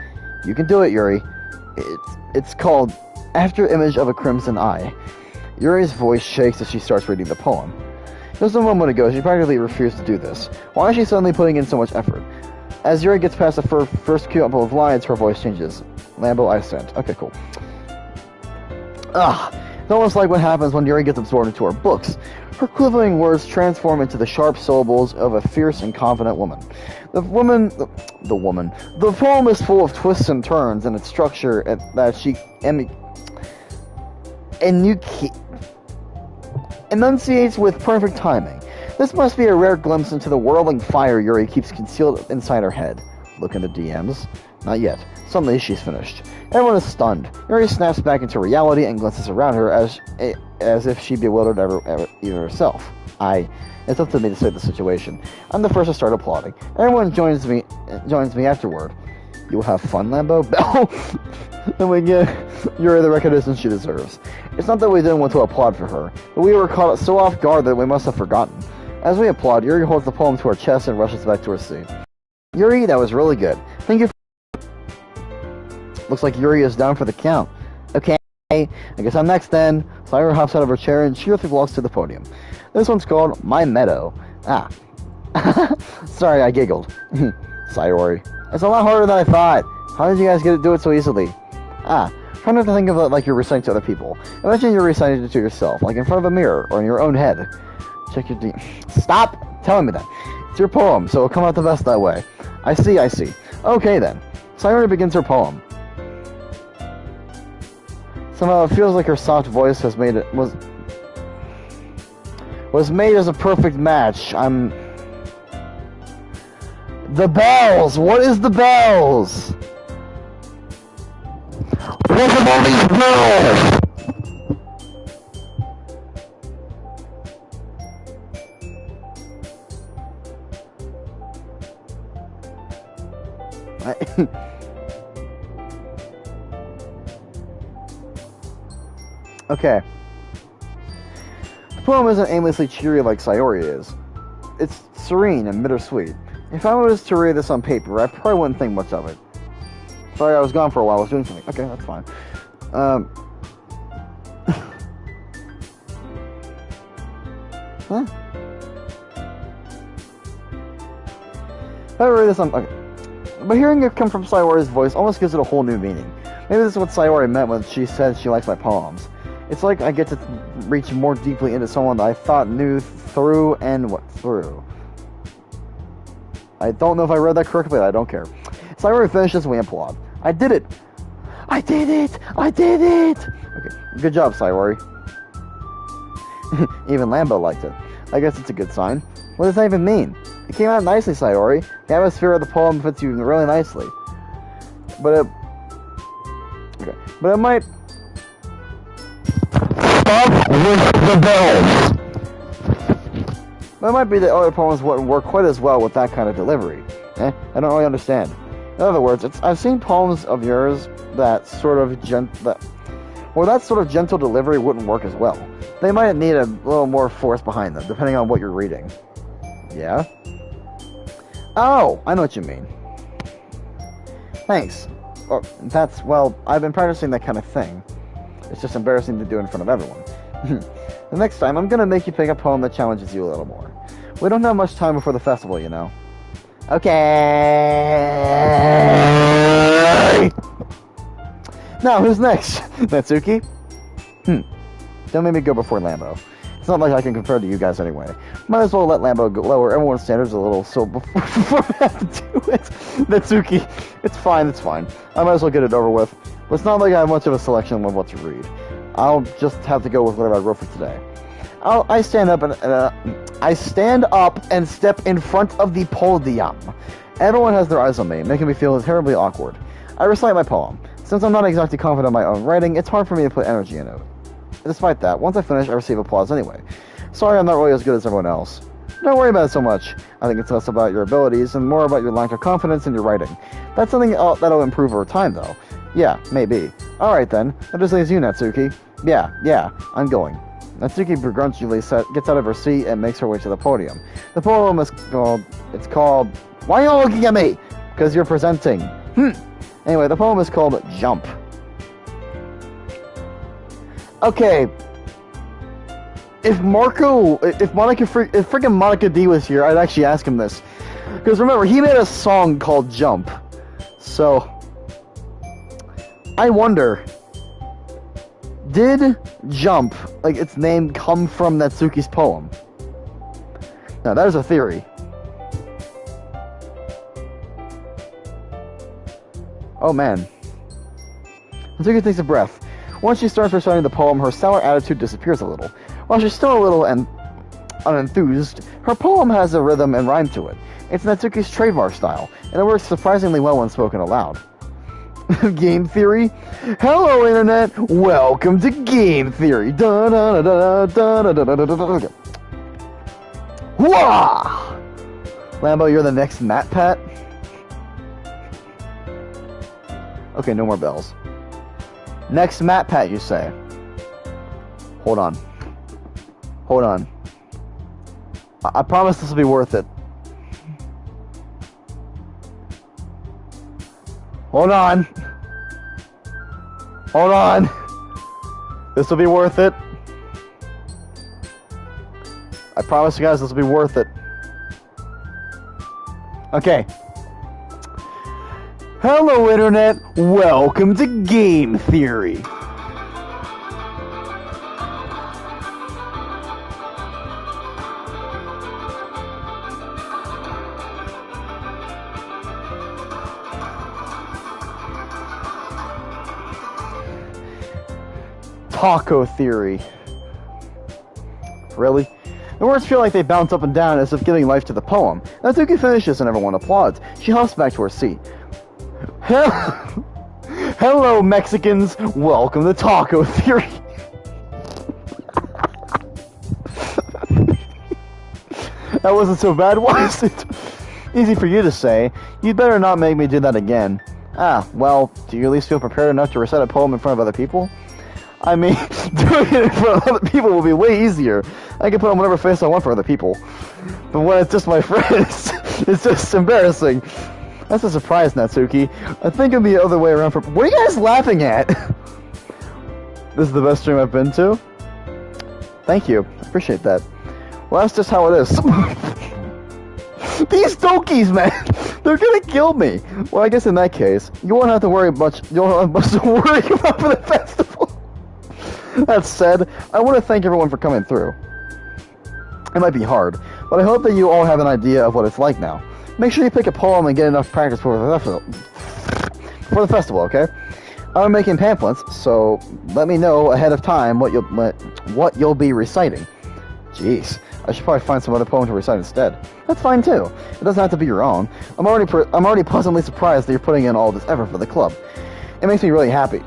Speaker 1: You can do it, Yuri. It's called After Image of a Crimson Eye. Yuri's voice shakes as she starts reading the poem. Just a moment ago, she practically refused to do this. Why is she suddenly putting in so much effort? As Yuri gets past the first couple of lines, her voice changes. Lambo, I sent. Okay, cool. It's almost like what happens when Yuri gets absorbed into her books. Her quivering words transform into the sharp syllables of a fierce and confident woman. The poem is full of twists and turns in its structure that she enunciates with perfect timing. This must be a rare glimpse into the whirling fire Yuri keeps concealed inside her head. Look in the DMs. Not yet. Suddenly, she's finished. Everyone is stunned. Yuri snaps back into reality and glances around her as if she bewildered even herself. It's up to me to save the situation. I'm the first to start applauding. Everyone joins me afterward. You will have fun, Lambo? Then we give Yuri the recognition she deserves. It's not that we didn't want to applaud for her, but we were caught so off guard that we must have forgotten. As we applaud, Yuri holds the poem to her chest and rushes back to her seat. Yuri, that was really good. Thank you. Looks like Yuri is down for the count. Okay, I guess I'm next then. Sayori hops out of her chair and cheerfully walks to the podium. This one's called My Meadow. Ah. Sorry, I giggled. Sayori. It's a lot harder than I thought. How did you guys do it so easily? Try not to think of it like you're reciting to other people. Imagine you're reciting it to yourself, like in front of a mirror or in your own head. Check your Stop telling me that. It's your poem, so it'll come out the best that way. I see. Okay then. Sayori begins her poem. Somehow it feels like her soft voice was made as a perfect match. The bells! What is the bells? What are all these bells? Okay. The poem isn't aimlessly cheery like Sayori is. It's serene and bittersweet. If I was to read this on paper, I probably wouldn't think much of it. Sorry, I was gone for a while. I was doing something. Okay, that's fine. Huh? If I read this on... Okay. But hearing it come from Sayori's voice almost gives it a whole new meaning. Maybe this is what Sayori meant when she said she likes my poems. It's like I get to reach more deeply into someone that I thought knew through and what through. I don't know if I read that correctly, but I don't care. Sayori finishes and we applaud. I did it! I did it! I did it! Okay, good job, Sayori. Even Lambo liked it. I guess it's a good sign. What does that even mean? It came out nicely, Sayori. The atmosphere of the poem fits you really nicely. But it might... Stop with the bells! But it might be that other poems wouldn't work quite as well with that kind of delivery. I don't really understand. In other words, I've seen poems of yours that sort of gentle delivery wouldn't work as well. They might need a little more force behind them, depending on what you're reading. Yeah? Oh, I know what you mean. Thanks. I've been practicing that kind of thing. It's just embarrassing to do in front of everyone. The next time, I'm gonna make you pick a poem that challenges you a little more. We don't have much time before the festival, you know. Okay. Now, who's next? Natsuki? Don't make me go before Lambo. It's not like I can compare to you guys anyway. Might as well let Lambo lower everyone's standards a little so before I have to do it. Natsuki, it's fine. I might as well get it over with. But it's not like I have much of a selection of what to read. I'll just have to go with whatever I wrote for today. I stand up and step in front of the podium. Everyone has their eyes on me, making me feel terribly awkward. I recite my poem. Since I'm not exactly confident in my own writing, it's hard for me to put energy into it. Despite that, once I finish, I receive applause anyway. Sorry I'm not really as good as everyone else. Don't worry about it so much. I think it's less about your abilities and more about your lack of confidence in your writing. That's something that'll improve over time, though. Yeah, maybe. Alright then, that just leaves you, Natsuki. Yeah, I'm going. Natsuki begrudgingly gets out of her seat and makes her way to the podium. The poem is called... Why are you all looking at me? Because you're presenting. Anyway, the poem is called Jump. Okay. If freaking Monica D was here, I'd actually ask him this. Because remember, he made a song called Jump. So, I wonder, did Jump, like its name, come from Natsuki's poem? Now, that is a theory. Oh man. Natsuki takes a breath. Once she starts reciting the poem, her sour attitude disappears a little. While she's still a little unenthused, her poem has a rhythm and rhyme to it. It's Natsuki's trademark style, and it works surprisingly well when spoken aloud. Game theory? Hello, Internet! Welcome to Game Theory! Wah! Lambo, you're the next MatPat? Okay, no more bells. Next MatPat, you say? Hold on. Hold on. I promise this will be worth it. Hold on. Hold on. This will be worth it. I promise you guys this will be worth it. Okay. Hello, Internet. Welcome to Game Theory. Taco theory. Really? The words feel like they bounce up and down as if giving life to the poem. Natsuki finishes and everyone applauds. She hops back to her seat. Hello, Mexicans. Welcome to Taco Theory. That wasn't so bad, was it? Easy for you to say. You'd better not make me do that again. Ah, well, do you at least feel prepared enough to recite a poem in front of other people? I mean, doing it in front of other people will be way easier. I can put on whatever face I want for other people. But when it's just my friends, it's just embarrassing. That's a surprise, Natsuki. I think it'd be the other way around for... What are you guys laughing at? This is the best stream I've been to? Thank you. I appreciate that. Well, that's just how it is. These Dokis, man! They're gonna kill me! Well, I guess in that case, you won't have to worry much... You won't have much to worry about for the festival. That said, I want to thank everyone for coming through. It might be hard, but I hope that you all have an idea of what it's like now. Make sure you pick a poem and get enough practice for the festival, okay? I'm making pamphlets, so let me know ahead of time what you'll be reciting. Jeez, I should probably find some other poem to recite instead. That's fine too. It doesn't have to be your own. I'm already pleasantly surprised that you're putting in all this effort for the club. It makes me really happy.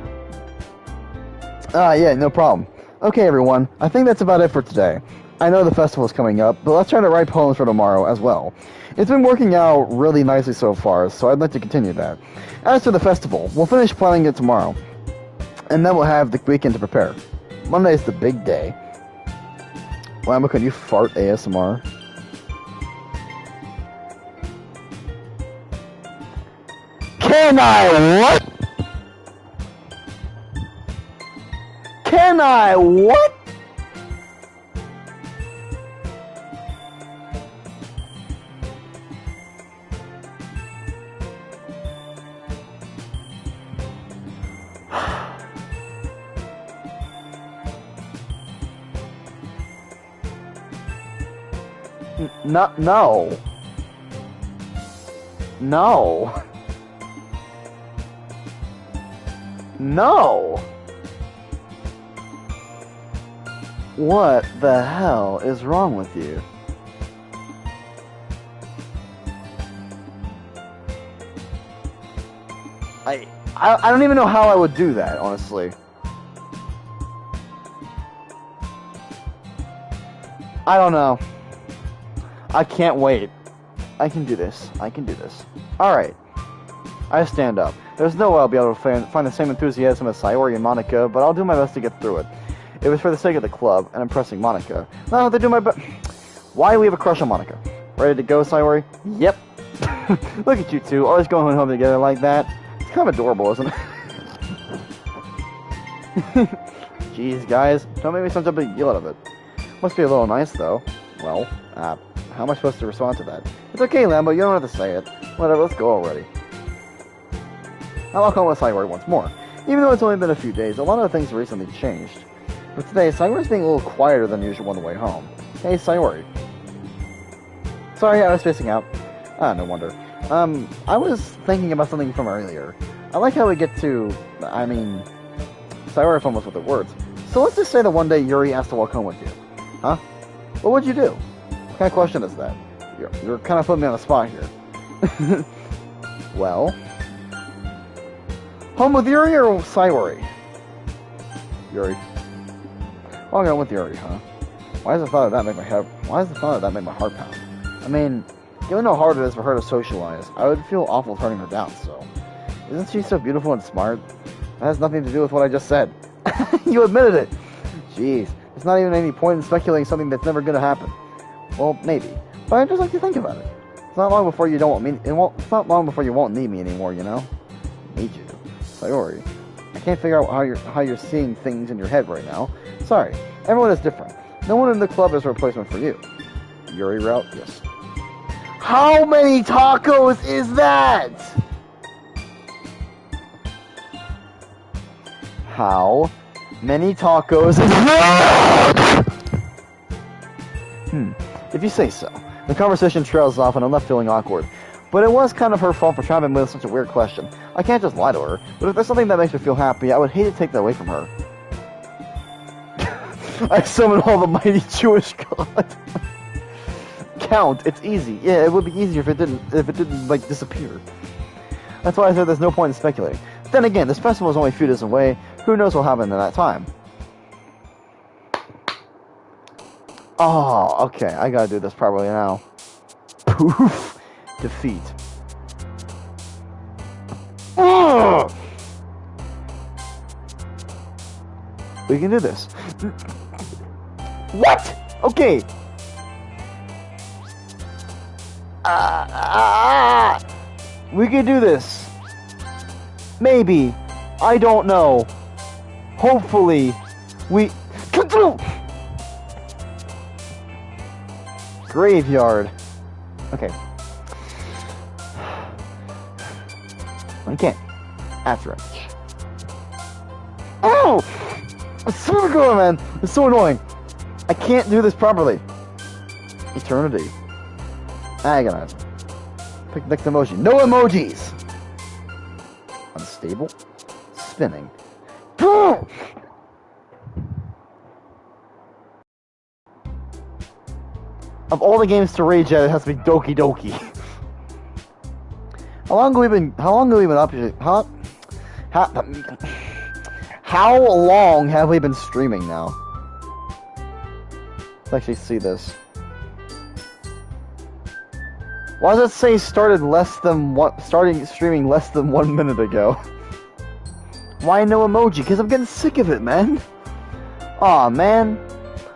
Speaker 1: Yeah, no problem. Okay, everyone, I think that's about it for today. I know the festival is coming up, but let's try to write poems for tomorrow as well. It's been working out really nicely so far, so I'd like to continue that. As for the festival, we'll finish planning it tomorrow, and then we'll have the weekend to prepare. Monday's the big day. Lambo, can you fart ASMR? Can I what? Can I what? No. No. No. What the hell is wrong with you? I don't even know how I would do that, honestly. I don't know. I can't wait. I can do this. I can do this. Alright. I stand up. There's no way I'll be able to find the same enthusiasm as Sayori and Monica, but I'll do my best to get through it. It was for the sake of the club and impressing Monica. Now I have to do my best. Why do we have a crush on Monica? Ready to go, Sayori? Yep. Look at you two, always going home together like that. It's kind of adorable, isn't it? Jeez, guys, don't make me such a big deal out of it. Must be a little nice, though. Well, how am I supposed to respond to that? It's okay, Lambo, you don't have to say it. Whatever, let's go already. I'll walk home with Sayori once more. Even though it's only been a few days, a lot of things recently changed. But today, Sayori's being a little quieter than usual on the way home. Hey, Sayori. Sorry, I was spacing out. Ah, no wonder. I was thinking about something from earlier. I like how we get to... Sayori fumbles with the words. So let's just say that one day Yuri asked to walk home with you. Huh? What would you do? What kind of question is that? You're kind of putting me on the spot here. Well, home with Yuri or Sayori? Yuri. Oh, I'm going with Yuri, huh? Why does the thought of that make my head? Why does the thought of that make my heart pound? I mean, given how hard it is for her to socialize, I would feel awful turning her down. So, isn't she so beautiful and smart? That has nothing to do with what I just said. You admitted it. Jeez, there's not even any point in speculating something that's never gonna happen. Well, maybe, but I just like to think about it. It's not long before you don't want me. It's not long before you won't need me anymore. You know? Need you, Sayori. I can't figure out how you're seeing things in your head right now. Sorry, everyone is different. No one in the club is a replacement for you. Yuri route, yes. How many tacos is that? How many tacos is that? If you say so. The conversation trails off and I'm left feeling awkward. But it was kind of her fault for trying to with such a weird question. I can't just lie to her, but if there's something that makes me feel happy, I would hate to take that away from her. I summon all the mighty Jewish gods. Count, it's easy. Yeah, it would be easier if it didn't like disappear. That's why I said there's no point in speculating. Then again, this festival is only a few days away. Who knows what'll happen in that time? Oh, okay. I gotta do this properly now. Poof. Defeat. Oh! We can do this. What? Okay. We can do this. Maybe. I don't know. Hopefully. We... Graveyard. Okay. I can't. After it. Oh! I swear to God, man. It's so annoying. I can't do this properly. Eternity. Agonize. Pick the next emoji. No emojis! Unstable. Spinning. Of all the games to rage at, it has to be Doki Doki. How long have we been up here? How long have we been streaming now? Let's actually see this. Why does it say starting streaming less than 1 minute ago? Why no emoji? Because I'm getting sick of it, man. Aw, man.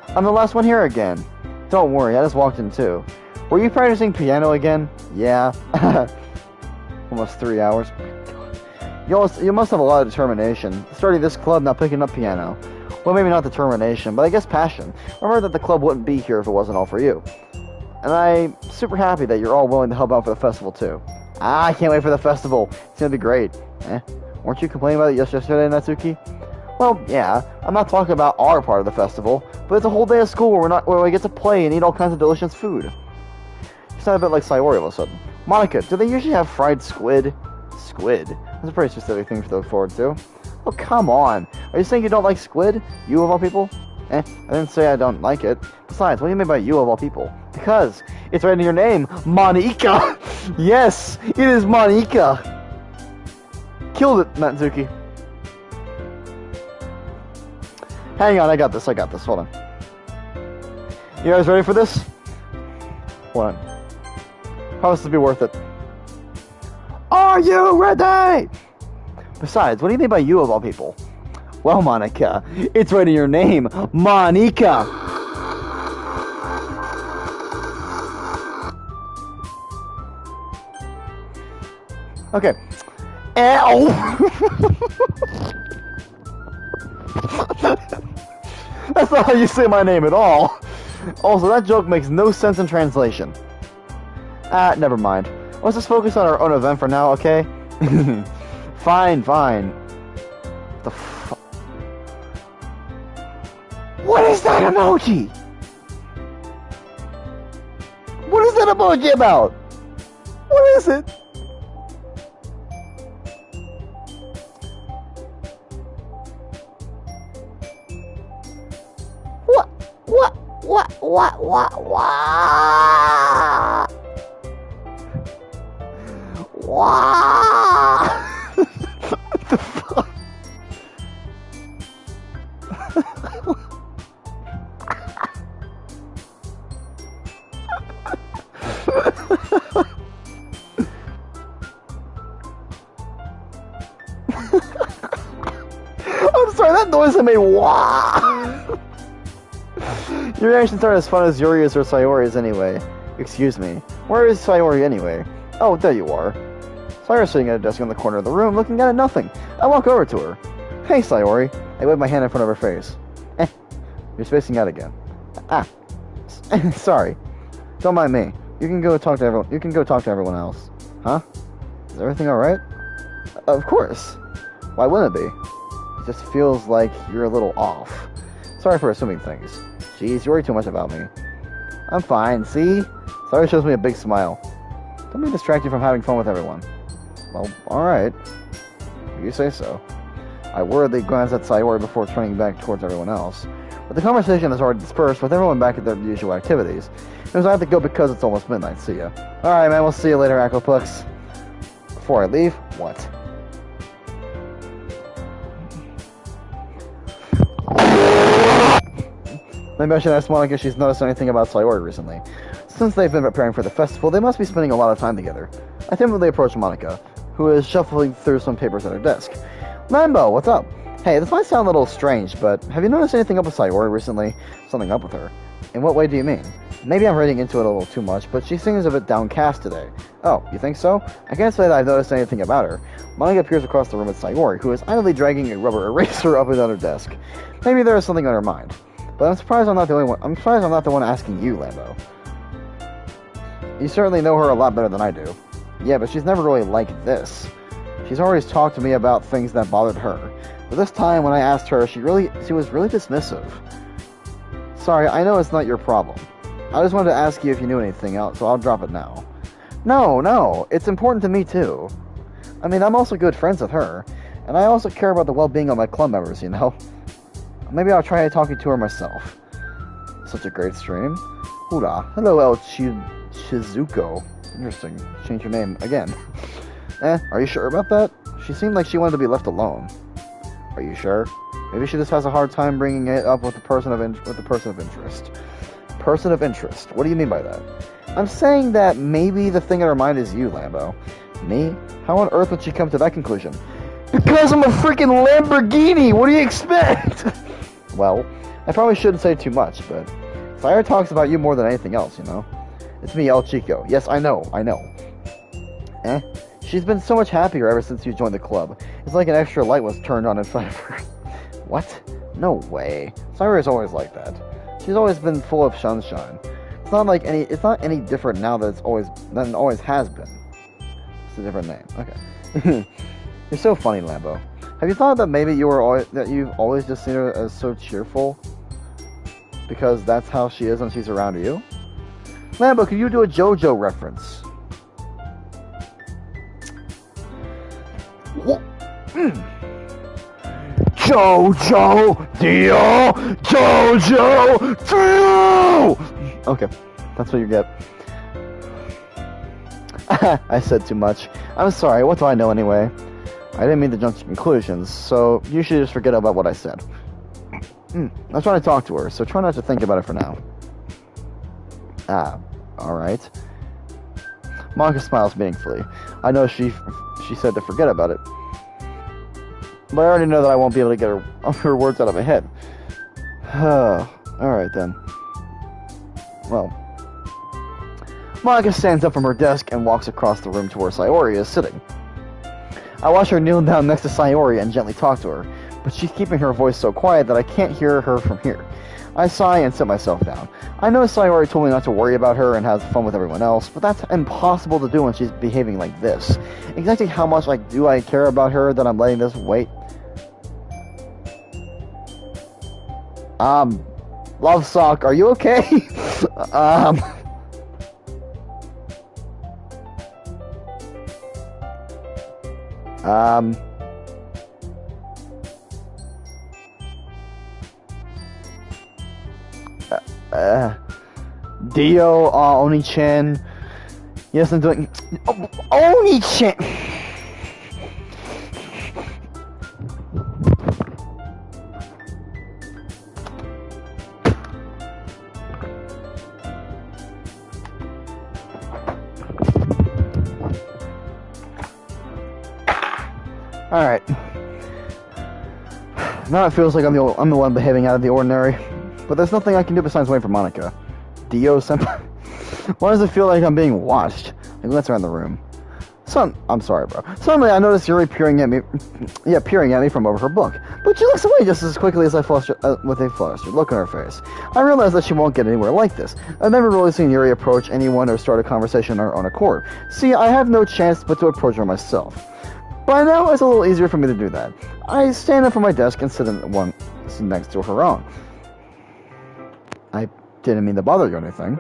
Speaker 1: I'm the last one here again. Don't worry, I just walked in too. Were you practicing piano again? Yeah. Almost 3 hours. You must have a lot of determination. Starting this club, not picking up piano. Well, maybe not determination, but I guess passion. Remember that the club wouldn't be here if it wasn't all for you. And I'm super happy that you're all willing to help out for the festival too. I can't wait for the festival. It's gonna be great. Weren't you complaining about it yesterday, Natsuki? Well, yeah. I'm not talking about our part of the festival, but it's a whole day of school where we get to play and eat all kinds of delicious food. You sound a bit like Sayori all of a sudden. Monica, do they usually have fried squid? Squid? That's a pretty specific thing to look forward to. Oh, come on. Are you saying you don't like squid? You of all people? I didn't say I don't like it. Besides, what do you mean by you of all people? Because it's right in your name, Monica! Yes, it is Monica! Killed it, Natsuki. Hang on, I got this, hold on. You guys ready for this? Hold on. Promise to be worth it. Are you ready? Besides, what do you mean by you of all people? Well, Monica, it's right in your name, Monica! Okay. Ow! That's not how you say my name at all. Also, that joke makes no sense in translation. Never mind. Let's just focus on our own event for now, okay? Fine. The fu- What is that emoji? What is that emoji about? What is it? What? What the fuck? I'm sorry, that noise I made. Wah! Your reactions aren't as fun as Yuri's or Sayori's anyway. Excuse me. Where is Sayori anyway? Oh, there you are. Sayori's sitting at a desk in the corner of the room, looking at nothing. I walk over to her. Hey, Sayori. I wave my hand in front of her face. You're spacing out again. Sorry. Don't mind me. You can go talk to everyone. You can go talk to everyone else. Huh? Is everything all right? Of course. Why wouldn't it be? It just feels like you're a little off. Sorry for assuming things. Jeez, you worry too much about me. I'm fine, see? Sayori shows me a big smile. Don't be distracted from having fun with everyone. Well, alright. You say so. I worriedly glance at Sayori before turning back towards everyone else. But the conversation has already dispersed, with everyone back at their usual activities. It was I have to go because it's almost midnight. See ya. Alright, man, we'll see you later, Aquaplex. Before I leave, what? Maybe I should ask Monica if she's noticed anything about Sayori recently. Since they've been preparing for the festival, they must be spending a lot of time together. I timidly approach Monica, who is shuffling through some papers at her desk. Lambo, what's up? Hey, this might sound a little strange, but have you noticed anything up with Sayori recently? Something up with her? In what way do you mean? Maybe I'm reading into it a little too much, but she seems a bit downcast today. Oh, you think so? I can't say that I've noticed anything about her. Monica appears across the room with Sayori, who is idly dragging a rubber eraser up and down her desk. Maybe there is something on her mind. But I'm surprised I'm not the only one. I'm surprised I'm not the one asking you, Lambo. You certainly know her a lot better than I do. Yeah, but she's never really like this. She's always talked to me about things that bothered her. But this time, when I asked her, she was really dismissive. Sorry, I know it's not your problem. I just wanted to ask you if you knew anything else, so I'll drop it now. No, it's important to me too. I mean, I'm also good friends with her, and I also care about the well-being of my club members, you know? Maybe I'll try talking to her myself. Such a great stream. Hoorah. Hello, El Chizuko. Interesting. Change your name again. Are you sure about that? She seemed like she wanted to be left alone. Are you sure? Maybe she just has a hard time bringing it up with the person of interest. Person of interest? What do you mean by that? I'm saying that maybe the thing in her mind is you, Lambo. Me? How on earth would she come to that conclusion? Because I'm a freaking Lamborghini! What do you expect? Well, I probably shouldn't say too much, but Sayori talks about you more than anything else, you know? It's me, El Chico. Yes, I know. She's been so much happier ever since you joined the club. It's like an extra light was turned on in front of her. What? No way. Sayori is always like that. She's always been full of sunshine. It's not any different now than it always has been. It's a different name. Okay. You're so funny, Lambo. Have you thought that maybe you've always just seen her as so cheerful? Because that's how she is when she's around you? Lambo, could you do a JoJo reference? What? JoJo Dio! JoJo Dio! Okay, that's what you get. I said too much. I'm sorry, what do I know anyway? I didn't mean to jump to conclusions, so you should just forget about what I said. I was trying to talk to her, so try not to think about it for now. Alright. Monica smiles meaningfully. I know she said to forget about it. But I already know that I won't be able to get her words out of my head. Alright then. Well. Monica stands up from her desk and walks across the room to where Sayori is sitting. I watch her kneel down next to Sayori and gently talk to her, but she's keeping her voice so quiet that I can't hear her from here. I sigh and sit myself down. I know Sayori told me not to worry about her and have fun with everyone else, but that's impossible to do when she's behaving like this. Exactly how much do I care about her that I'm letting this wait? Love Sock, are you okay? Dio, Oni-chan, Yes, I'm doing... Oh, Oni-chan! Alright. Now it feels like I'm the one behaving out of the ordinary. But there's nothing I can do besides wait for Monica. Dio-senpai? Why does it feel like I'm being watched? I glance around the room. I'm sorry, bro. Suddenly, I noticed Yuri peering at me from over her book. But she looks away just as quickly as I with a flustered look on her face. I realize that she won't get anywhere like this. I've never really seen Yuri approach anyone or start a conversation on her own accord. See, I have no chance but to approach her myself. By now, it's a little easier for me to do that. I stand up from my desk and sit next to her own. I didn't mean to bother you or anything.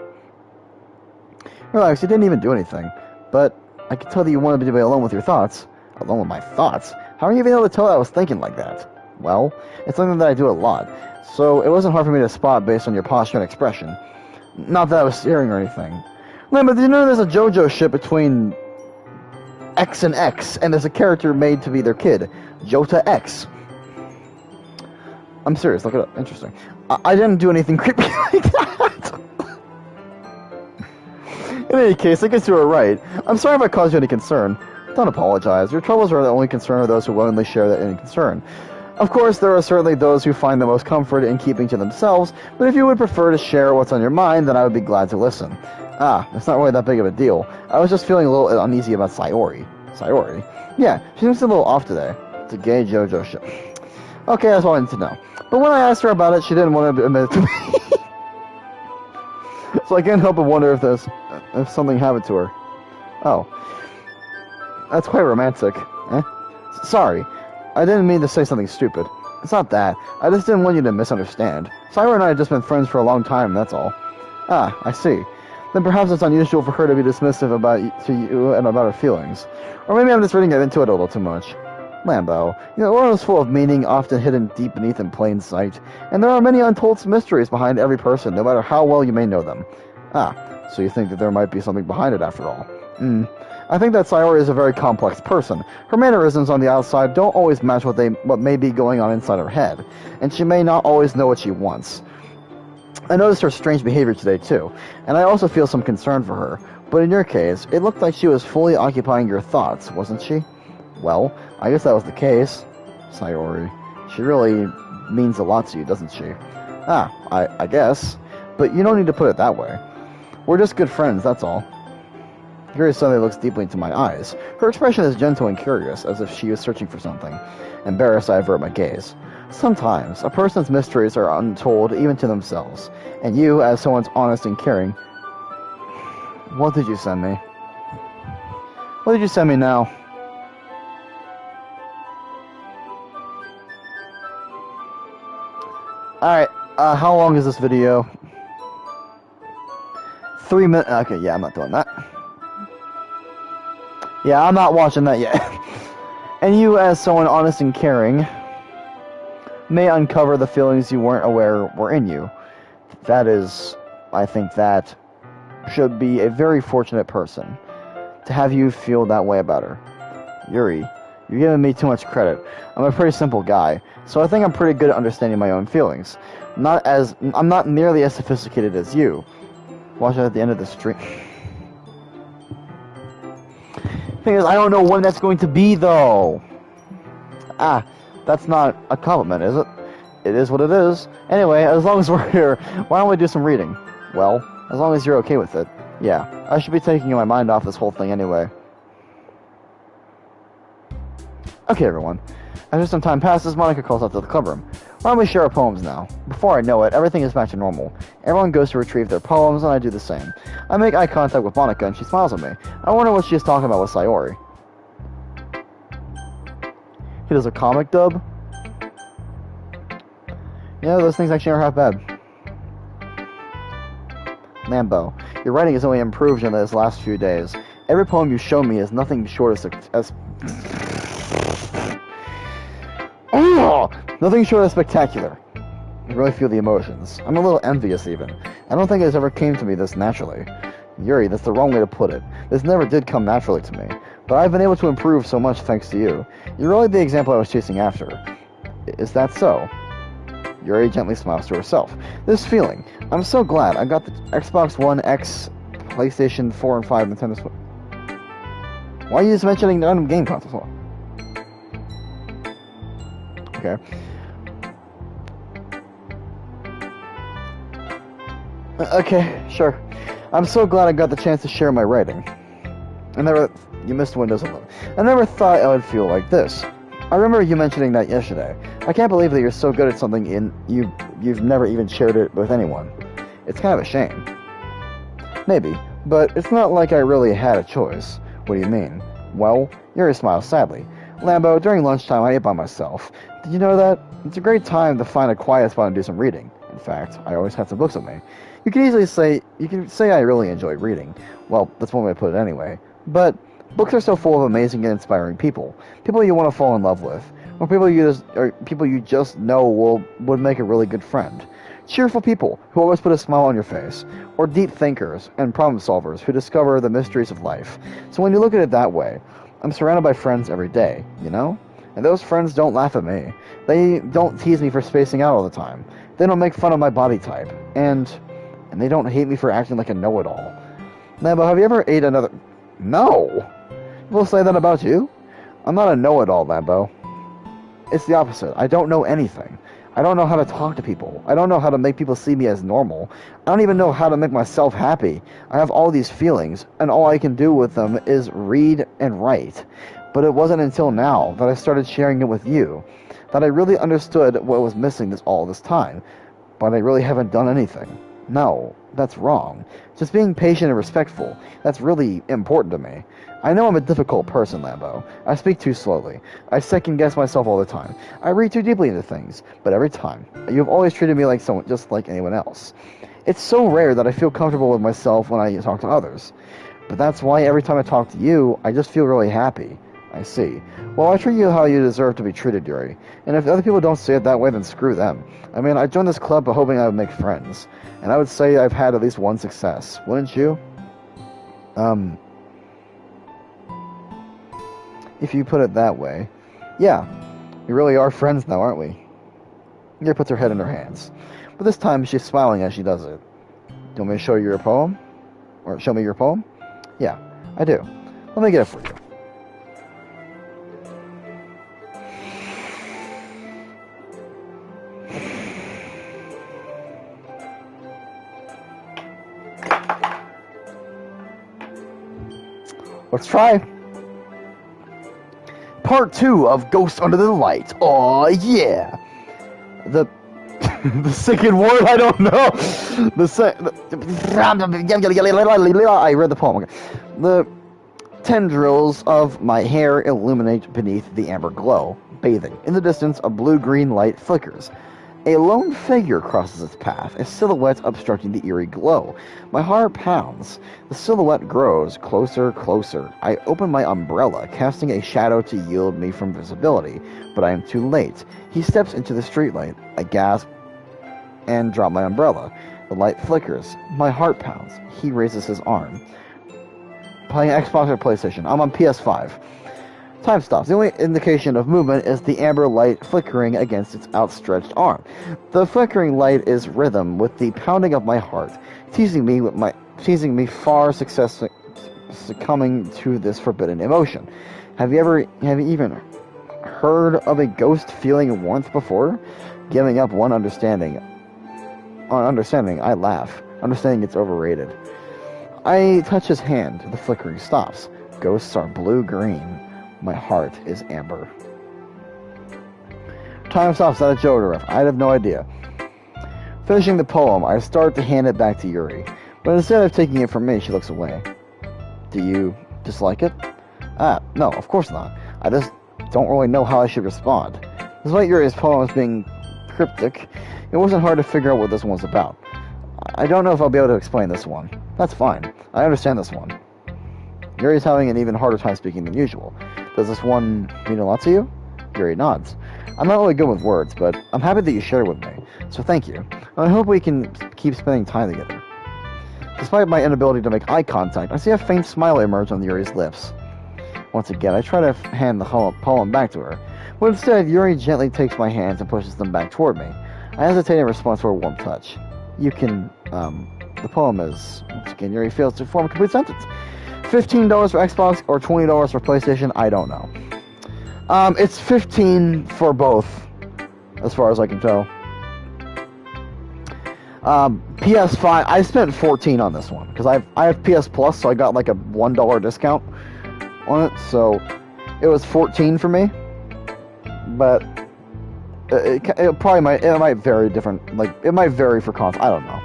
Speaker 1: Relax, you didn't even do anything. But I could tell that you wanted to be alone with your thoughts. Alone with my thoughts? How are you even able to tell that I was thinking like that? Well, it's something that I do a lot, so it wasn't hard for me to spot based on your posture and expression. Not that I was staring or anything. Man, but did you know there's a JoJo ship between X and X, and there's a character made to be their kid, Jota X. I'm serious, look it up. Interesting. I didn't do anything creepy like that. In any case, I guess you were right. I'm sorry if I caused you any concern. Don't apologize. Your troubles are the only concern of those who willingly share that any concern. Of course, there are certainly those who find the most comfort in keeping to themselves, but if you would prefer to share what's on your mind, then I would be glad to listen. It's not really that big of a deal. I was just feeling a little uneasy about Sayori. Sayori? Yeah, she seems a little off today. It's a gay JoJo show. Okay, that's all I need to know. But when I asked her about it, she didn't want to admit it to me. So I can't help but wonder if something happened to her. Oh. That's quite romantic. Sorry. I didn't mean to say something stupid. It's not that. I just didn't want you to misunderstand. Sayori and I have just been friends for a long time, that's all. I see. Then perhaps it's unusual for her to be dismissive to you and about her feelings. Or maybe I'm just reading into it a little too much. Lambo, the world is full of meaning, often hidden deep beneath in plain sight, and there are many untold mysteries behind every person, no matter how well you may know them. So you think that there might be something behind it after all? I think that Sayori is a very complex person. Her mannerisms on the outside don't always match what may be going on inside her head, and she may not always know what she wants. I noticed her strange behavior today too, and I also feel some concern for her, but in your case, it looked like she was fully occupying your thoughts, wasn't she? Well, I guess that was the case. Sayori. She really means a lot to you, doesn't she? I guess. But you don't need to put it that way. We're just good friends, that's all. Yuri suddenly looks deeply into my eyes. Her expression is gentle and curious, as if she was searching for something. Embarrassed, I avert my gaze. Sometimes, a person's mysteries are untold even to themselves. And you, as someone's honest and caring... What did you send me? What did you send me now? Alright, how long is this video? 3 minutes. Okay, yeah, I'm not doing that. Yeah, I'm not watching that yet. And you, as someone honest and caring, may uncover the feelings you weren't aware were in you. That is, I think that should be a very fortunate person to have you feel that way about her. Yuri, you're giving me too much credit. I'm a pretty simple guy, so I think I'm pretty good at understanding my own feelings. I'm not nearly as sophisticated as you. Watch it at the end of the stream. Thing is, I don't know when that's going to be, though. That's not a compliment, is it? It is what it is. Anyway, as long as we're here, why don't we do some reading? Well, as long as you're okay with it. Yeah, I should be taking my mind off this whole thing anyway. Okay, everyone. After some time passes, Monica calls out to the clubroom. Why don't we share our poems now? Before I know it, everything is back to normal. Everyone goes to retrieve their poems, and I do the same. I make eye contact with Monica, and she smiles at me. I wonder what she is talking about with Sayori. He does a comic dub? Yeah, those things actually aren't half bad. Lambo, your writing has only improved in these last few days. Every poem you show me is nothing short of nothing short of spectacular. I really feel the emotions. I'm a little envious even. I don't think it ever came to me this naturally. Yuri, that's the wrong way to put it. This never did come naturally to me. But I've been able to improve so much thanks to you. You're really the example I was chasing after. Is that so? Yuri gently smiles to herself. This feeling. I'm so glad I got the Xbox One X, PlayStation 4 and 5, Nintendo Switch. Why are you just mentioning random game consoles? Okay. Okay, sure. I'm so glad I got the chance to share my writing. You missed Windows 11. I never thought I would feel like this. I remember you mentioning that yesterday. I can't believe that you're so good at something you've never even shared it with anyone. It's kind of a shame. Maybe, but it's not like I really had a choice. What do you mean? Well, Yuri smiles sadly. Lambo, during lunchtime I ate by myself. Did you know that? It's a great time to find a quiet spot and do some reading. In fact, I always have some books with me. You can say I really enjoy reading. Well, that's one way to put it anyway. But books are so full of amazing and inspiring people. People you want to fall in love with. Or people you just know would make a really good friend. Cheerful people who always put a smile on your face. Or deep thinkers and problem solvers who discover the mysteries of life. So when you look at it that way, I'm surrounded by friends every day, you know? And those friends don't laugh at me. They don't tease me for spacing out all the time. They don't make fun of my body type. And they don't hate me for acting like a know-it-all. Lambo, have you ever ate another... No! People say that about you? I'm not a know-it-all, Lambo. It's the opposite. I don't know anything. I don't know how to talk to people. I don't know how to make people see me as normal. I don't even know how to make myself happy. I have all these feelings, and all I can do with them is read and write. But it wasn't until now that I started sharing it with you that I really understood what was missing all this time. But I really haven't done anything. No, that's wrong. Just being patient and respectful, that's really important to me. I know I'm a difficult person, Lambo. I speak too slowly. I second-guess myself all the time. I read too deeply into things. But every time, you've always treated me like someone just like anyone else. It's so rare that I feel comfortable with myself when I talk to others. But that's why every time I talk to you, I just feel really happy. I see. Well, I treat you how you deserve to be treated, Yuri. And if other people don't see it that way, then screw them. I mean, I joined this club hoping I would make friends. And I would say I've had at least one success. Wouldn't you? If you put it that way. Yeah. We really are friends now, aren't we? Yuri puts her head in her hands. But this time, she's smiling as she does it. Do you want me to show you your poem? Or show me your poem? Yeah, I do. Let me get it for you. Let's try. Part 2 of Ghost Under the Light. Oh yeah. The second word I don't know. I read the poem. Okay. The tendrils of my hair illuminate beneath the amber glow. Bathing. In the distance, a blue-green light flickers. A lone figure crosses its path, a silhouette obstructing the eerie glow. My heart pounds. The silhouette grows closer, closer. I open my umbrella, casting a shadow to yield me from visibility, but I am too late. He steps into the streetlight. I gasp and drop my umbrella. The light flickers. My heart pounds. He raises his arm. Playing Xbox or PlayStation. I'm on PS5. Time stops. The only indication of movement is the amber light flickering against its outstretched arm. The flickering light is rhythm with the pounding of my heart, teasing me far succumbing to this forbidden emotion. Have you even heard of a ghost feeling warmth before? Giving up on understanding, I laugh. Understanding it's overrated. I touch his hand. The flickering stops. Ghosts are blue-green. My heart is amber. Time stops at a Joder. I have no idea. Finishing the poem, I start to hand it back to Yuri. But instead of taking it from me, she looks away. Do you dislike it? No, of course not. I just don't really know how I should respond. Despite Yuri's poems being cryptic, it wasn't hard to figure out what this one was about. I don't know if I'll be able to explain this one. That's fine. I understand this one. Yuri's having an even harder time speaking than usual. Does this one mean a lot to you? Yuri nods. I'm not really good with words, but I'm happy that you shared it with me, so thank you. I hope we can keep spending time together. Despite my inability to make eye contact, I see a faint smile emerge on Yuri's lips. Once again, I try to hand the poem back to her, but instead, Yuri gently takes my hands and pushes them back toward me. I hesitate in response to her warm touch. You can, the poem is, once again, Yuri fails to form a complete sentence. $15 for Xbox or $20 for PlayStation, I don't know. It's 15 for both, as far as I can tell. PS5, I spent 14 on this one, because I have PS Plus, so I got like a $1 discount on it, so it was 14 for me, but it might vary different, like, it might vary for console, I don't know.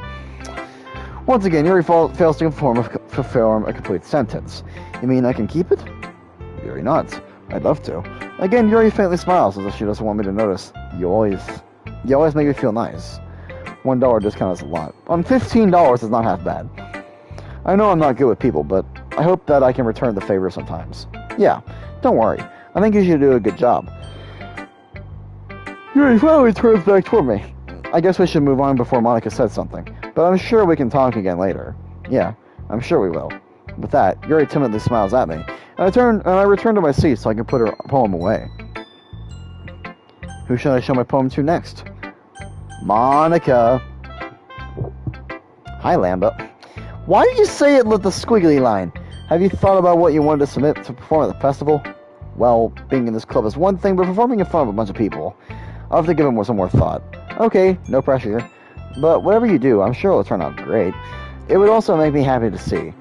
Speaker 1: Once again, Yuri fails to form a complete sentence. You mean I can keep it? Yuri nods. I'd love to. Again, Yuri faintly smiles as if she doesn't want me to notice. You always make me feel nice. $1 discount is a lot. On $15 is not half bad. I know I'm not good with people, but I hope that I can return the favor sometimes. Yeah, don't worry. I think you should do a good job. Yuri finally turns back toward me. I guess we should move on before Monica says something, but I'm sure we can talk again later. Yeah, I'm sure we will. With that, Yuri timidly smiles at me, and I return to my seat so I can put her poem away. Who should I show my poem to next? Monica. Hi, Lambda. Why did you say it with the squiggly line? Have you thought about what you wanted to submit to perform at the festival? Well, being in this club is one thing, but performing in front of a bunch of people, I'll have to give it some more thought. Okay, no pressure. But whatever you do, I'm sure it'll turn out great. It would also make me happy to see.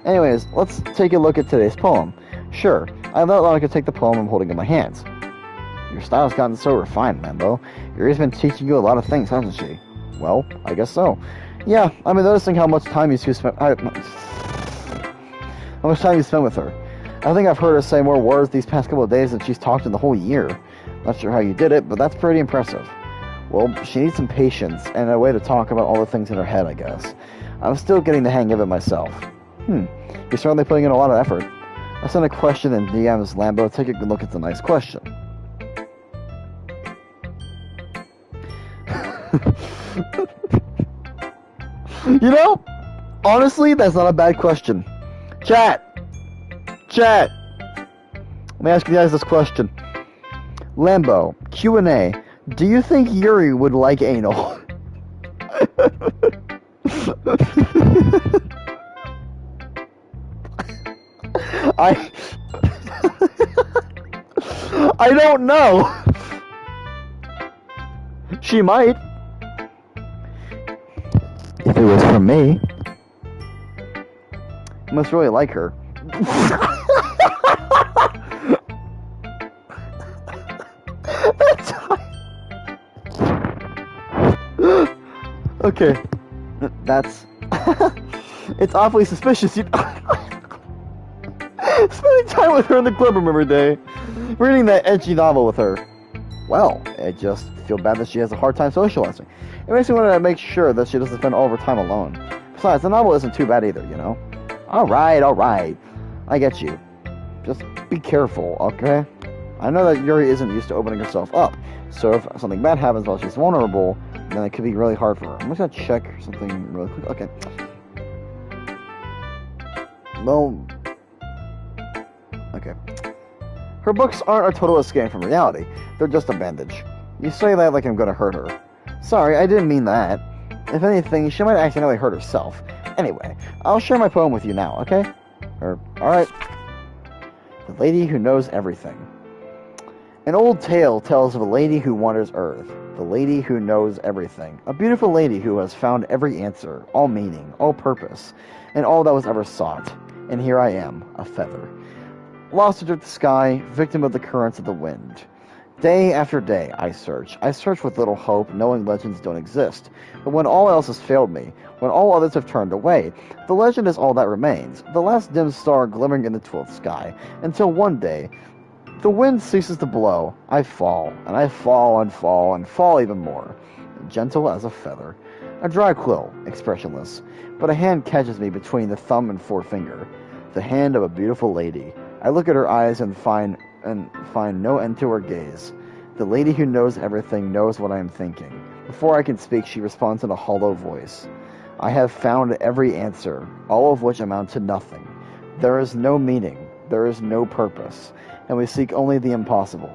Speaker 1: Anyways, let's take a look at today's poem. Sure, I let Monica take the poem I'm holding in my hands. Your style's gotten so refined, Lambo. Yuri's been teaching you a lot of things, hasn't she? Well, I guess so. Yeah, I've been noticing how much time you spend with her. I think I've heard her say more words these past couple of days than she's talked in the whole year. Not sure how you did it, but that's pretty impressive. Well, she needs some patience and a way to talk about all the things in her head, I guess. I'm still getting the hang of it myself. You're certainly putting in a lot of effort. I sent a question in DMs, Lambo. Take a good look at the nice question. You know, honestly, that's not a bad question. Chat. Let me ask you guys this question. Lambo, Q&A. Do you think Yuri would like anal? I don't know. She might. If it was from me. You must really like her. Okay. That's... It's awfully suspicious. Spending time with her in the club room every day. Reading that edgy novel with her. Well, I just feel bad that she has a hard time socializing. It makes me want to make sure that she doesn't spend all of her time alone. Besides, the novel isn't too bad either, you know? Alright. I get you. Just be careful, okay? I know that Yuri isn't used to opening herself up, so if something bad happens while she's vulnerable, then it could be really hard for her. I'm just gonna check something really quick. Okay. Well... Okay. Her books aren't a total escape from reality. They're just a bandage. You say that like I'm gonna hurt her. Sorry, I didn't mean that. If anything, she might accidentally hurt herself. Anyway, I'll share my poem with you now, okay? Alright. The Lady Who Knows Everything. An old tale tells of a lady who wanders Earth. The lady who knows everything. A beautiful lady who has found every answer, all meaning, all purpose, and all that was ever sought. And here I am, a feather. Lost under the sky, victim of the currents of the wind. Day after day, I search. I search with little hope, knowing legends don't exist. But when all else has failed me, when all others have turned away, the legend is all that remains, the last dim star glimmering in the 12th sky, until one day, the wind ceases to blow. I fall, and I fall and fall and fall even more, gentle as a feather. A dry quill, expressionless, but a hand catches me between the thumb and forefinger. The hand of a beautiful lady. I look at her eyes and find no end to her gaze. The lady who knows everything knows what I am thinking. Before I can speak, she responds in a hollow voice. I have found every answer, all of which amount to nothing. There is no meaning, there is no purpose, and we seek only the impossible.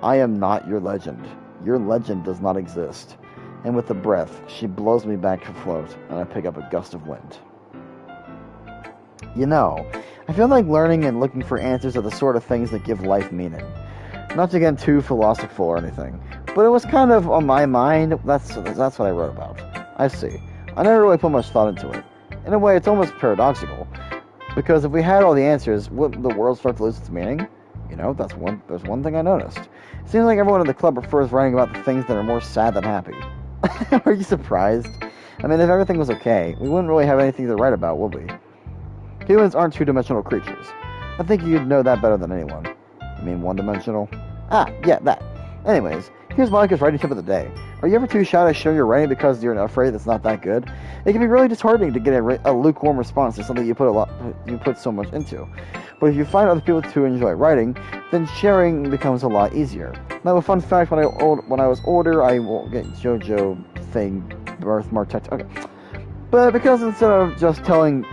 Speaker 1: I am not your legend. Your legend does not exist. And with a breath, she blows me back to float, and I pick up a gust of wind. You know, I feel like learning and looking for answers are the sort of things that give life meaning. Not to get too philosophical or anything, but it was kind of on my mind. That's what I wrote about. I see. I never really put much thought into it. In a way, it's almost paradoxical, because if we had all the answers, wouldn't the world start to lose its meaning? You know, there's one thing I noticed. It seems like everyone in the club prefers writing about the things that are more sad than happy. Are you surprised? I mean, if everything was okay, we wouldn't really have anything to write about, would we? Humans aren't two-dimensional creatures. I think you'd know that better than anyone. You mean one-dimensional? Ah, yeah, that. Anyways, here's Monica's writing tip of the day. Are you ever too shy to show your writing because you're afraid it's not that good? It can be really disheartening to get a lukewarm response to something you put so much into. But if you find other people to enjoy writing, then sharing becomes a lot easier. Now, a fun fact: when I was older, I won't get JoJo thing birthmark tattoo. Okay, but because instead of just telling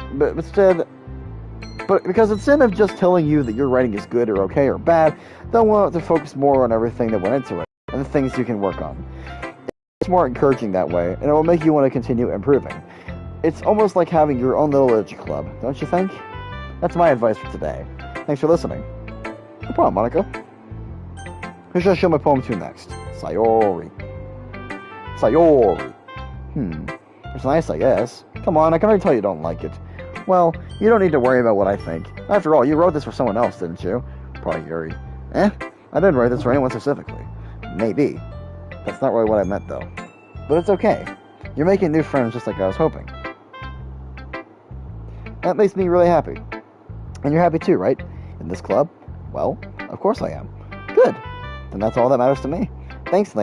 Speaker 1: you that your writing is good or okay or bad, they'll want to focus more on everything that went into it and the things you can work on. It's more encouraging that way, and it will make you want to continue improving. It's almost like having your own little literature club, don't you think? That's my advice for today. Thanks for listening. No problem, Monica. Who should I show my poem to next? Sayori. It's nice, I guess. Come on, I can already tell you don't like it. Well, you don't need to worry about what I think. After all, you wrote this for someone else, didn't you? Probably Yuri. I didn't write this for anyone specifically. Maybe. That's not really what I meant, though. But it's okay. You're making new friends just like I was hoping. That makes me really happy. And you're happy too, right? In this club? Well, of course I am. Good. Then that's all that matters to me. Thank you,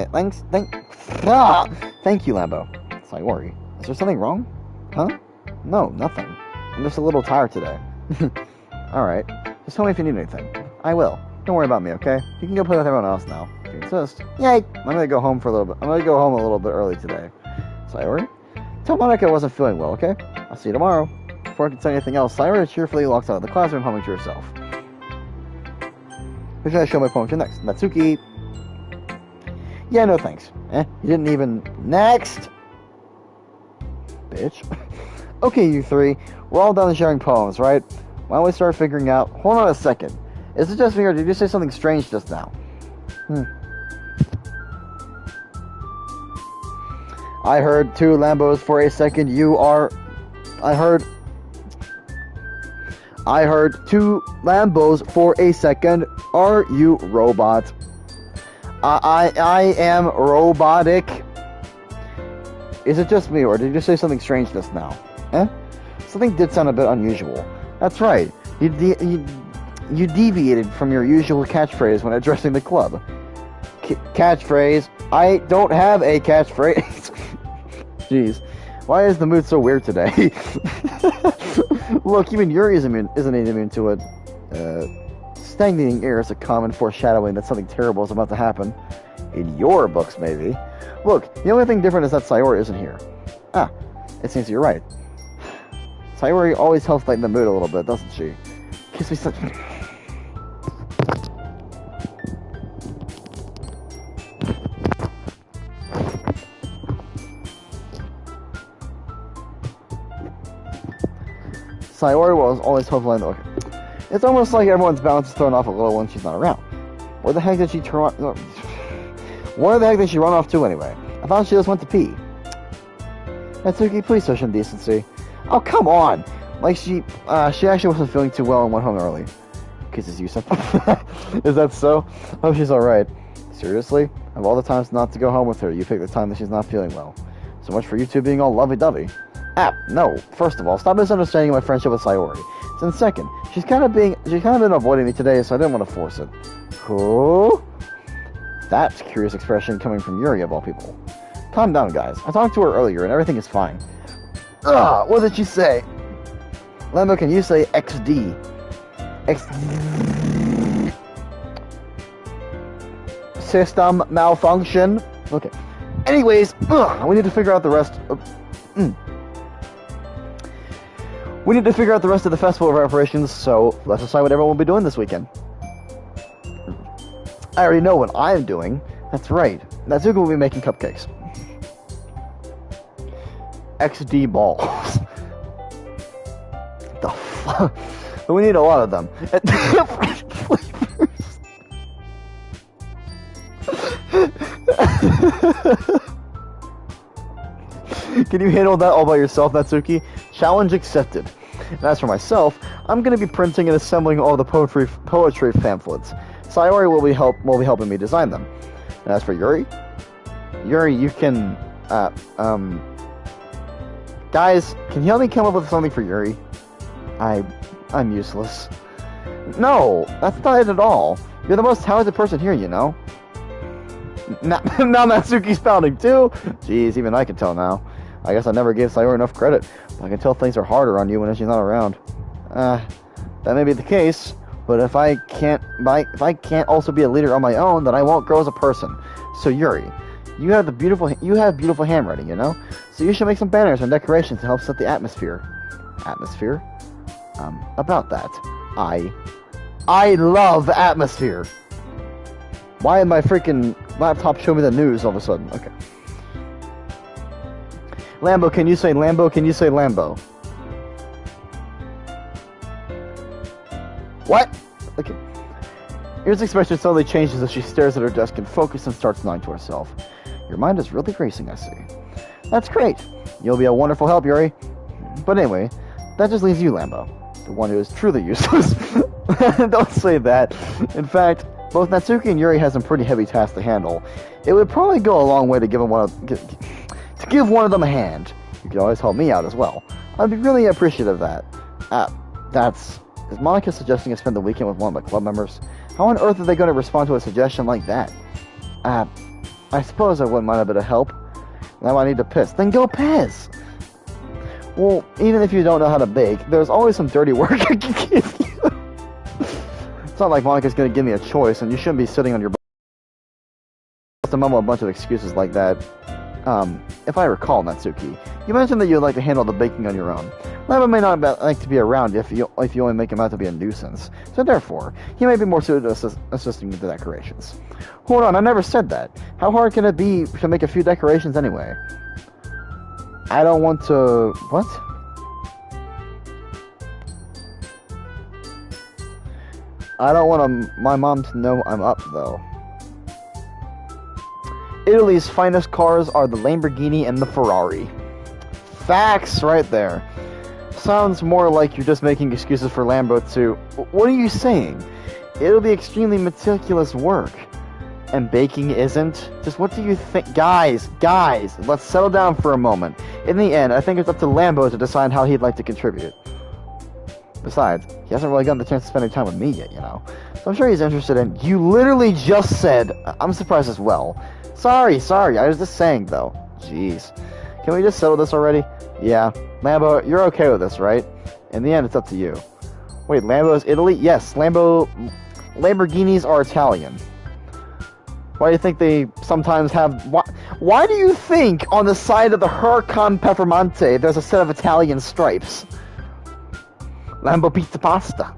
Speaker 1: Lambo. Sayori, is there something wrong? Huh? No, nothing. I'm just a little tired today. Alright. Just tell me if you need anything. I will. Don't worry about me, okay? You can go play with everyone else now, if you insist. Yay! I'm gonna go home a little bit early today. Sayori? Tell Monica I wasn't feeling well, okay? I'll see you tomorrow. Before I can say anything else, Sayori cheerfully walks out of the classroom, humming to herself. Who should I show my poem to next? Natsuki. Yeah, no thanks. You didn't even... Next! Bitch. Okay, you three. We're all done sharing poems, right? Why don't we start figuring out... Hold on a second. Is it just me, or did you say something strange just now? I heard two Lambos for a second. I heard two Lambos for a second. Are you robot? I am robotic. Is it just me, or did you say something strange just now? Something did sound a bit unusual. That's right. You deviated from your usual catchphrase when addressing the club. Catchphrase? I don't have a catchphrase. Jeez. Why is the mood so weird today? Look, even Yuri isn't immune to it. Stagnating air is a common foreshadowing that something terrible is about to happen. In your books, maybe. Look, the only thing different is that Sayori isn't here. It seems you're right. Sayori always helps lighten the mood a little bit, doesn't she? Gives me such... Sayori was always hopeful. It's almost like everyone's balance is thrown off a little when she's not around. Where the heck did she run off to anyway? I thought she just went to pee. Natsuki, please show some decency. Oh, come on! Like she actually wasn't feeling too well and went home early. Kisses you something. Is that so? Hope she's alright. Seriously? Of all the times not to go home with her, you pick the time that she's not feeling well. So much for you two being all lovey-dovey. No. First of all, stop misunderstanding my friendship with Sayori. Then second, she's kind of been avoiding me today, so I didn't want to force it. Who? That's a curious expression coming from Yuri of all people. Calm down, guys. I talked to her earlier, and everything is fine. What did she say? Lambo, can you say XD? System malfunction. Okay. Anyways, we need to figure out the rest of... We need to figure out the rest of the festival preparations, so let's decide what everyone will be doing this weekend. I already know what I'm doing. That's right. Natsuko will be making cupcakes. XD balls. The fuck? We need a lot of them. Can you handle that all by yourself, Natsuki? Challenge accepted. And as for myself, I'm going to be printing and assembling all the poetry pamphlets. Sayori will be helping me design them. And as for Yuri, you can guys, can you help me come up with something for Yuri? I'm useless. No, that's not it at all. You're the most talented person here, you know. Now Natsuki's pounding too. Jeez, even I can tell now. I guess I never gave Sayori enough credit. I can tell things are harder on you when she's not around. That may be the case, but if I can't also be a leader on my own, then I won't grow as a person. So Yuri, you have beautiful handwriting, you know. So you should make some banners and decorations to help set the atmosphere. Atmosphere? About that, I love atmosphere. Why did my freaking laptop show me the news all of a sudden? Okay. Lambo, can you say Lambo? Can you say Lambo? What? Okay. Yuri's expression suddenly changes as she stares at her desk and focuses and starts nodding to herself. Your mind is really racing, I see. That's great. You'll be a wonderful help, Yuri. But anyway, that just leaves you, Lambo. The one who is truly useless. Don't say that. In fact, both Natsuki and Yuri have some pretty heavy tasks to handle. It would probably go a long way to give one of them a hand. You could always help me out as well. I'd be really appreciative of that. Is Monica suggesting I spend the weekend with one of my club members? How on earth are they going to respond to a suggestion like that? I suppose I wouldn't mind a bit of help. Now I need to piss. Then go piss! Well, even if you don't know how to bake, there's always some dirty work I can give you. It's not like Monica's going to give me a choice, and you shouldn't be sitting on your butt to mumble a bunch of excuses like that. If I recall, Natsuki, you mentioned that you'd like to handle the baking on your own. Lama may not like to be around if you only make him out to be a nuisance, so therefore, he may be more suited to assisting with the decorations. Hold on, I never said that. How hard can it be to make a few decorations anyway? I don't want to... What? I don't want my mom to know I'm up, though. Italy's finest cars are the Lamborghini and the Ferrari. Facts right there. Sounds more like you're just making excuses for Lambo too. What are you saying? It'll be extremely meticulous work. And baking isn't? Just what do you think? Guys, let's settle down for a moment. In the end, I think it's up to Lambo to decide how he'd like to contribute. Besides, he hasn't really gotten the chance to spend any time with me yet, you know. So I'm sure he's interested in... You literally just said... I'm surprised as well. Sorry, I was just saying, though. Jeez. Can we just settle this already? Yeah. Lambo, you're okay with this, right? In the end, it's up to you. Wait, Lambo's Italy? Yes, Lamborghinis are Italian. Why do you think they sometimes have... Why do you think on the side of the Huracan Performante there's a set of Italian stripes? Lambo pizza pasta.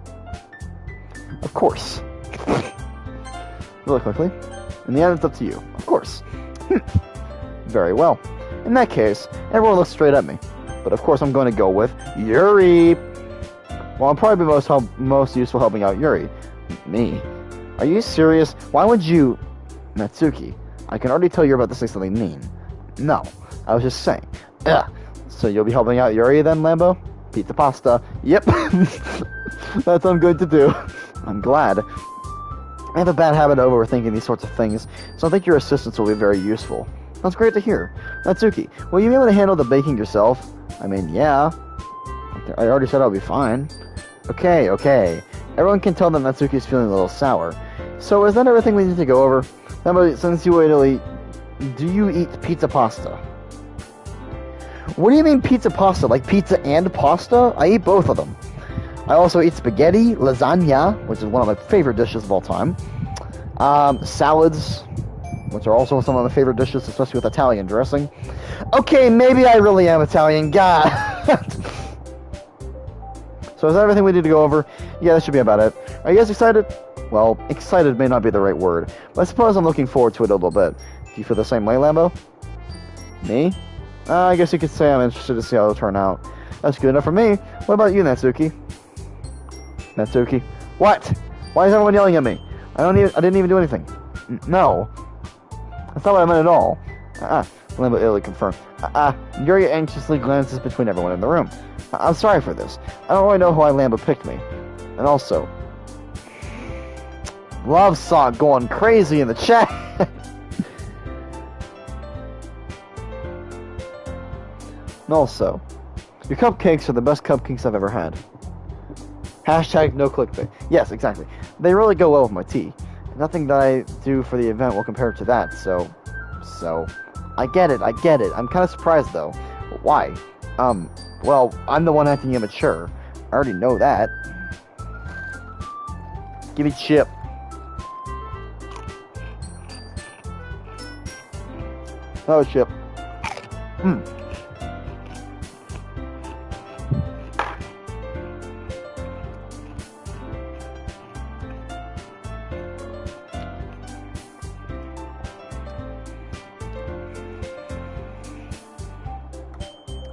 Speaker 1: Of course. Really quickly. In the end, it's up to you. Of course. Very well. In that case, everyone looks straight at me. But of course I'm going to go with Yuri. Well, I'll probably be most useful helping out Yuri. Me? Are you serious? Why would you... Natsuki, I can already tell you're about to say something mean. No, I was just saying. Ugh. So you'll be helping out Yuri then, Lambo? Pizza pasta. Yep. That's what I'm going to do. I'm glad. I have a bad habit of overthinking these sorts of things, so I think your assistance will be very useful. That's great to hear. Natsuki, will you be able to handle the baking yourself? I mean, yeah. I already said I'll be fine. Okay. Everyone can tell that Natsuki's feeling a little sour. So is that everything we need to go over? Since you were in Italy, do you eat pizza pasta? What do you mean pizza pasta? Like pizza and pasta? I eat both of them. I also eat spaghetti, lasagna, which is one of my favorite dishes of all time. Salads, which are also some of my favorite dishes, especially with Italian dressing. Okay, maybe I really am Italian. God. So is that everything we need to go over? Yeah, that should be about it. Are you guys excited? Well, excited may not be the right word, but I suppose I'm looking forward to it a little bit. Do you feel the same way, Lambo? Me? I guess you could say I'm interested to see how it'll turn out. That's good enough for me. What about you, Natsuki? Natsuki? What? Why is everyone yelling at me? I didn't even do anything. No. That's not what I meant at all. Lambo illy confirmed. Yuri anxiously glances between everyone in the room. I'm sorry for this. I don't really know why Lambo picked me. And also, Love Sock going crazy in the chat. And also, your cupcakes are the best cupcakes I've ever had. Hashtag no clickbait. Yes, exactly. They really go well with my tea. Nothing that I do for the event will compare to that, so... I get it. I'm kind of surprised, though. Why? Well, I'm the one acting immature. I already know that. Give me chip. Oh, chip.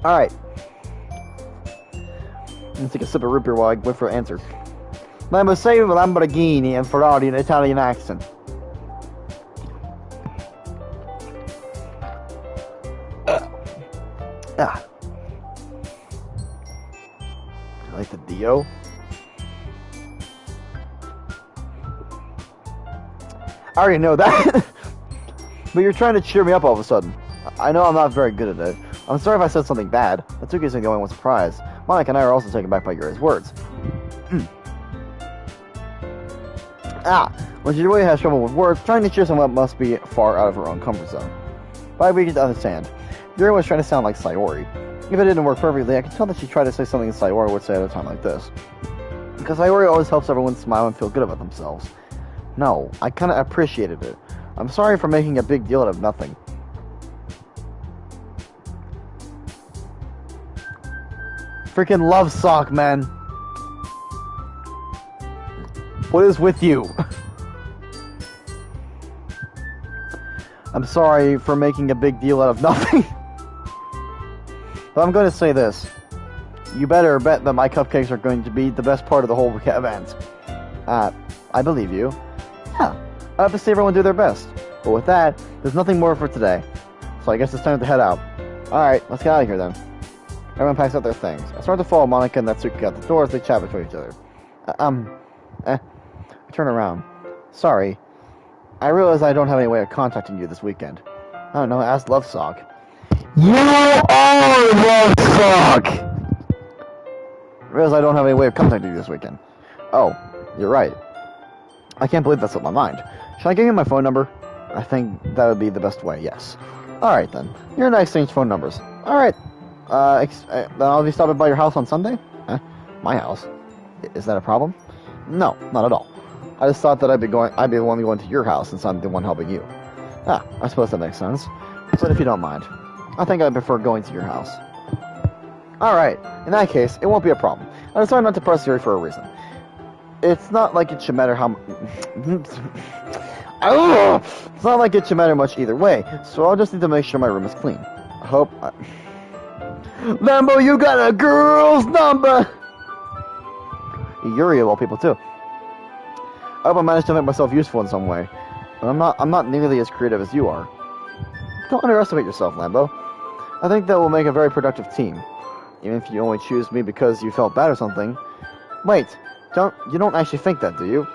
Speaker 1: Alright. Let's take a sip of root beer while I wait for an answer. Lambo say Lamborghini and Ferrari in an Italian accent. I like the Dio. I already know that. But you're trying to cheer me up all of a sudden. I know I'm not very good at it. I'm sorry if I said something bad. Natsuki isn't the only one surprised. Monica and I are also taken back by Yuri's words. When she really has trouble with words, trying to cheer someone up must be far out of her own comfort zone. But we can understand. Yuri was trying to sound like Sayori. If it didn't work perfectly, I could tell that she tried to say something that Sayori would say at a time like this. Because Sayori always helps everyone smile and feel good about themselves. No, I kinda appreciated it. I'm sorry for making a big deal out of nothing. Freaking Love Sock, man. What is with you? I'm sorry for making a big deal out of nothing. But I'm going to say this. You better bet that my cupcakes are going to be the best part of the whole event. I believe you. Yeah, I have to see everyone do their best. But with that, there's nothing more for today. So I guess it's time to head out. Alright, let's get out of here then. Everyone packs up their things. I start to follow Monica and Natsuki out the door as they chat between each other. I turn around. Sorry. I realize I don't have any way of contacting you this weekend. I don't know, ask Love Sock. You are Love Sock! I realize I don't have any way of contacting you this weekend. Oh, you're right. I can't believe that's on my mind. Should I give you my phone number? I think that would be the best way, yes. Alright then. You and I exchange phone numbers. Alright. Then I'll be stopping by your house on Sunday? My house? Is that a problem? No, not at all. I just thought that I'd be the one going to your house since I'm the one helping you. I suppose that makes sense. But if you don't mind, I think I'd prefer going to your house. Alright, in that case, it won't be a problem. I decided not to press Yuri for a reason. It's not like it should matter how it's not like it should matter much either way, so I'll just need to make sure my room is clean. I hope Lambo, you got a girl's number! Yuri of all people too. I hope I managed to make myself useful in some way. But I'm not nearly as creative as you are. Don't underestimate yourself, Lambo. I think that will make a very productive team. Even if you only choose me because you felt bad or something. Wait, you don't actually think that, do you?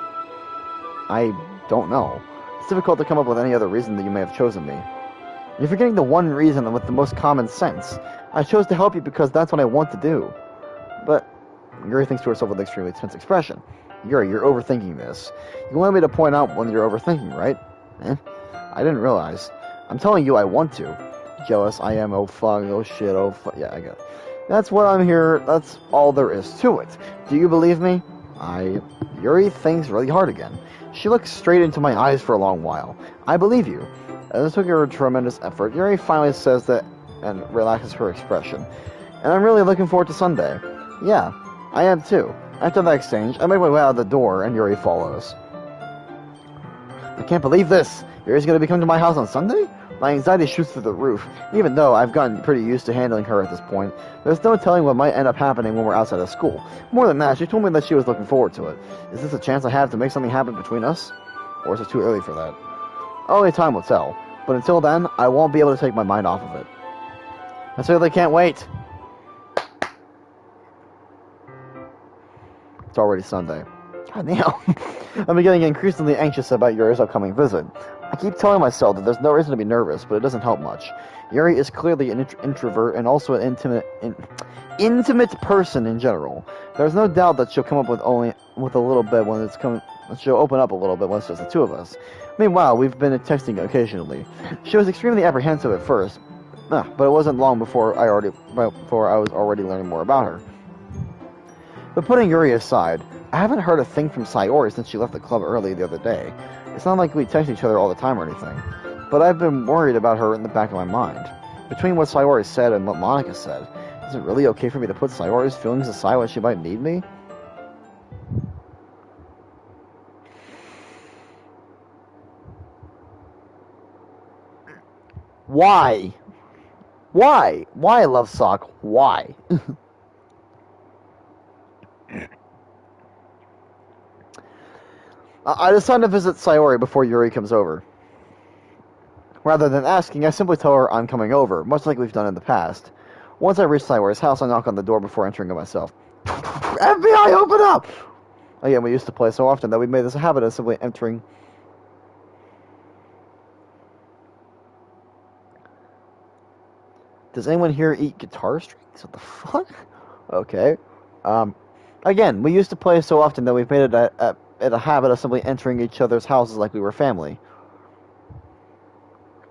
Speaker 1: I don't know. It's difficult to come up with any other reason that you may have chosen me. You're forgetting the one reason with the most common sense. I chose to help you because that's what I want to do. But Yuri thinks to herself with an extremely tense expression. Yuri, you're overthinking this. You wanted me to point out when you're overthinking, right? I didn't realize. I'm telling you I want to. Jealous, I am, oh fuck, oh shit, oh fuck. Yeah, I got it. That's what I'm here, that's all there is to it. Do you believe me? Yuri thinks really hard again. She looks straight into my eyes for a long while. I believe you. As it took her a tremendous effort, Yuri finally says that and relaxes her expression. And I'm really looking forward to Sunday. Yeah, I am too. After that exchange, I make my way out of the door, and Yuri follows. I can't believe this! Yuri's gonna be coming to my house on Sunday? My anxiety shoots through the roof. Even though I've gotten pretty used to handling her at this point, there's no telling what might end up happening when we're outside of school. More than that, she told me that she was looking forward to it. Is this a chance I have to make something happen between us? Or is it too early for that? Only time will tell. But until then, I won't be able to take my mind off of it. I certainly can't wait! It's already Sunday. God damn. I'm getting increasingly anxious about Yuri's upcoming visit. I keep telling myself that there's no reason to be nervous, but it doesn't help much. Yuri is clearly an introvert and also an intimate person in general. There's no doubt that she'll come up with a little bit when it's coming. She'll open up a little bit when it's just the two of us. Meanwhile, we've been texting occasionally. She was extremely apprehensive at first, but it wasn't long before I was already learning more about her. But putting Yuri aside, I haven't heard a thing from Sayori since she left the club early the other day. It's not like we text each other all the time or anything, but I've been worried about her in the back of my mind. Between what Sayori said and what Monica said, is it really okay for me to put Sayori's feelings aside when she might need me? Why? Why? Why, Love Sock? Why? I decide to visit Sayori before Yuri comes over. Rather than asking, I simply tell her I'm coming over, much like we've done in the past. Once I reach Sayori's house, I knock on the door before entering it myself. FBI, open up! Again, we used to play so often that we made this a habit of simply entering. Does anyone here eat guitar strings? What the fuck? Okay. Again, we used to play so often that we've made it a habit of simply entering each other's houses like we were family.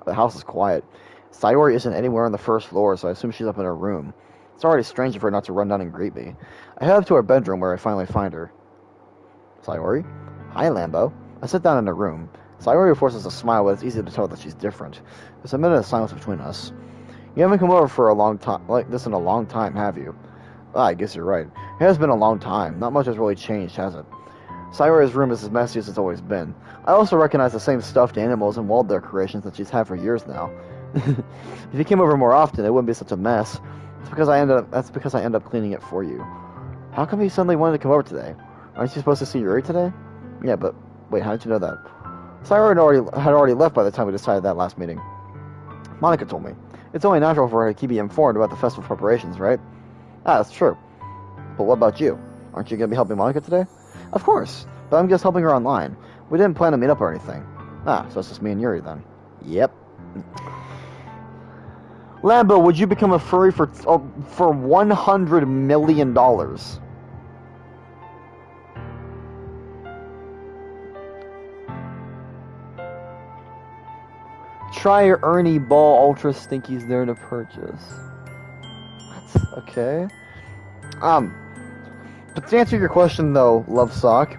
Speaker 1: The house is quiet. Sayori isn't anywhere on the first floor, so I assume she's up in her room. It's already strange of her not to run down and greet me. I head up to her bedroom where I finally find her. Sayori? Hi, Lambo. I sit down in her room. Sayori forces a smile, but it's easy to tell that she's different. There's a minute of silence between us. You haven't come over for a long time, like this in a long time, have you? I guess you're right. It has been a long time. Not much has really changed, has it? Sayori's room is as messy as it's always been. I also recognize the same stuffed animals and wall decorations that she's had for years now. If you came over more often, it wouldn't be such a mess. That's because I end up cleaning it for you. How come you suddenly wanted to come over today? Aren't you supposed to see Yuri today? Yeah, but wait, how did you know that? Sayori had already left by the time we decided that last meeting. Monica told me. It's only natural for her to keep you informed about the festival preparations, right? Ah, that's true. But what about you? Aren't you going to be helping Monica today? Of course, but I'm just helping her online. We didn't plan to meet up or anything. Ah, so it's just me and Yuri then. Yep. Lambo, would you become a furry for $100 million? Try Ernie Ball Ultra Stinkies there to purchase. What? Okay. But to answer your question though, Love Sock,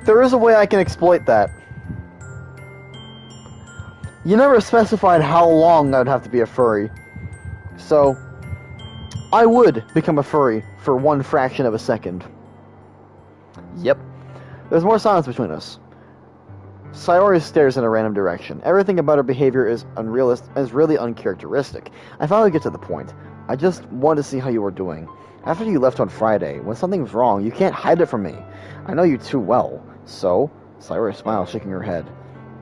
Speaker 1: there is a way I can exploit that. You never specified how long I would have to be a furry. So, I would become a furry for one fraction of a second. Yep. There's more silence between us. Sayori stares in a random direction. Everything about her behavior is really uncharacteristic. I finally get to the point. I just want to see how you were doing. After you left on Friday, when something's wrong, you can't hide it from me. I know you too well. So, Sayori smiles, shaking her head.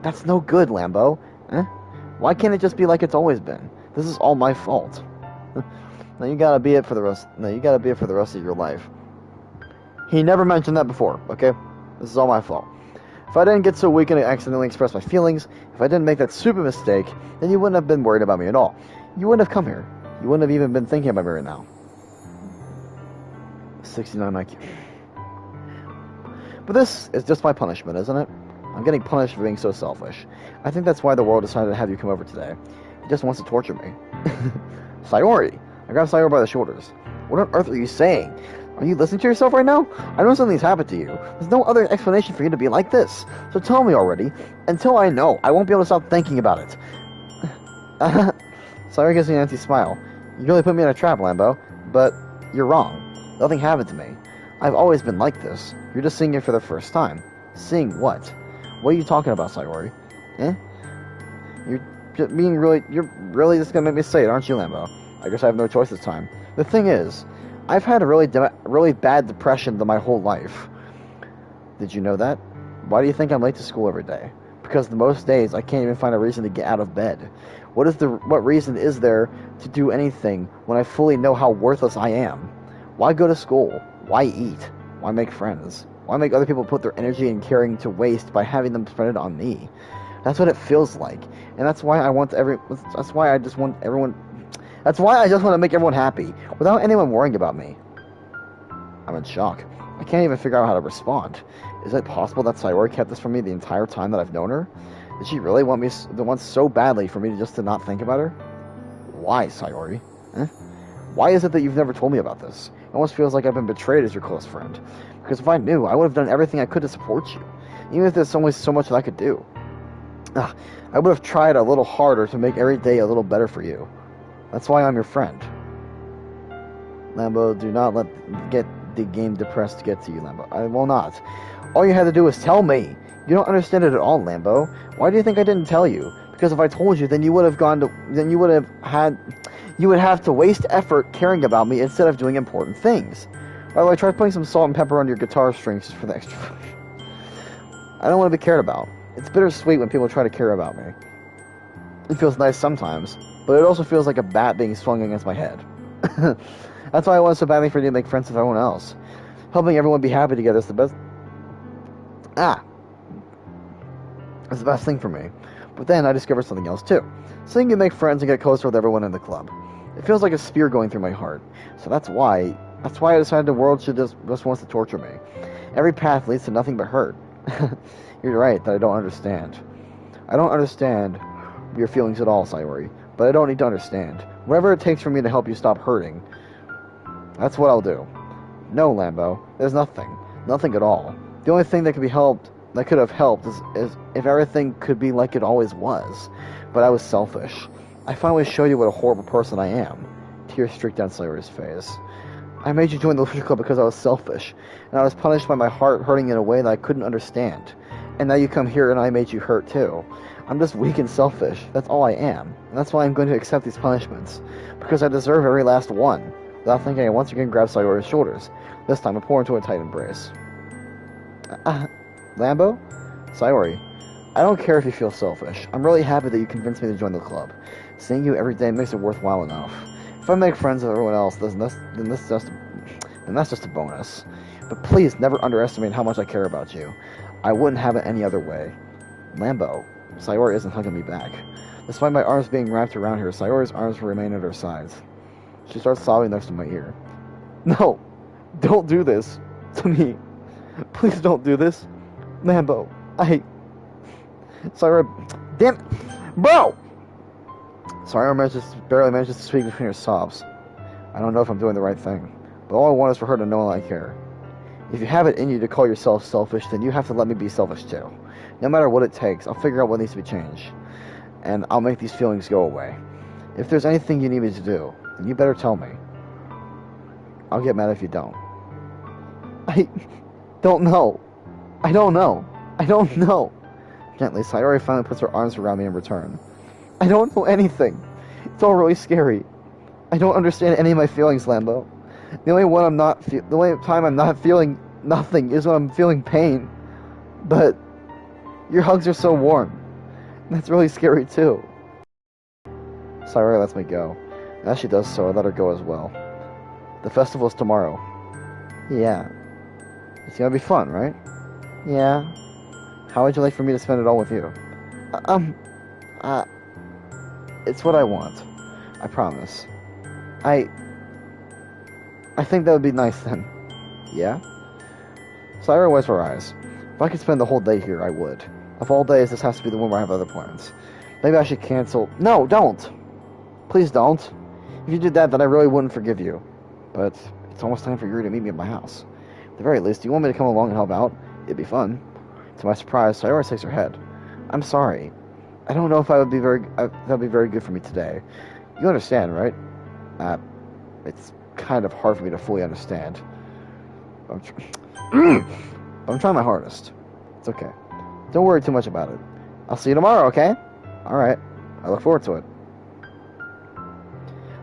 Speaker 1: That's no good, Lambo. Eh? Why can't it just be like it's always been? This is all my fault. Now you gotta be it for the rest. No, you gotta be it for the rest of your life. He never mentioned that before. Okay, this is all my fault. If I didn't get so weak and accidentally express my feelings, if I didn't make that stupid mistake, then you wouldn't have been worried about me at all. You wouldn't have come here. You wouldn't have even been thinking about me right now. 69 IQ. But this is just my punishment, isn't it? I'm getting punished for being so selfish. I think that's why the world decided to have you come over today. It just wants to torture me. Sayori! I grabbed Sayori by the shoulders. What on earth are you saying? Are you listening to yourself right now? I know something's happened to you. There's no other explanation for you to be like this. So tell me already. Until I know, I won't be able to stop thinking about it. Sayori gives me an empty smile. You really put me in a trap, Lambo. But you're wrong. Nothing happened to me. I've always been like this. You're just seeing it for the first time. Seeing what? What are you talking about, Sayori? Eh? You're really just gonna make me say it, aren't you, Lambo? I guess I have no choice this time. The thing is, I've had a really bad depression my whole life. Did you know that? Why do you think I'm late to school every day? Because most days I can't even find a reason to get out of bed. What reason is there to do anything when I fully know how worthless I am? Why go to school? Why eat? Why make friends? Why make other people put their energy and caring to waste by having them spend it on me? That's what it feels like, and that's why I just want to make everyone happy without anyone worrying about me. I'm in shock. I can't even figure out how to respond. Is it possible that Sayori kept this from me the entire time that I've known her? Did she really want so badly for me to not think about her? Why, Sayori? Eh? Why is it that you've never told me about this? It almost feels like I've been betrayed as your close friend. Because if I knew, I would have done everything I could to support you. Even if there's only so much that I could do. I would have tried a little harder to make every day a little better for you. That's why I'm your friend. Lambo, do not let the game depressed get to you, Lambo. I will not. All you had to do was tell me. You don't understand it at all, Lambo. Why do you think I didn't tell you? Because if I told you, then you would have to waste effort caring about me instead of doing important things. By the way, try putting some salt and pepper on your guitar strings just for the extra. I don't want to be cared about. It's bittersweet when people try to care about me. It feels nice sometimes, but it also feels like a bat being swung against my head. That's why I want so badly for you to make friends with everyone else. Helping everyone be happy together is the best... It's the best thing for me. But then I discovered something else too. Seeing you make friends and get closer with everyone in the club. It feels like a spear going through my heart. So that's why I decided the world just wants to torture me. Every path leads to nothing but hurt. You're right that I don't understand. I don't understand your feelings at all, Sayori. But I don't need to understand. Whatever it takes for me to help you stop hurting, that's what I'll do. No, Lambo. There's nothing. Nothing at all. The only thing that could have helped is if everything could be like it always was. But I was selfish. I finally showed you what a horrible person I am. Tears streaked down Sayori's face. I made you join the Lucha Club because I was selfish, and I was punished by my heart hurting in a way that I couldn't understand. And now you come here and I made you hurt too. I'm just weak and selfish. That's all I am. And that's why I'm going to accept these punishments. Because I deserve every last one. Without thinking, I once again grabbed Sayori's shoulders. This time I pour into a tight embrace. Lambo? Sayori, I don't care if you feel selfish. I'm really happy that you convinced me to join the club. Seeing you every day makes it worthwhile enough. If I make friends with everyone else, then that's just a bonus. But please never underestimate how much I care about you. I wouldn't have it any other way. Lambo, Sayori isn't hugging me back. Despite my arms being wrapped around her, Sayori's arms remain at her sides. She starts sobbing next to my ear. No, don't do this to me. Please don't do this. Lambo, Sayori, damn it, bro! Sayori barely manages to speak between her sobs. I don't know if I'm doing the right thing, but all I want is for her to know I care. If you have it in you to call yourself selfish, then you have to let me be selfish too. No matter what it takes, I'll figure out what needs to be changed. And I'll make these feelings go away. If there's anything you need me to do, then you better tell me. I'll get mad if you don't. I don't know. I don't know. I don't know. Gently, Sayori finally puts her arms around me in return. I don't know anything. It's all really scary. I don't understand any of my feelings, Lambo. The only time I'm not feeling nothing is when I'm feeling pain. But your hugs are so warm. And that's really scary too. Sayori lets me go. And as she does so, I let her go as well. The festival's tomorrow. Yeah. It's gonna be fun, right? Yeah. How would you like for me to spend it all with you? It's what I want. I promise. I think that would be nice then. Yeah? Sayori wipes her eyes. If I could spend the whole day here, I would. Of all days, this has to be the one where I have other plans. Maybe I should cancel... No, don't! Please don't. If you did that, then I really wouldn't forgive you. But it's almost time for you to meet me at my house. At the very least, do you want me to come along and help out? It'd be fun. To my surprise, Sayori shakes her head. I'm sorry. I don't know if that would be very good for me today. You understand, right? kind of hard for me to fully understand. I'm trying my hardest. It's okay. Don't worry too much about it. I'll see you tomorrow, okay? Alright. I look forward to it.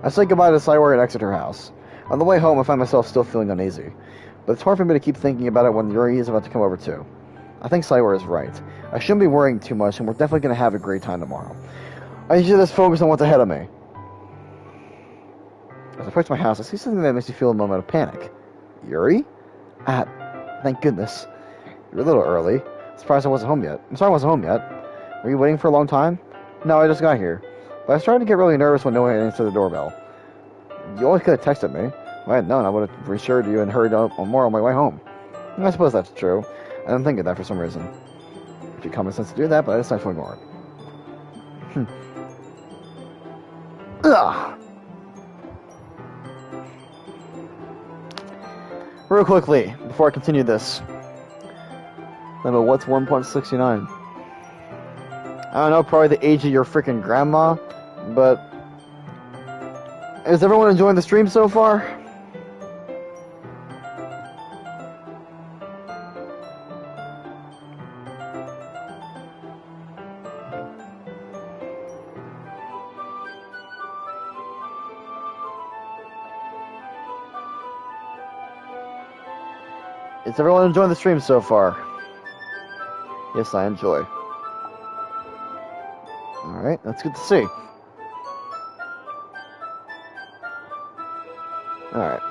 Speaker 1: I say goodbye to Saiwara and exit her house. On the way home, I find myself still feeling uneasy. But it's hard for me to keep thinking about it when Yuri is about to come over too. I think Saiwara is right. I shouldn't be worrying too much, and we're definitely going to have a great time tomorrow. I need to just focus on what's ahead of me. As I approach my house, I see something that makes me feel a moment of panic. Yuri? Thank goodness. You're a little early. Surprised I wasn't home yet. I'm sorry I wasn't home yet. Were you waiting for a long time? No, I just got here. But I started to get really nervous when no one answered the doorbell. You always could have texted me. If I had known, I would have reassured you and hurried on more on my way home. And I suppose that's true. I didn't think of that for some reason. If you common sense to do that, but I decided to ignore it. Ugh. Real quickly, before I continue this. Lemma, what's 1.69? I don't know, probably the age of your freaking grandma, but is everyone enjoying the stream so far? Is everyone enjoying the stream so far? Yes, I enjoy. Alright, that's good to see. Alright.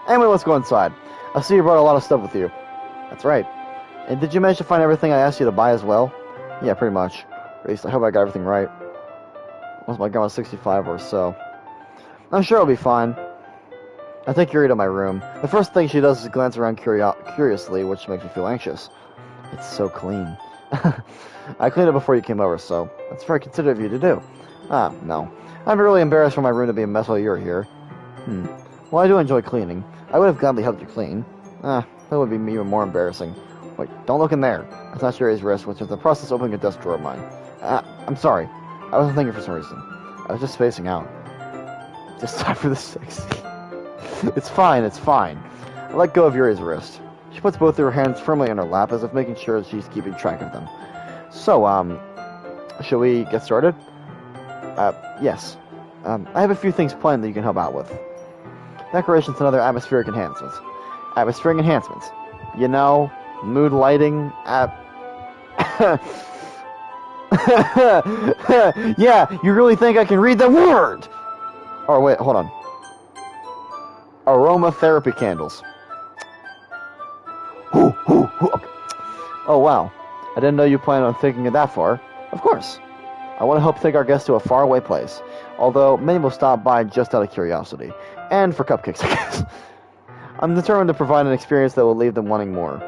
Speaker 1: Anyway, let's go inside. I see you brought a lot of stuff with you. That's right. And did you manage to find everything I asked you to buy as well? Yeah, pretty much. At least I hope I got everything right. Once my grandma's 65 or so. I'm sure I'll be fine. I take Yuri to my room. The first thing she does is glance around curiously, which makes me feel anxious. It's so clean. I cleaned it before you came over, so that's very considerate of you to do. No. I'm really embarrassed for my room to be a mess while you're here. Well, I do enjoy cleaning. I would have gladly helped you clean. That would be even more embarrassing. Wait, don't look in there. That's not Yuri's wrist, which is the process of opening a desk drawer of mine. I'm sorry. I wasn't thinking for some reason. I was just spacing out. Just time for the sexy. It's fine, it's fine. I let go of Yuri's wrist. She puts both of her hands firmly in her lap as if making sure she's keeping track of them. So, shall we get started? Yes. I have a few things planned that you can help out with. Decorations and other atmospheric enhancements. Atmospheric enhancements. You know, mood lighting, yeah, you really think I can read that word? Oh, wait, hold on. Aromatherapy candles. Okay. Oh, wow. I didn't know you planned on thinking it that far. Of course. I want to help take our guests to a faraway place. Although, many will stop by just out of curiosity. And for cupcakes, I guess. I'm determined to provide an experience that will leave them wanting more.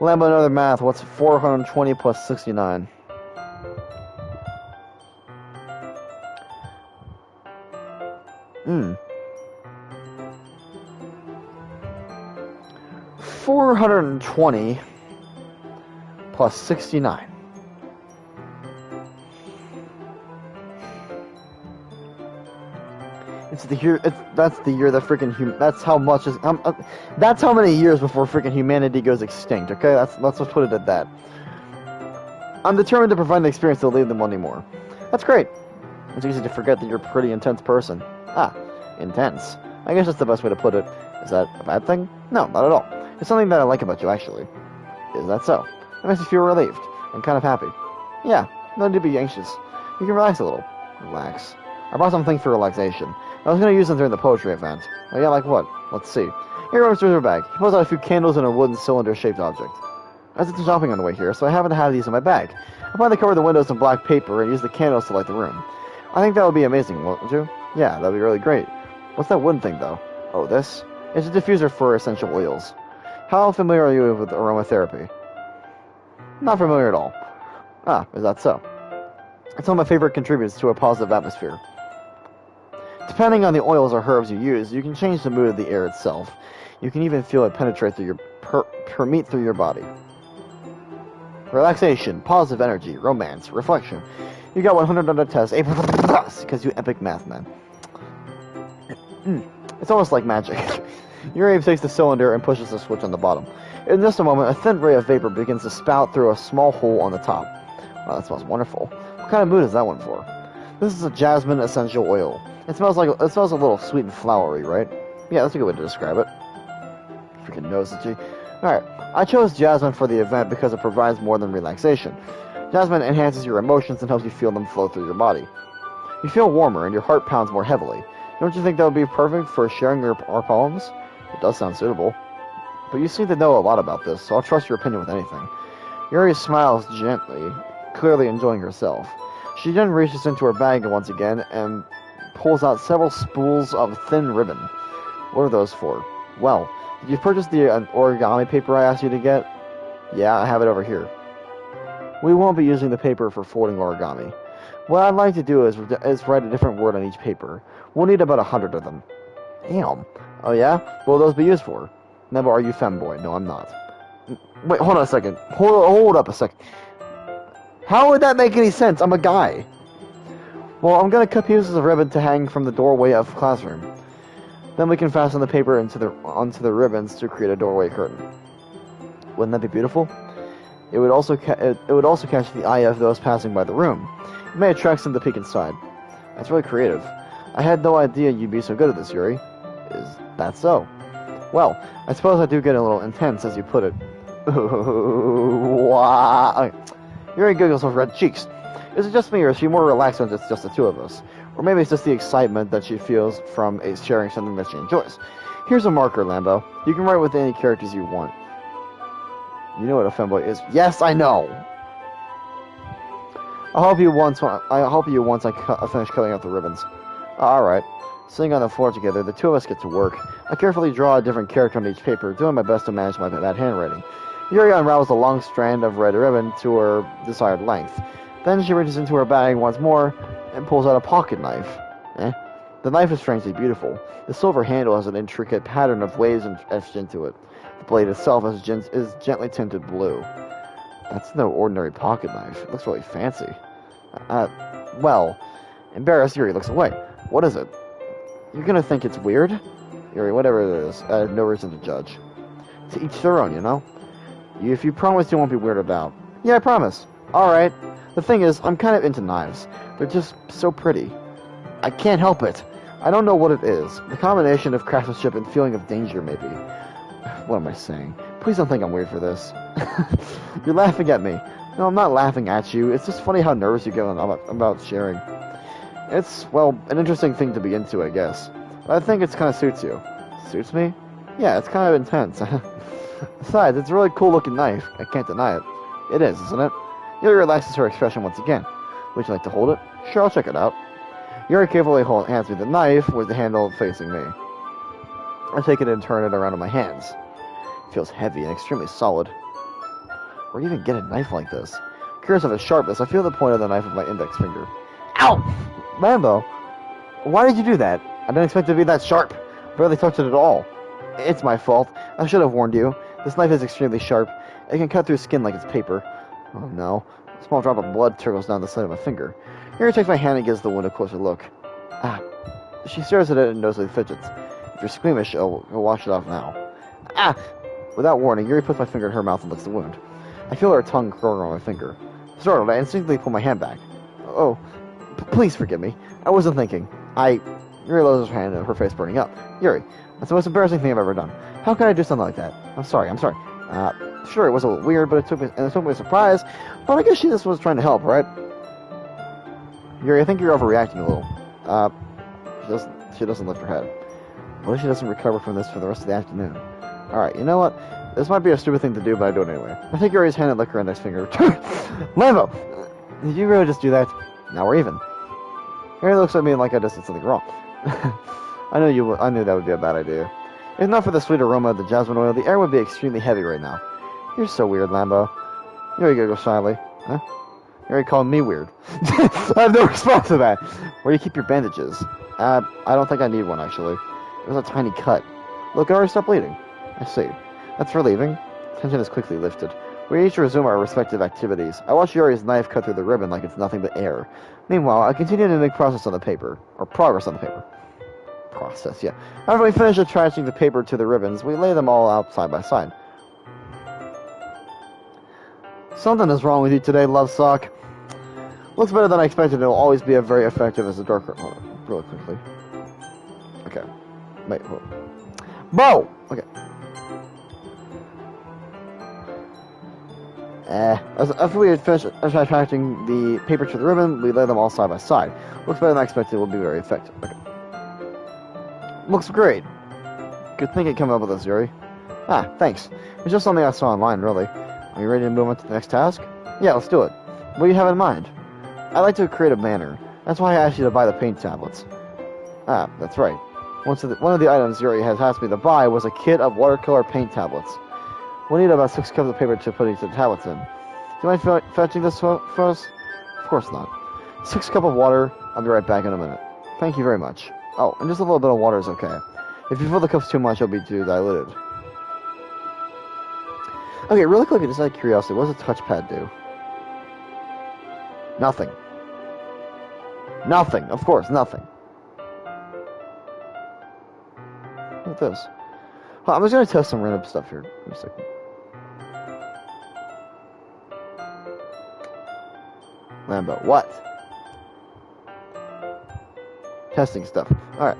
Speaker 1: Lambo, another math. What's 420 plus 69? Hmm. 420 plus 69. It's the year. That's the year that freaking that's how much is. That's how many years before freaking humanity goes extinct. Okay, let's just put it at that. I'm determined to provide an experience that will leave them wanting more. That's great. It's easy to forget that you're a pretty intense person. Intense. I guess that's the best way to put it. Is that a bad thing? No, not at all. It's something that I like about you, actually. Is that so? It makes me feel relieved and kind of happy. Yeah, no need to be anxious. You can relax a little. Relax. I brought something for relaxation. I was going to use them during the poetry event. Oh yeah, like what? Let's see. Here goes through her bag. He pulls out a few candles and a wooden cylinder-shaped object. I was shopping on the way here, so I happen to have these in my bag. I plan to cover the windows in black paper and use the candles to light the room. I think that would be amazing, won't you? Yeah, that would be really great. What's that wooden thing, though? Oh, this? It's a diffuser for essential oils. How familiar are you with aromatherapy? Not familiar at all. Is that so? It's one of my favorite contributors to a positive atmosphere. Depending on the oils or herbs you use, you can change the mood of the air itself. You can even feel it penetrate through your permeate through your body. Relaxation, positive energy, romance, reflection. You got 100 on the test, A++, because you epic math man. It's almost like magic. Yuri takes the cylinder and pushes the switch on the bottom. In just a moment, a thin ray of vapor begins to spout through a small hole on the top. Wow, that smells wonderful. What kind of mood is that one for? This is a jasmine essential oil. It smells a little sweet and flowery, right? Yeah, that's a good way to describe it. Freaking nose itchy. Alright, I chose jasmine for the event because it provides more than relaxation. Jasmine enhances your emotions and helps you feel them flow through your body. You feel warmer and your heart pounds more heavily. Don't you think that would be perfect for sharing our poems? It does sound suitable. But you seem to know a lot about this, so I'll trust your opinion with anything. Yuri smiles gently, clearly enjoying herself. She then reaches into her bag once again and pulls out several spools of thin ribbon. What are those for? Well, did you purchase the origami paper I asked you to get? Yeah, I have it over here. We won't be using the paper for folding origami. What I'd like to do is write a different word on each paper. We'll need about 100 of them. Damn. Oh yeah? What will those be used for? Never, are you femboy? No, I'm not. Wait, hold on a second. Hold up a second. How would that make any sense? I'm a guy. Well, I'm gonna cut pieces of ribbon to hang from the doorway of the classroom. Then we can fasten the paper onto the ribbons to create a doorway curtain. Wouldn't that be beautiful? It would also catch the eye of those passing by the room. It may attract them to peek inside. That's really creative. I had no idea you'd be so good at this, Yuri. Is that so? Well, I suppose I do get a little intense, as you put it. Wow. Yuri giggles with red cheeks. Is it just me, or is she more relaxed when it's just the two of us? Or maybe it's just the excitement that she feels from sharing something that she enjoys. Here's a marker, Lambo. You can write with any characters you want. You know what a femboy is. Yes, I know! I'll help you once I finish cutting out the ribbons. Alright. Sitting on the floor together, the two of us get to work. I carefully draw a different character on each paper, doing my best to manage my bad handwriting. Yuri unravels a long strand of red ribbon to her desired length. Then she reaches into her bag once more and pulls out a pocket knife. The knife is strangely beautiful. The silver handle has an intricate pattern of waves etched into it. The blade itself is gently tinted blue. That's no ordinary pocket knife. It looks really fancy. Well, embarrassed, Yuri looks away. What is it? You're gonna think it's weird? Yuri, whatever it is, I have no reason to judge. To each their own, you know? If you promise you won't be weirded out. Yeah, I promise. Alright. The thing is, I'm kind of into knives. They're just so pretty. I can't help it. I don't know what it is. The combination of craftsmanship and feeling of danger, maybe. What am I saying? Please don't think I'm weird for this. You're laughing at me. No, I'm not laughing at you. It's just funny how nervous you get about sharing. It's, well, an interesting thing to be into, I guess. But I think it kind of suits you. Suits me? Yeah, it's kind of intense. Besides, it's a really cool-looking knife. I can't deny it. It is, isn't it? Yuri relaxes her expression once again. Would you like to hold it? Sure, I'll check it out. Yuri carefully hands me the knife with the handle facing me. I take it and turn it around in my hands. It feels heavy and extremely solid. Where do you even get a knife like this? Curious of its sharpness, I feel the point of the knife with my index finger. Ow! Lambo, why did you do that? I didn't expect it to be that sharp. Barely touched it at all. It's my fault. I should have warned you. This knife is extremely sharp. It can cut through skin like it's paper. Oh no. A small drop of blood trickles down the side of my finger. Yuri takes my hand and gives the wound a closer look. Ah. She stares at it and nosily fidgets. If you're squeamish, I'll wash it off now. Ah! Without warning, Yuri puts my finger in her mouth and licks the wound. I feel her tongue curling on my finger. Startled, I instinctively pull my hand back. Oh, please forgive me. I wasn't thinking. Yuri lowers her hand, her face burning up. Yuri, that's the most embarrassing thing I've ever done. How could I do something like that? I'm sorry. Sure, it was a little weird, but it took me by surprise. But I guess she just was trying to help, right? Yuri, I think you're overreacting a little. She doesn't lift her head. What if she doesn't recover from this for the rest of the afternoon? Alright, you know what? This might be a stupid thing to do, but I do it anyway. I take Yuri's hand and lick her index finger. Lambo! Did you really just do that? Now we're even. Yuri looks at me like I just did something wrong. I knew that would be a bad idea. If not for the sweet aroma of the jasmine oil, the air would be extremely heavy right now. You're so weird, Lambo. Yuri giggles shyly. Huh? Yuri called me weird. I have no response to that. Where do you keep your bandages? I don't think I need one, actually. It was a tiny cut. Look, it already stopped bleeding. I see. That's relieving. Tension is quickly lifted. We each resume our respective activities. I watch Yuri's knife cut through the ribbon like it's nothing but air. Meanwhile, I continue to make progress on the paper. process, yeah. After we finish attaching the paper to the ribbons, we lay them all out side by side. Something is wrong with you today, Love Sock. Looks better than I expected. It will always be very effective as a darker. Hold on, really quickly. Okay. Wait, hold on. Bro! Okay. After we had finished attaching the paper to the ribbon, we lay them all side by side. Looks better than I expected. It will be very effective. Okay. Looks great. Good thing you came up with this, Yuri. Ah, thanks. It's just something I saw online, really. Are you ready to move on to the next task? Yeah, let's do it. What do you have in mind? I'd like to create a banner. That's why I asked you to buy the paint tablets. Ah, that's right. One of the items Yuri has asked me to buy was a kit of watercolor paint tablets. We'll need about 6 cups of paper to put each of the tablets in. Do you mind fetching this for us? Of course not. 6 cups of water. I'll be right back in a minute. Thank you very much. Oh, and just a little bit of water is okay. If you fill the cups too much, it'll be too diluted. Okay, really quickly, just out of curiosity, what does a touchpad do? Nothing. Nothing. Of course, nothing. Look at this. Well, I'm just going to test some random stuff here. Give me a second. Lambo. What? Testing stuff. Alright.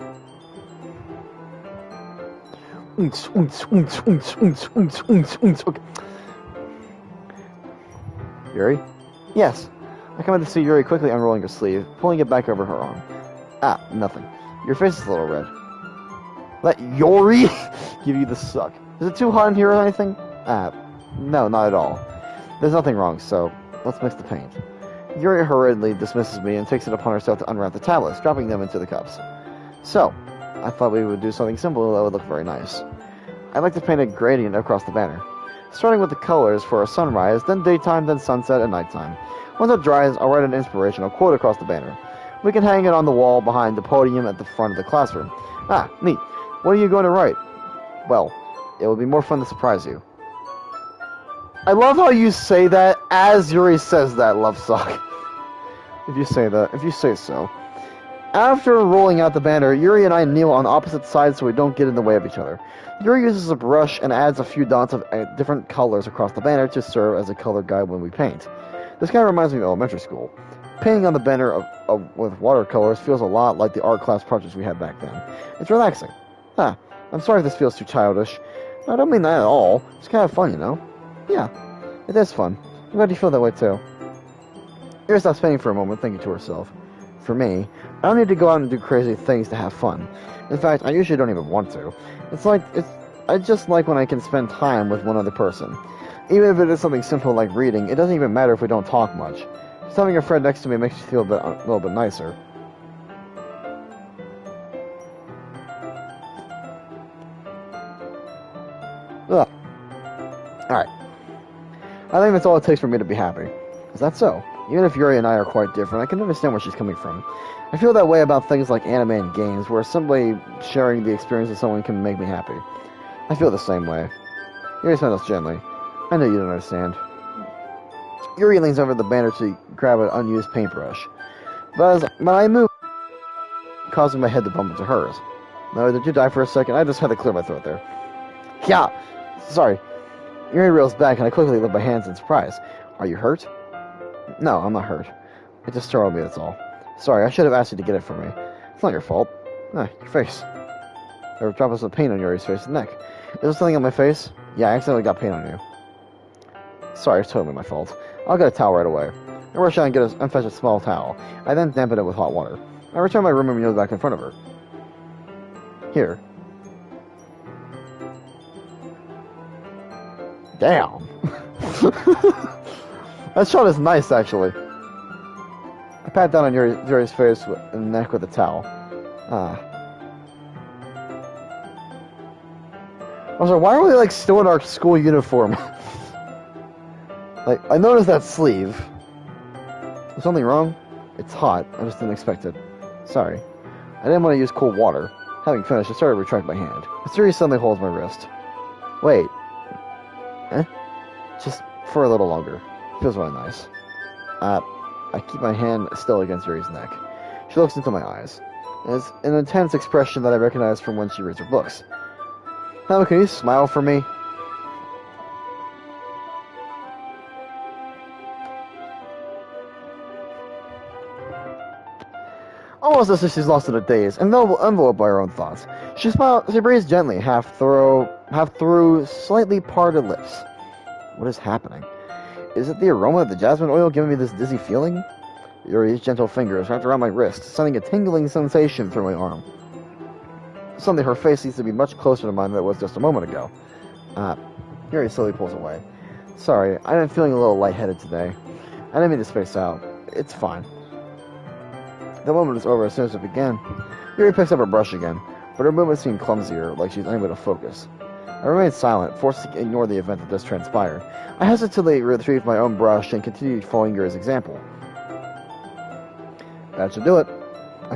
Speaker 1: Okay. Yuri? Yes. I come in to see Yuri quickly unrolling her sleeve, pulling it back over her arm. Ah, nothing. Your face is a little red. Let Yuri give you the suck. Is it too hot in here or anything? Ah, no, not at all. There's nothing wrong, so let's mix the paint. Yuri hurriedly dismisses me and takes it upon herself to unwrap the tablets, dropping them into the cups. So, I thought we would do something simple that would look very nice. I'd like to paint a gradient across the banner, starting with the colors for a sunrise, then daytime, then sunset, and nighttime. Once it dries, I'll write an inspirational quote across the banner. We can hang it on the wall behind the podium at the front of the classroom. Ah, neat. What are you going to write? Well, it will be more fun to surprise you. I love how you say that as Yuri says that, Love Sock. If you say that, if you say so. After rolling out the banner, Yuri and I kneel on opposite sides so we don't get in the way of each other. Yuri uses a brush and adds a few dots of different colors across the banner to serve as a color guide when we paint. This kind of reminds me of elementary school. Painting on the banner with watercolors feels a lot like the art class projects we had back then. It's relaxing. Huh, I'm sorry if this feels too childish. I don't mean that at all. It's kind of fun, you know? Yeah, it is fun. I'm glad you feel that way too. Yuri stops painting for a moment, thinking to herself. For me, I don't need to go out and do crazy things to have fun. In fact, I usually don't even want to. I just like when I can spend time with one other person. Even if it is something simple like reading, it doesn't even matter if we don't talk much. Just having a friend next to me makes me feel a little bit nicer. Ugh. Alright. I think that's all it takes for me to be happy. Is that so? Even if Yuri and I are quite different, I can understand where she's coming from. I feel that way about things like anime and games, where simply sharing the experience with someone can make me happy. I feel the same way. Yuri smiles gently. I know you don't understand. Yuri leans over the banner to grab an unused paintbrush. But as I move, causing my head to bump into hers. No, did you die for a second? I just had to clear my throat there. Yeah! Sorry. Yuri reels back and I quickly lift my hands in surprise. Are you hurt? No, I'm not hurt. It just startled me, that's all. Sorry, I should have asked you to get it for me. It's not your fault. Ah, your face. There were drops of paint on Yuri's face and neck. Is there something on my face? Yeah, I accidentally got paint on you. Sorry, it's totally my fault. I'll get a towel right away. I rush out and fetch a small towel. I then dampen it with hot water. I return to my room and kneel back in front of her. Here. Damn. That shot is nice, actually. I pat down on Yuri's face and neck with a towel. Ah. Also, why are we, like, still in our school uniform? Like, I noticed that sleeve. Is something wrong? It's hot. I just didn't expect it. Sorry. I didn't want to use cold water. Having finished, I started to retract my hand. A series suddenly holds my wrist. Wait. Eh? Just for a little longer. Feels really nice. I keep my hand still against Yuri's neck. She looks into my eyes. It's an intense expression that I recognize from when she reads her books. Lambo, can you smile for me? Almost as if she's lost in a daze, enveloped by her own thoughts. She breathes gently, half through slightly parted lips. What is happening? Is it the aroma of the jasmine oil giving me this dizzy feeling? Yuri's gentle fingers wrapped around my wrist, sending a tingling sensation through my arm. Suddenly, her face seems to be much closer to mine than it was just a moment ago. Yuri slowly pulls away. Sorry, I've been feeling a little lightheaded today. I didn't mean to space out. It's fine. The moment is over as soon as it began. Yuri picks up her brush again, but her movements seem clumsier, like she's unable to focus. I remained silent, forced to ignore the event that just transpired. I hesitantly retrieved my own brush and continued following Yuri's example. That should do it. I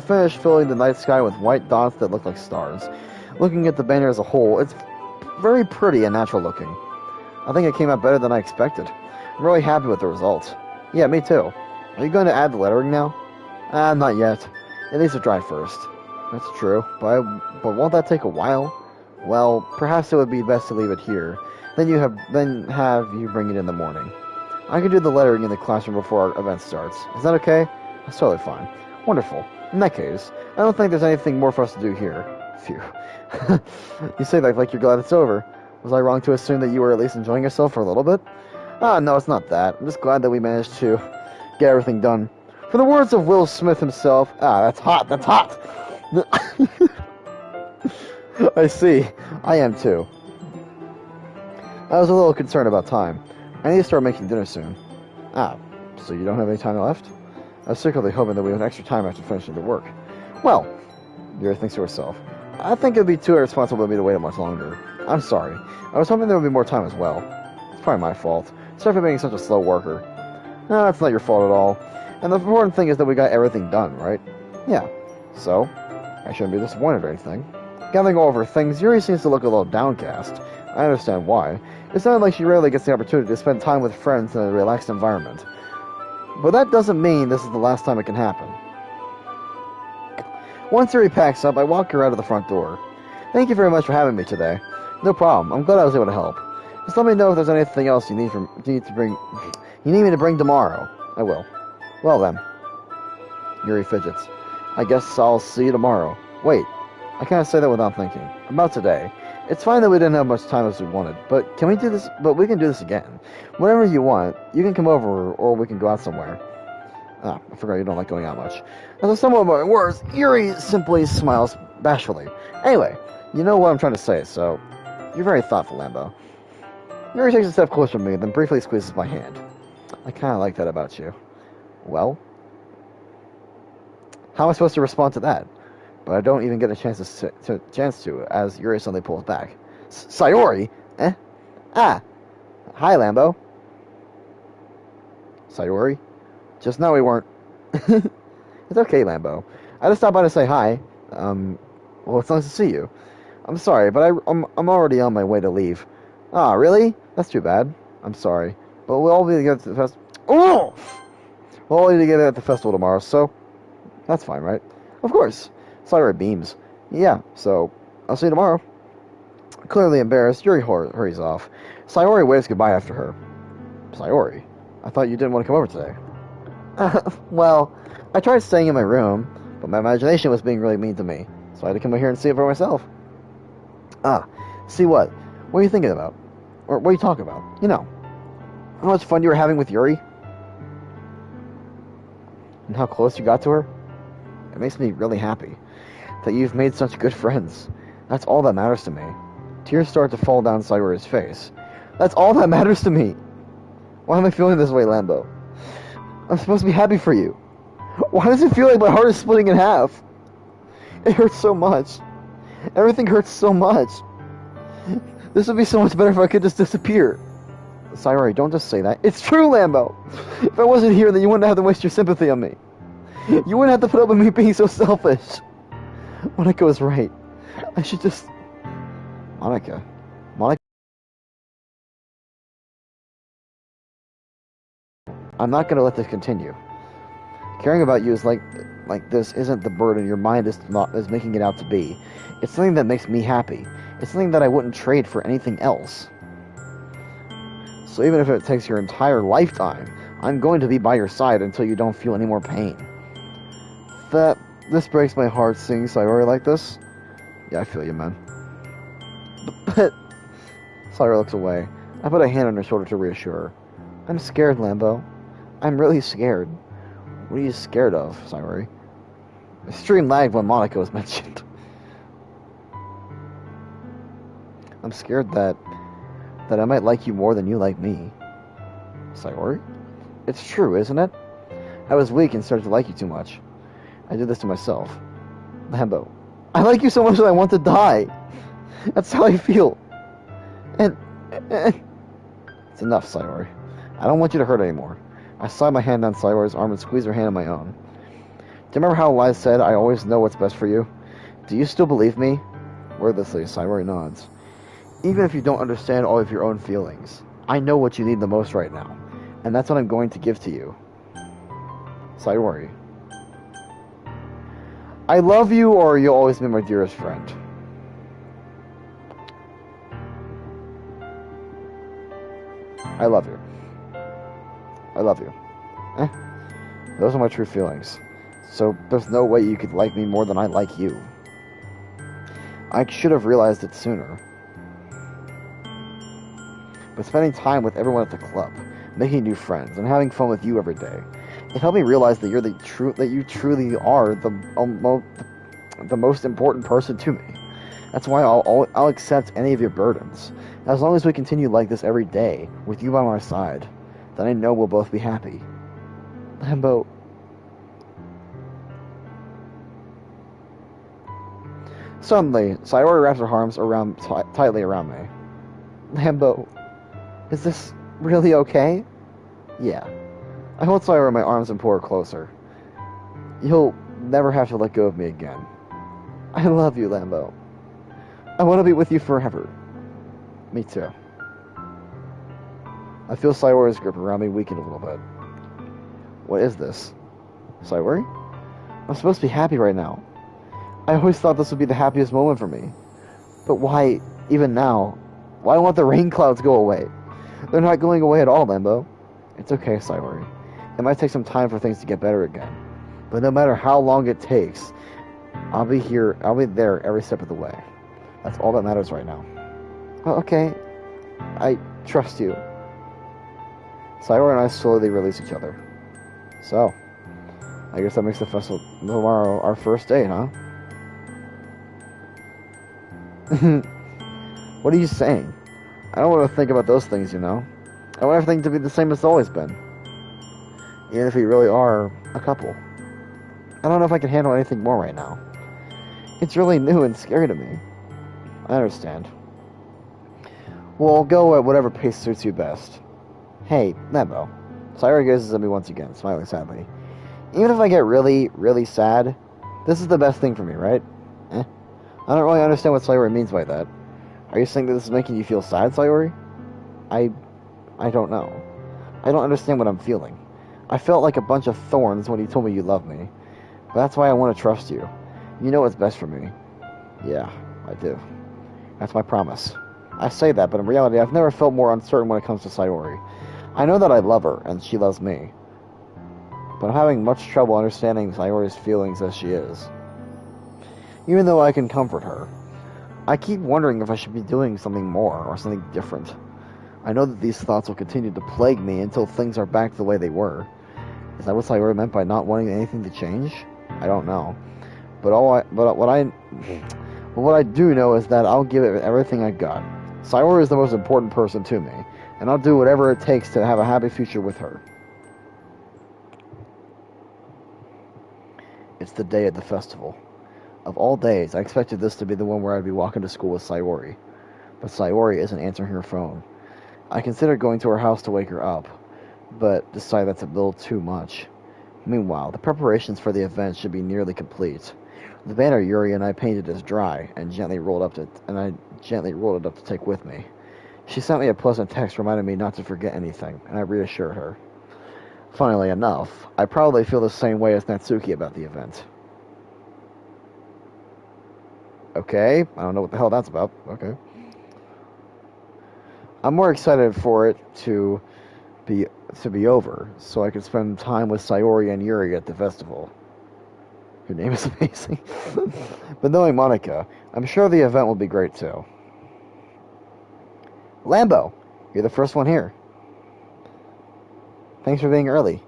Speaker 1: finished filling the night sky with white dots that look like stars. Looking at the banner as a whole, it's very pretty and natural looking. I think it came out better than I expected. I'm really happy with the results. Yeah, me too. Are you going to add the lettering now? Not yet. It needs to dry first. That's true, but won't that take a while? Well, perhaps it would be best to leave it here. Then have you bring it in the morning. I can do the lettering in the classroom before our event starts. Is that okay? That's totally fine. Wonderful. In that case, I don't think there's anything more for us to do here. Phew. You say that like you're glad it's over. Was I wrong to assume that you were at least enjoying yourself for a little bit? No, it's not that. I'm just glad that we managed to get everything done. For the words of Will Smith himself, that's hot, that's hot! I see. I am too. I was a little concerned about time. I need to start making dinner soon. So you don't have any time left? I was secretly hoping that we had extra time after finishing the work. Well, Yuri thinks to herself, I think it would be too irresponsible of me to wait much longer. I'm sorry. I was hoping there would be more time as well. It's probably my fault. Sorry for being such a slow worker. No, it's not your fault at all. And the important thing is that we got everything done, right? Yeah. So, I shouldn't be disappointed or anything. Gathering over things, Yuri seems to look a little downcast. I understand why. It sounded like she rarely gets the opportunity to spend time with friends in a relaxed environment. But that doesn't mean this is the last time it can happen. Once Yuri packs up, I walk her out of the front door. Thank you very much for having me today. No problem. I'm glad I was able to help. Just let me know if there's anything else you need me to bring tomorrow. I will. Well then. Yuri fidgets. I guess I'll see you tomorrow. Wait. I can't say that without thinking. About today. It's fine that we didn't have much time as we wanted, but can we do this? But we can do this again. Whenever you want, you can come over, or we can go out somewhere. I forgot you don't like going out much. As I stumble over my words, Yuri simply smiles bashfully. Anyway, you know what I'm trying to say, so you're very thoughtful, Lambo. Yuri takes a step closer to me, then briefly squeezes my hand. I kind of like that about you. Well, how am I supposed to respond to that? But I don't even get a chance to, as Yuri suddenly pulls back. Sayori? Eh? Hi, Lambo. Sayori? Just now we weren't. It's okay, Lambo. I just stopped by to say hi. Well, it's nice to see you. I'm sorry, but I'm already on my way to leave. Really? That's too bad. I'm sorry. But we'll all be together at the festival. Oh! We'll all be together at the festival tomorrow, so that's fine, right? Of course. Sayori beams. Yeah, so I'll see you tomorrow. Clearly embarrassed, Yuri hurries off. Sayori waves goodbye after her. Sayori? I thought you didn't want to come over today. Well, I tried staying in my room, but my imagination was being really mean to me, so I had to come over here and see it for myself. See what? What are you thinking about? Or what are you talking about? You know, how much fun you were having with Yuri? And how close you got to her? It makes me really happy that you've made such good friends. That's all that matters to me. Tears start to fall down Sayori's face. That's all that matters to me. Why am I feeling this way, Lambo? I'm supposed to be happy for you. Why does it feel like my heart is splitting in half? It hurts so much. Everything hurts so much. This would be so much better if I could just disappear. Sayori, don't just say that. It's true, Lambo. If I wasn't here, then you wouldn't have to waste your sympathy on me. You wouldn't have to put up with me being so selfish. Monica was right. I should just... Monica. I'm not gonna let this continue. Caring about you is like like this isn't the burden your mind is making it out to be. It's something that makes me happy. It's something that I wouldn't trade for anything else. So even if it takes your entire lifetime, I'm going to be by your side until you don't feel any more pain. This breaks my heart seeing Sayori like this. Yeah, I feel you, man. But Sayori looks away. I put a hand on her shoulder to reassure her. I'm scared, Lambo. I'm really scared. What are you scared of, Sayori? Extreme lag when Monaco was mentioned. I'm scared that I might like you more than you like me. Sayori? It's true, isn't it? I was weak and started to like you too much. I did this to myself. Lambo, I like you so much that I want to die. That's how I feel. And it's enough, Sayori. I don't want you to hurt anymore. I slide my hand down Sayori's arm and squeeze her hand in my own. Do you remember how Liz said, I always know what's best for you? Do you still believe me? Wordlessly, Sayori nods. Even if you don't understand all of your own feelings, I know what you need the most right now, and that's what I'm going to give to you. Sayori. I love you, or you'll always be my dearest friend. I love you. I love you. Those are my true feelings. So there's no way you could like me more than I like you. I should have realized it sooner. But spending time with everyone at the club, making new friends, and having fun with you every day, it helped me realize that you truly are the most important person to me. That's why I'll accept any of your burdens. As long as we continue like this every day, with you by my side, then I know we'll both be happy. Lambo. Suddenly, Sayori wraps her arms tightly around me. Lambo, is this really okay? Yeah. I hold Sayori in my arms and pull her closer. You'll never have to let go of me again. I love you, Lambo. I want to be with you forever. Me too. I feel Sayori's grip around me weaken a little bit. What is this? Sayori? I'm supposed to be happy right now. I always thought this would be the happiest moment for me. But why, even now, why won't the rain clouds go away? They're not going away at all, Lambo. It's okay, Sayori. It might take some time for things to get better again. But no matter how long it takes, I'll be there every step of the way. That's all that matters right now. Oh, okay. I trust you. Sayori and I slowly release each other. So, I guess that makes the festival tomorrow our first date, huh? What are you saying? I don't want to think about those things, you know. I want everything to be the same as it's always been. Even if we really are a couple. I don't know if I can handle anything more right now. It's really new and scary to me. I understand. Well, I'll go at whatever pace suits you best. Hey, Lambo. Sayori gazes at me once again, smiling sadly. Even if I get really, really sad, this is the best thing for me, right? I don't really understand what Sayori means by that. Are you saying that this is making you feel sad, Sayori? I don't know. I don't understand what I'm feeling. I felt like a bunch of thorns when you told me you love me. But that's why I want to trust you. You know what's best for me. Yeah, I do. That's my promise. I say that, but in reality, I've never felt more uncertain when it comes to Sayori. I know that I love her, and she loves me. But I'm having much trouble understanding Sayori's feelings as she is. Even though I can comfort her, I keep wondering if I should be doing something more, or something different. I know that these thoughts will continue to plague me until things are back the way they were. Is that what Sayori meant by not wanting anything to change? I don't know. But what I do know is that I'll give it everything I got. Sayori is the most important person to me, and I'll do whatever it takes to have a happy future with her. It's the day of the festival. Of all days, I expected this to be the one where I'd be walking to school with Sayori. But Sayori isn't answering her phone. I considered going to her house to wake her up, but decided that's a little too much. Meanwhile, the preparations for the event should be nearly complete. The banner Yuri and I painted is dry, and I gently rolled it up to take with me. She sent me a pleasant text reminding me not to forget anything, and I reassured her. Funnily enough, I probably feel the same way as Natsuki about the event. Okay, I don't know what the hell that's about. Okay. I'm more excited for it be to be over, so I can spend time with Sayori and Yuri at the festival. Your name is amazing. But knowing Monica, I'm sure the event will be great too. Lambo, you're the first one here. Thanks for being early.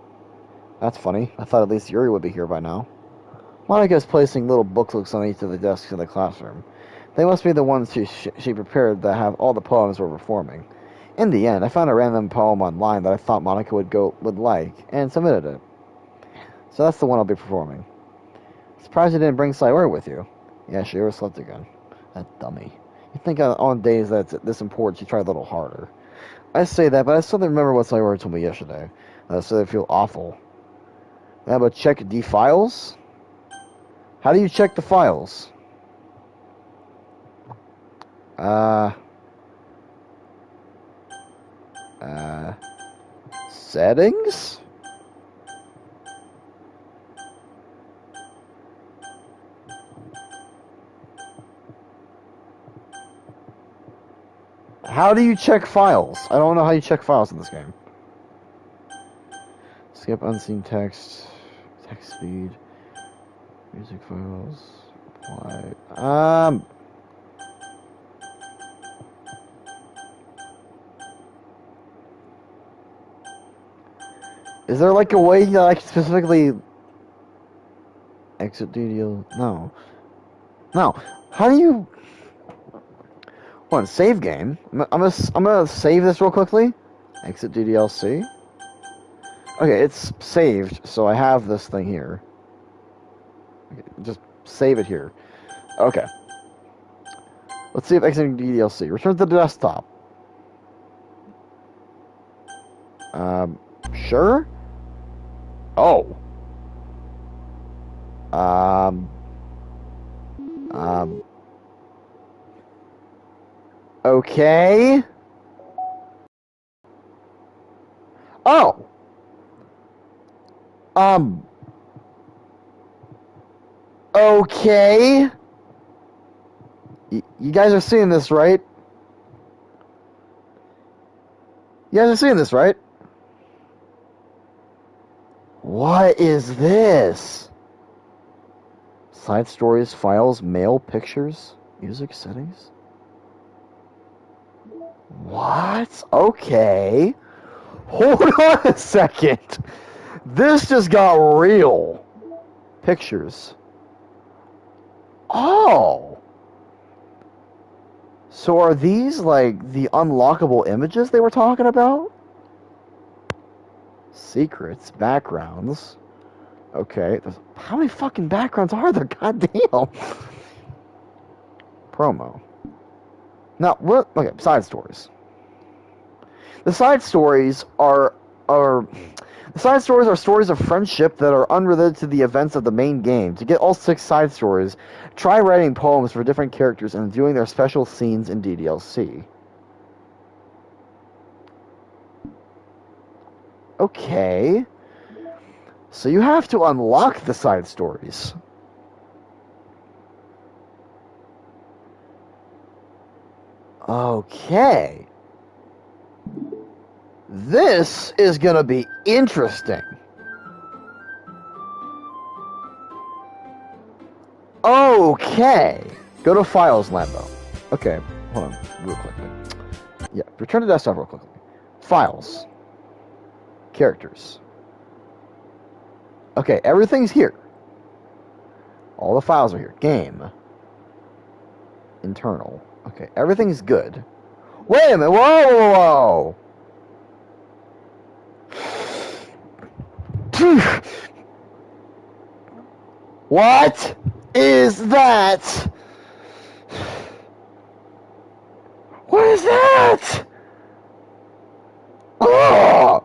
Speaker 1: That's funny. I thought at least Yuri would be here by now. Monica is placing little booklets on each of the desks in the classroom. They must be the ones she prepared that have all the poems we're performing. In the end, I found a random poem online that I thought Monica would like, and submitted it. So that's the one I'll be performing. Surprised you didn't bring Sayori with you. Yeah, she overslept again. That dummy. You'd think on days that's this important she'd try a little harder. I say that, but I still remember what Sayori told me yesterday. So I feel awful. How about check the files? How do you check the files? Settings? How do you check files? I don't know how you check files in this game. Skip unseen text, text speed, music files, apply. Is there like a way that I can specifically exit DDL? No. No. How do you? One save game. I'm gonna save this real quickly. Exit DDLC. Okay, it's saved, so I have this thing here. Okay, just save it here. Okay. Let's see if exiting DDLC. Return to the desktop. Sure? Oh. Okay. Oh. Okay. You guys are seeing this, right? You guys are seeing this, right? What is this? Side stories, files, mail, pictures, music settings? What? Okay. Hold on a second. This just got real. Pictures. Oh. So are these like the unlockable images they were talking about? Secrets, backgrounds. Okay. How many fucking backgrounds are there? Goddamn. Promo. Now, what? Okay, side stories. The side stories are stories of friendship that are unrelated to the events of the main game. To get all 6 side stories, try writing poems for different characters and viewing their special scenes in DDLC. Okay. So you have to unlock the side stories. Okay. This is gonna be interesting. Okay. Go to Files, Lambo. Okay, hold on, real quickly. Yeah, return to desktop real quickly. Files. Characters. Okay, everything's here. All the files are here. Game. Internal. Okay, everything's good. Wait a minute, whoa, whoa, whoa. What is that? What is that? Oh!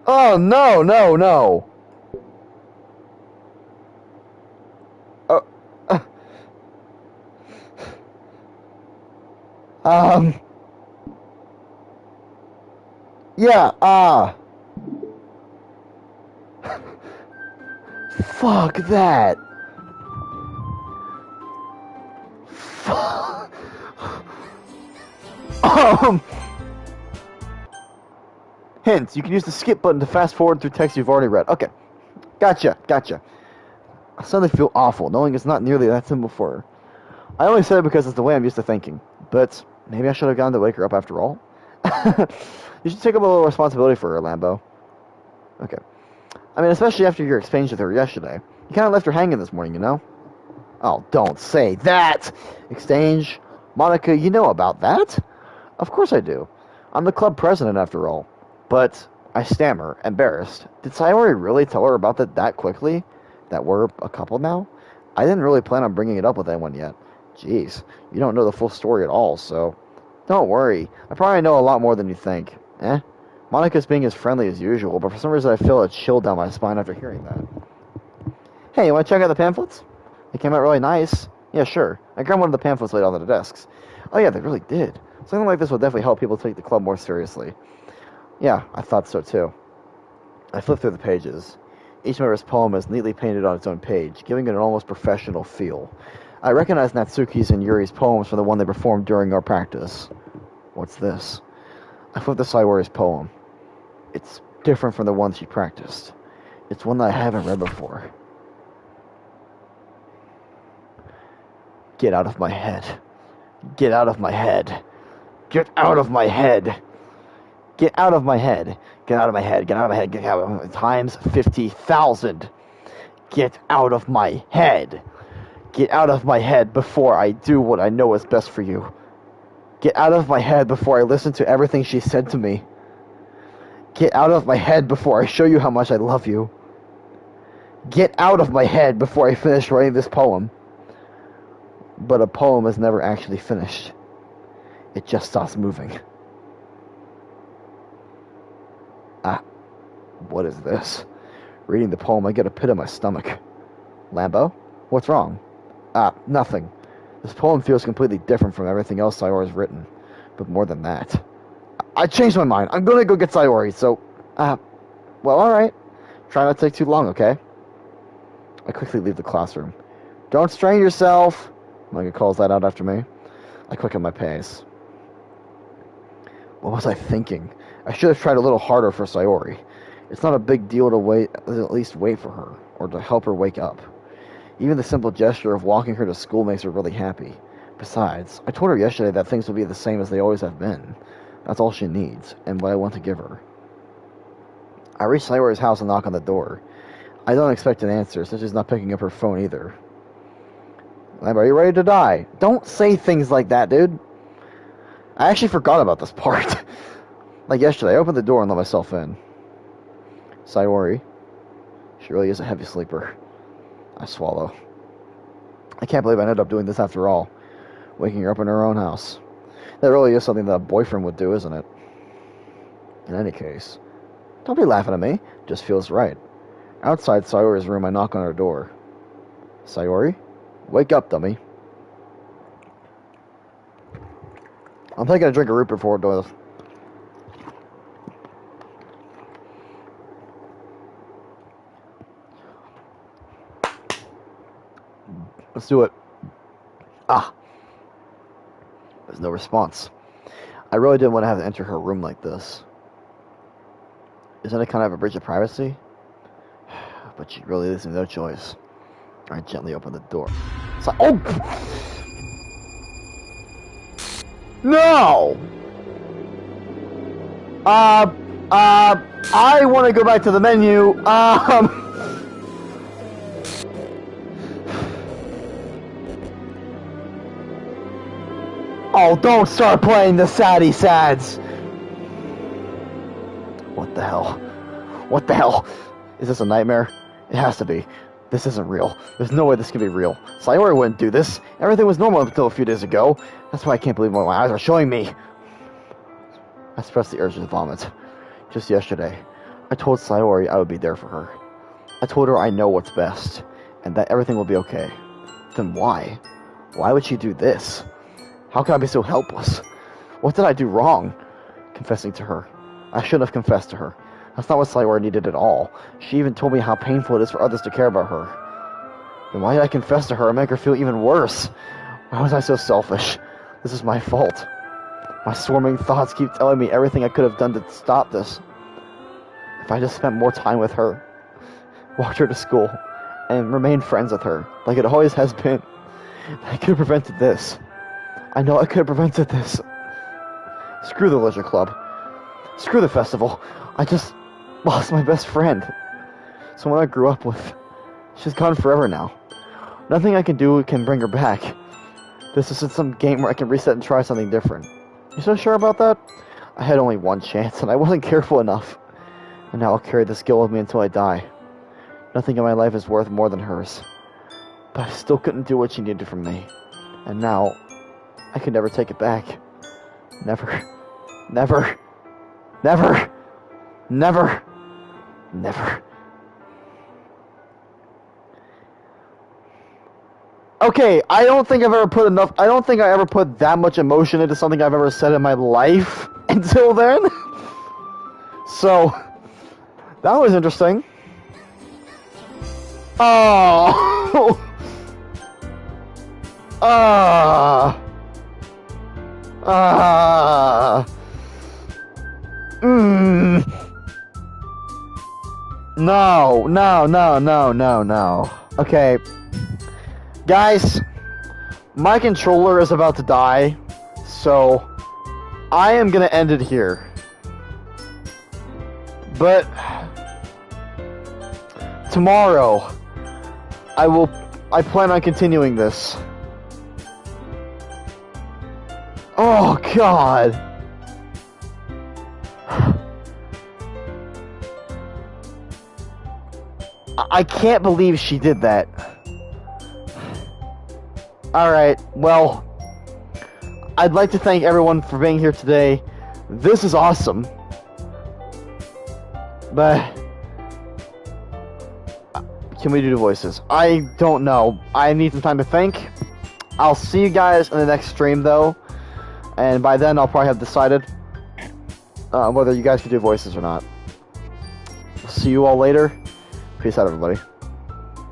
Speaker 1: Oh, no, no, no. Uh, uh, yeah, Fuck that. Fuck. Hint, you can use the skip button to fast forward through text you've already read. Okay. Gotcha. I suddenly feel awful, knowing it's not nearly that simple for her. I only said it because it's the way I'm used to thinking. But maybe I should have gone to wake her up after all. You should take up a little responsibility for her, Lambo. Okay. I mean, especially after your exchange with her yesterday. You kind of left her hanging this morning, you know? Oh, don't say that! Exchange? Monica, you know about that? Of course I do. I'm the club president, after all. But, I stammer, embarrassed. Did Sayori really tell her about that quickly? That we're a couple now? I didn't really plan on bringing it up with anyone yet. Jeez, you don't know the full story at all, so... Don't worry, I probably know a lot more than you think. Monica's being as friendly as usual, but for some reason I feel a chill down my spine after hearing that. Hey, you want to check out the pamphlets? They came out really nice. Yeah, sure. I grabbed one of the pamphlets laid on the desks. Oh yeah, they really did. Something like this will definitely help people take the club more seriously. Yeah, I thought so too. I flipped through the pages. Each member's poem is neatly painted on its own page, giving it an almost professional feel. I recognize Natsuki's and Yuri's poems from the one they performed during our practice. What's this? I flipped to Sayori's poem. It's different from the one she practiced. It's one that I haven't read before. Get out of my head. Get out of my head. Get out of my head. Get out of my head. Get out of my head. Get out of my head. Get out of my head. Times 50,000. Get out of my head. Get out of my head before I do what I know is best for you. Get out of my head before I listen to everything she said to me. Get out of my head before I show you how much I love you. Get out of my head before I finish writing this poem. But a poem is never actually finished. It just stops moving. What is this? Reading the poem, I get a pit in my stomach. Lambo? What's wrong? Nothing. This poem feels completely different from everything else Sayori's written. But more than that. I changed my mind. I'm gonna go get Sayori, so... well, alright. Try not to take too long, okay? I quickly leave the classroom. Don't strain yourself! Micah calls that out after me. I quicken my pace. What was I thinking? I should have tried a little harder for Sayori. It's not a big deal to at least wait for her, or to help her wake up. Even the simple gesture of walking her to school makes her really happy. Besides, I told her yesterday that things will be the same as they always have been. That's all she needs, and what I want to give her. I reach Sayori's house and knock on the door. I don't expect an answer, since she's not picking up her phone either. Are you ready to die? Don't say things like that, dude. I actually forgot about this part. Like yesterday, I opened the door and let myself in. Sayori. She really is a heavy sleeper. I swallow. I can't believe I ended up doing this after all. Waking her up in her own house. That really is something that a boyfriend would do, isn't it? In any case. Don't be laughing at me. It just feels right. Outside Sayori's room, I knock on her door. Sayori? Wake up, dummy. I'm taking a drink of root before doing this. Let's do it. There's no response. I really didn't want to have to enter her room like this. Isn't it kind of a breach of privacy? But she really leaves me no choice. I gently open the door. It's like, oh! No! I want to go back to the menu. Oh, don't start playing the saddie sads. What the hell? What the hell? Is this a nightmare? It has to be. This isn't real. There's no way this can be real. Sayori wouldn't do this. Everything was normal until a few days ago. That's why I can't believe what my eyes are showing me. I suppressed the urge to vomit. Just yesterday, I told Sayori I would be there for her. I told her I know what's best, and that everything will be okay. Then why? Why would she do this? How can I be so helpless? What did I do wrong? Confessing to her. I shouldn't have confessed to her. That's not what Slightware needed at all. She even told me how painful it is for others to care about her. Then why did I confess to her and make her feel even worse? Why was I so selfish? This is my fault. My swarming thoughts keep telling me everything I could have done to stop this. If I just spent more time with her, walked her to school, and remained friends with her, like it always has been, I could have prevented this. I know I could have prevented this. Screw the Leisure Club. Screw the festival. I just lost my best friend. Someone I grew up with. She's gone forever now. Nothing I can do can bring her back. This isn't some game where I can reset and try something different. You so sure about that? I had only one chance, and I wasn't careful enough. And now I'll carry this guilt with me until I die. Nothing in my life is worth more than hers. But I still couldn't do what she needed from me. And now, I could never take it back. Never. Never. Never. Never. Never. Okay, I don't think I ever put that much emotion into something I've ever said in my life until then. So, that was interesting. Oh! No. Okay. Guys, my controller is about to die, so I am gonna end it here. But tomorrow, I plan on continuing this. Oh, God. I can't believe she did that. Alright, well, I'd like to thank everyone for being here today. This is awesome. But can we do the voices? I don't know. I need some time to think. I'll see you guys in the next stream, though. And by then, I'll probably have decided whether you guys can do voices or not. See you all later. Peace out, everybody.